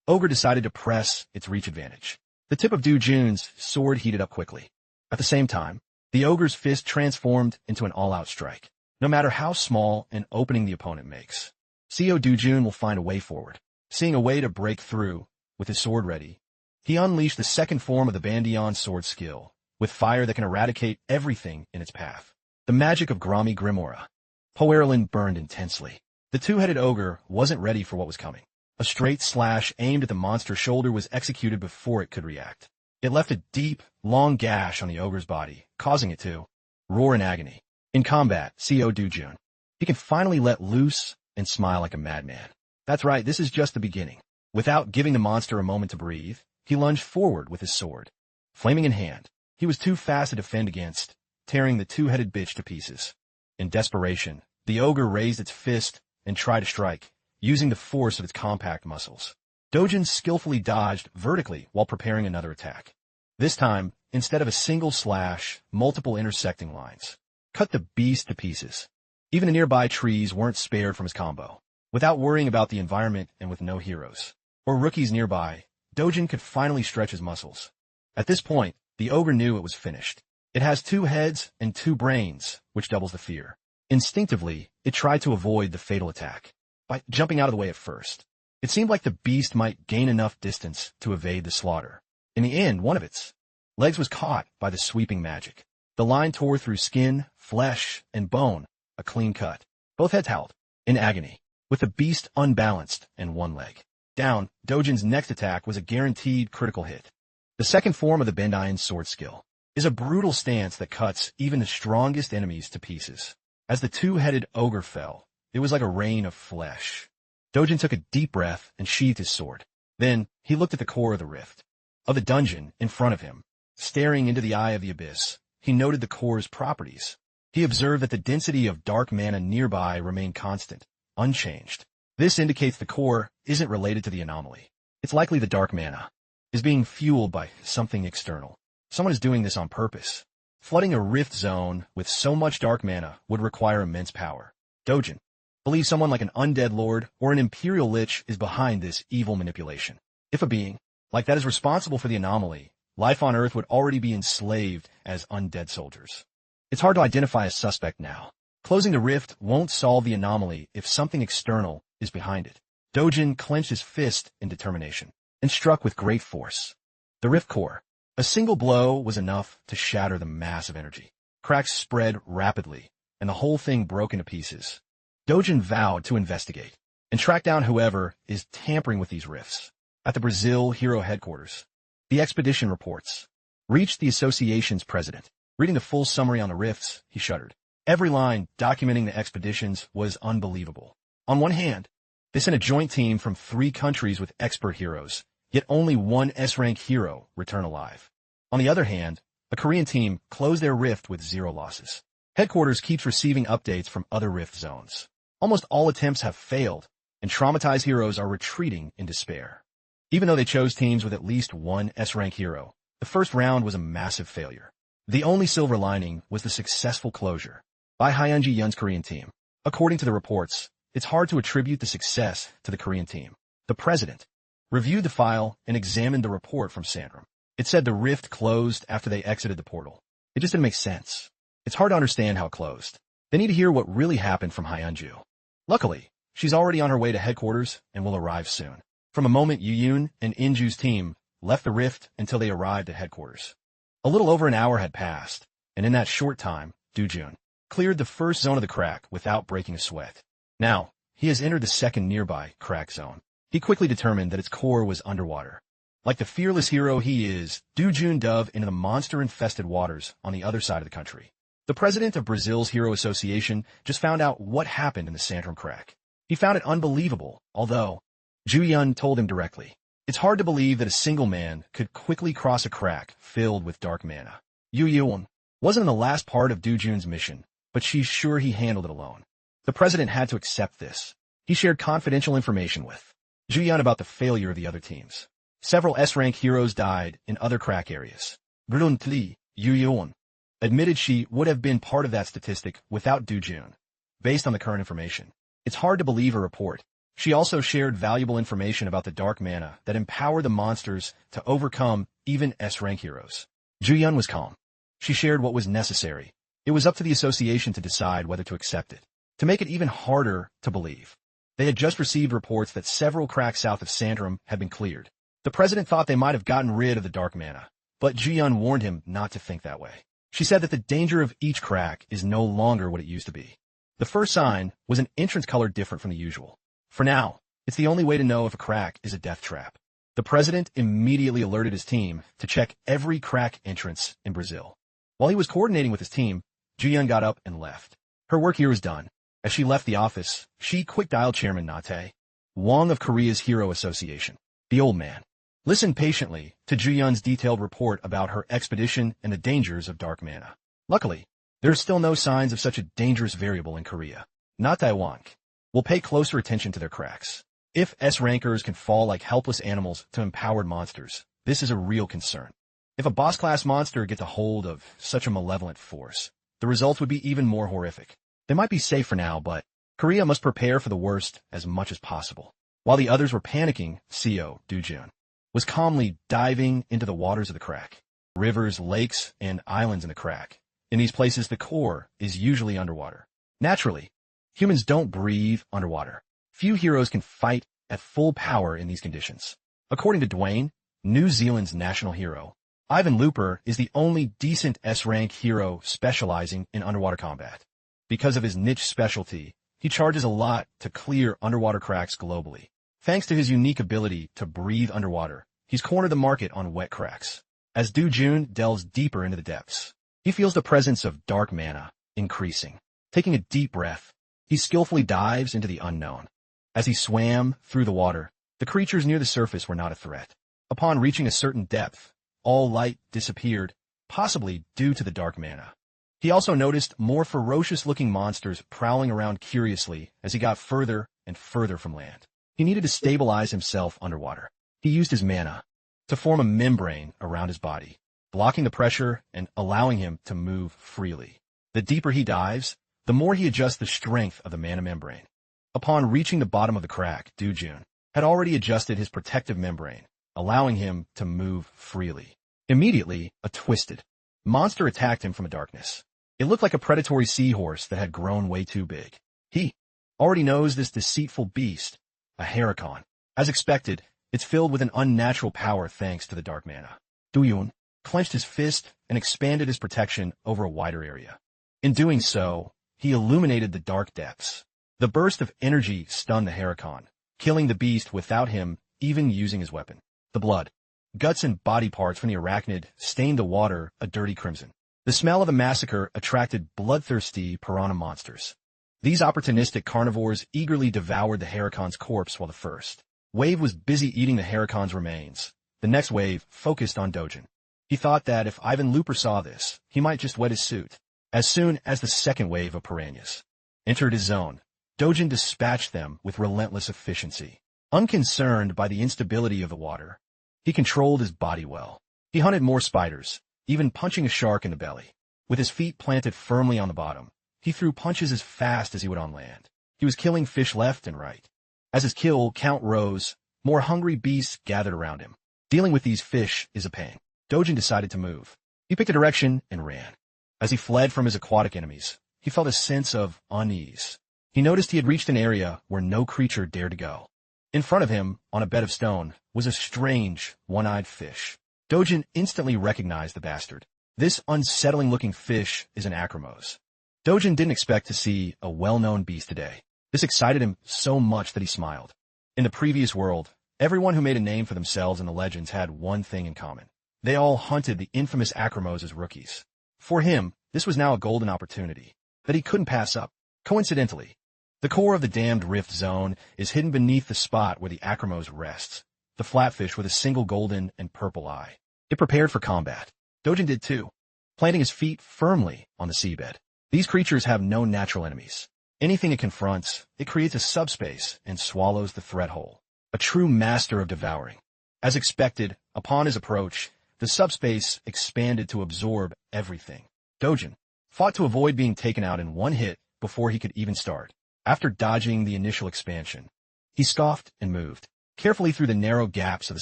ogre decided to press its reach advantage. The tip of Dujun's sword heated up quickly. At the same time, the ogre's fist transformed into an all-out strike. No matter how small an opening the opponent makes, Co. Dujun will find a way forward. Seeing a way to break through, with his sword ready, he unleashed the second form of the Bandion sword skill, with fire that can eradicate everything in its path. The magic of Grami Grimora. Poerlin burned intensely. The two-headed ogre wasn't ready for what was coming. A straight slash aimed at the monster's shoulder was executed before it could react. It left a deep, long gash on the ogre's body, causing it to roar in agony. In combat, Co. Dujun, he can finally let loose and smile like a madman. That's right, this is just the beginning. Without giving the monster a moment to breathe, he lunged forward with his sword. Flaming in hand, he was too fast to defend against, tearing the two-headed bitch to pieces. In desperation, The ogre raised its fist and tried to strike, using the force of its compact muscles. Dojin skillfully dodged vertically while preparing another attack. This time, instead of a single slash, multiple intersecting lines cut the beast to pieces. Even the nearby trees weren't spared from his combo. Without worrying about the environment and with no heroes or rookies nearby, Dojin could finally stretch his muscles. At this point, the ogre knew it was finished. It has 2 heads and 2 brains, which doubles the fear. Instinctively, it tried to avoid the fatal attack by jumping out of the way at first. It seemed like the beast might gain enough distance to evade the slaughter. In the end, one of its legs was caught by the sweeping magic. The line tore through skin, flesh, and bone, a clean cut. Both heads howled in agony, with the beast unbalanced and one leg down. Dojin's next attack was a guaranteed critical hit. The second form of the Bendain sword skill is a brutal stance that cuts even the strongest enemies to pieces. As the 2-headed ogre fell, it was like a rain of flesh. Dojin took a deep breath and sheathed his sword. Then, he looked at the core of the rift, of the dungeon in front of him. Staring into the eye of the abyss, he noted the core's properties. He observed that the density of dark mana nearby remained constant, unchanged. This indicates the core isn't related to the anomaly. It's likely the dark mana is being fueled by something external. Someone is doing this on purpose. Flooding a rift zone with so much dark mana would require immense power. Dojin believes someone like an undead lord or an imperial lich is behind this evil manipulation. If a being like that is responsible for the anomaly, life on Earth would already be enslaved as undead soldiers. It's hard to identify a suspect now. Closing the rift won't solve the anomaly if something external is behind it. Dojin clenched his fist in determination and struck with great force. The rift core. A single blow was enough to shatter the mass of energy. Cracks spread rapidly, and the whole thing broke into pieces. Dojin vowed to investigate and track down whoever is tampering with these rifts. At the Brazil Hero headquarters, the expedition reports reached the association's president. Reading the full summary on the rifts, he shuddered. Every line documenting the expeditions was unbelievable. On one hand, they sent a joint team from 3 countries with expert heroes, yet only 1 S-rank hero returned alive. On the other hand, a Korean team closed their rift with 0 losses. Headquarters keeps receiving updates from other rift zones. Almost all attempts have failed, and traumatized heroes are retreating in despair. Even though they chose teams with at least 1 S-rank hero, the first round was a massive failure. The only silver lining was the successful closure by Hyunji Yun's Korean team. According to the reports, it's hard to attribute the success to the Korean team. The president reviewed the file and examined the report from Sandrum. It said the rift closed after they exited the portal. It just didn't make sense. It's hard to understand how it closed. They need to hear what really happened from Hyunju. Luckily, she's already on her way to headquarters and will arrive soon. From a moment Yu-Yun and Inju's team left the rift until they arrived at headquarters. A little over an hour had passed, and in that short time, Dojun cleared the first zone of the crack without breaking a sweat. Now, he has entered the second nearby crack zone. He quickly determined that its core was underwater. Like the fearless hero he is, Dojun dove into the monster-infested waters on the other side of the country. The president of Brazil's Hero Association just found out what happened in the Sandrum crack. He found it unbelievable, although Ju-Yun told him directly. It's hard to believe that a single man could quickly cross a crack filled with dark mana. Yu-Yun wasn't in the last part of Dojun's mission, but she's sure he handled it alone. The president had to accept this. He shared confidential information with Ju-Yun about the failure of the other teams. Several S-rank heroes died in other crack areas. Gruntli, Yu-Yun admitted she would have been part of that statistic without Dojun, based on the current information. It's hard to believe her report. She also shared valuable information about the dark mana that empowered the monsters to overcome even S-rank heroes. Ju-Yun was calm. She shared what was necessary. It was up to the association to decide whether to accept it. To make it even harder to believe, they had just received reports that several cracks south of Sandrum had been cleared. The president thought they might have gotten rid of the dark mana, but Ju-Yun warned him not to think that way. She said that the danger of each crack is no longer what it used to be. The first sign was an entrance color different from the usual. For now, it's the only way to know if a crack is a death trap. The president immediately alerted his team to check every crack entrance in Brazil. While he was coordinating with his team, Ju-Yun got up and left. Her work here was done. As she left the office, she quick-dialed Chairman Nate Wong of Korea's Hero Association. The old man listened patiently to Ju-Yun's detailed report about her expedition and the dangers of dark mana. Luckily, there are still no signs of such a dangerous variable in Korea. not Taiwank, will pay closer attention to their cracks. If S-rankers can fall like helpless animals to empowered monsters, this is a real concern. If a boss-class monster gets a hold of such a malevolent force, the results would be even more horrific. They might be safe for now, but Korea must prepare for the worst as much as possible. While the others were panicking, Seo, Dujun, was calmly diving into the waters of the crack. Rivers, lakes, and islands in the crack. In these places, the core is usually underwater. Naturally, humans don't breathe underwater. Few heroes can fight at full power in these conditions. According to Dwayne, New Zealand's national hero, Ivan Looper is the only decent S-rank hero specializing in underwater combat. Because of his niche specialty, he charges a lot to clear underwater cracks globally. Thanks to his unique ability to breathe underwater, he's cornered the market on wet cracks. As Do-jun delves deeper into the depths, he feels the presence of dark mana increasing. Taking a deep breath, he skillfully dives into the unknown. As he swam through the water, the creatures near the surface were not a threat. Upon reaching a certain depth, all light disappeared, possibly due to the dark mana. He also noticed more ferocious-looking monsters prowling around curiously as he got further and further from land. He needed to stabilize himself underwater. He used his mana to form a membrane around his body, blocking the pressure and allowing him to move freely. The deeper he dives, the more he adjusts the strength of the mana membrane. Upon reaching the bottom of the crack, Do-jun had already adjusted his protective membrane, allowing him to move freely. Immediately, a twisted monster attacked him from the darkness. It looked like a predatory seahorse that had grown way too big. He already knows this deceitful beast, a Heracon. As expected, it's filled with an unnatural power thanks to the dark mana. Do-jun clenched his fist and expanded his protection over a wider area. In doing so, he illuminated the dark depths. The burst of energy stunned the Heracon, killing the beast without him even using his weapon. The blood, guts, and body parts from the arachnid stained the water a dirty crimson. The smell of the massacre attracted bloodthirsty piranha monsters. These opportunistic carnivores eagerly devoured the Heracon's corpse while the first wave was busy eating the Heracon's remains. The next wave focused on Do-jun. He thought that if Ivan Looper saw this, he might just wet his suit. As soon as the second wave of piranhas entered his zone, Do-jun dispatched them with relentless efficiency. Unconcerned by the instability of the water, he controlled his body well. He hunted more spiders, even punching a shark in the belly. With his feet planted firmly on the bottom, he threw punches as fast as he would on land. He was killing fish left and right. As his kill count rose, more hungry beasts gathered around him. Dealing with these fish is a pain. Do-jun decided to move. He picked a direction and ran. As he fled from his aquatic enemies, he felt a sense of unease. He noticed he had reached an area where no creature dared to go. In front of him, on a bed of stone, was a strange, one-eyed fish. Do-jun instantly recognized the bastard. This unsettling-looking fish is an acromos. Do-jun didn't expect to see a well-known beast today. This excited him so much that he smiled. In the previous world, everyone who made a name for themselves in the legends had one thing in common. They all hunted the infamous acromos as rookies. For him, this was now a golden opportunity that he couldn't pass up. Coincidentally, the core of the damned rift zone is hidden beneath the spot where the acromos rests, the flatfish with a single golden and purple eye. It prepared for combat. Do-jun did too, planting his feet firmly on the seabed. These creatures have no natural enemies. Anything it confronts, it creates a subspace and swallows the threat whole. A true master of devouring. As expected, upon his approach, the subspace expanded to absorb everything. Do-jun fought to avoid being taken out in one hit before he could even start. After dodging the initial expansion, he scoffed and moved carefully through the narrow gaps of the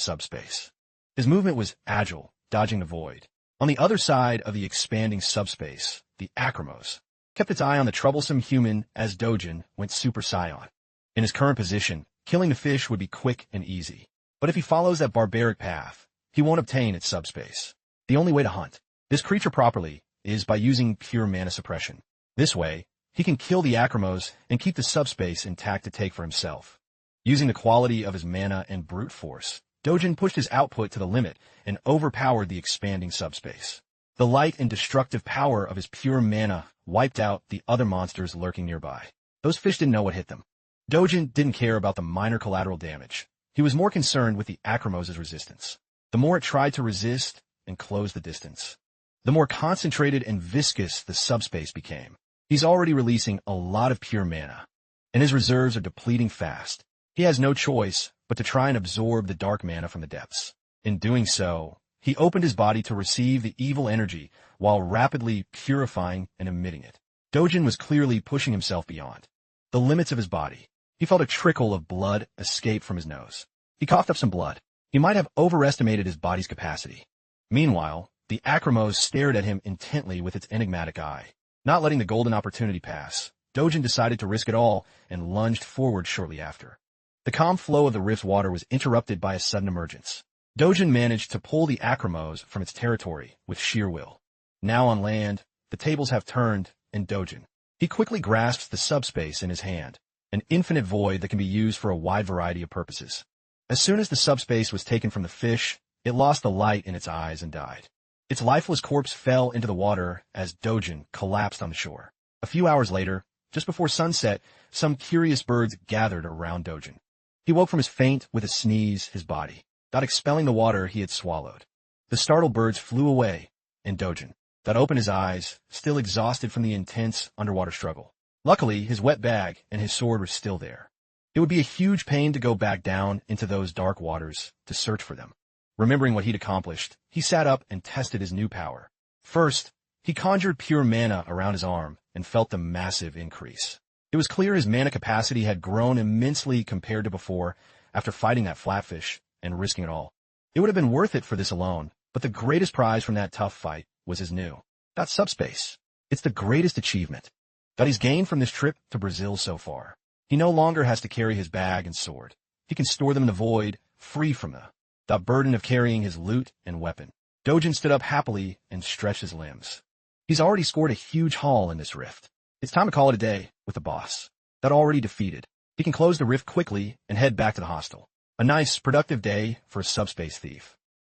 subspace. His movement was agile, dodging the void. On the other side of the expanding subspace, the acromos kept its eye on the troublesome human as Do-jun went Super Saiyan. In his current position, killing the fish would be quick and easy. But if he follows that barbaric path, he won't obtain its subspace. The only way to hunt this creature properly is by using pure mana suppression. This way, he can kill the acromos and keep the subspace intact to take for himself. Using the quality of his mana and brute force, Do-jun pushed his output to the limit and overpowered the expanding subspace. The light and destructive power of his pure mana wiped out the other monsters lurking nearby. Those fish didn't know what hit them. Do-jun didn't care about the minor collateral damage. He was more concerned with the acromos' resistance. The more it tried to resist and close the distance, the more concentrated and viscous the subspace became. He's already releasing a lot of pure mana, and his reserves are depleting fast. He has no choice but to try and absorb the dark mana from the depths. In doing so, he opened his body to receive the evil energy while rapidly purifying and emitting it. Dojin was clearly pushing himself beyond the limits of his body. He felt a trickle of blood escape from his nose. He coughed up some blood. He might have overestimated his body's capacity. Meanwhile, the Acromos stared at him intently with its enigmatic eye. Not letting the golden opportunity pass, Dojin decided to risk it all and lunged forward shortly after. The calm flow of the rift's water was interrupted by a sudden emergence. Dojin managed to pull the Acromos from its territory with sheer will. Now on land, the tables have turned, and Dojin. He quickly grasps the subspace in his hand, an infinite void that can be used for a wide variety of purposes. As soon as the subspace was taken from the fish, it lost the light in its eyes and died. Its lifeless corpse fell into the water as Dojin collapsed on the shore. A few hours later, just before sunset, some curious birds gathered around Dojin. He woke from his faint with a sneeze, his body, not expelling the water he had swallowed. The startled birds flew away, and Dojin, that opened his eyes, still exhausted from the intense underwater struggle. Luckily, his wet bag and his sword were still there. It would be a huge pain to go back down into those dark waters to search for them. Remembering what he'd accomplished, he sat up and tested his new power. First, he conjured pure mana around his arm and felt the massive increase. It was clear his mana capacity had grown immensely compared to before after fighting that flatfish and risking it all. It would have been worth it for this alone, but the greatest prize from that tough fight was his new, that subspace. It's the greatest achievement that he's gained from this trip to Brazil so far. He no longer has to carry his bag and sword. He can store them in the void, free from the burden of carrying his loot and weapon. Dojin stood up happily and stretched his limbs. He's already scored a huge haul in this rift. It's time to call it a day with the boss. That already defeated, he can close the rift quickly and head back to the hostel. A nice, productive day for a subspace thief.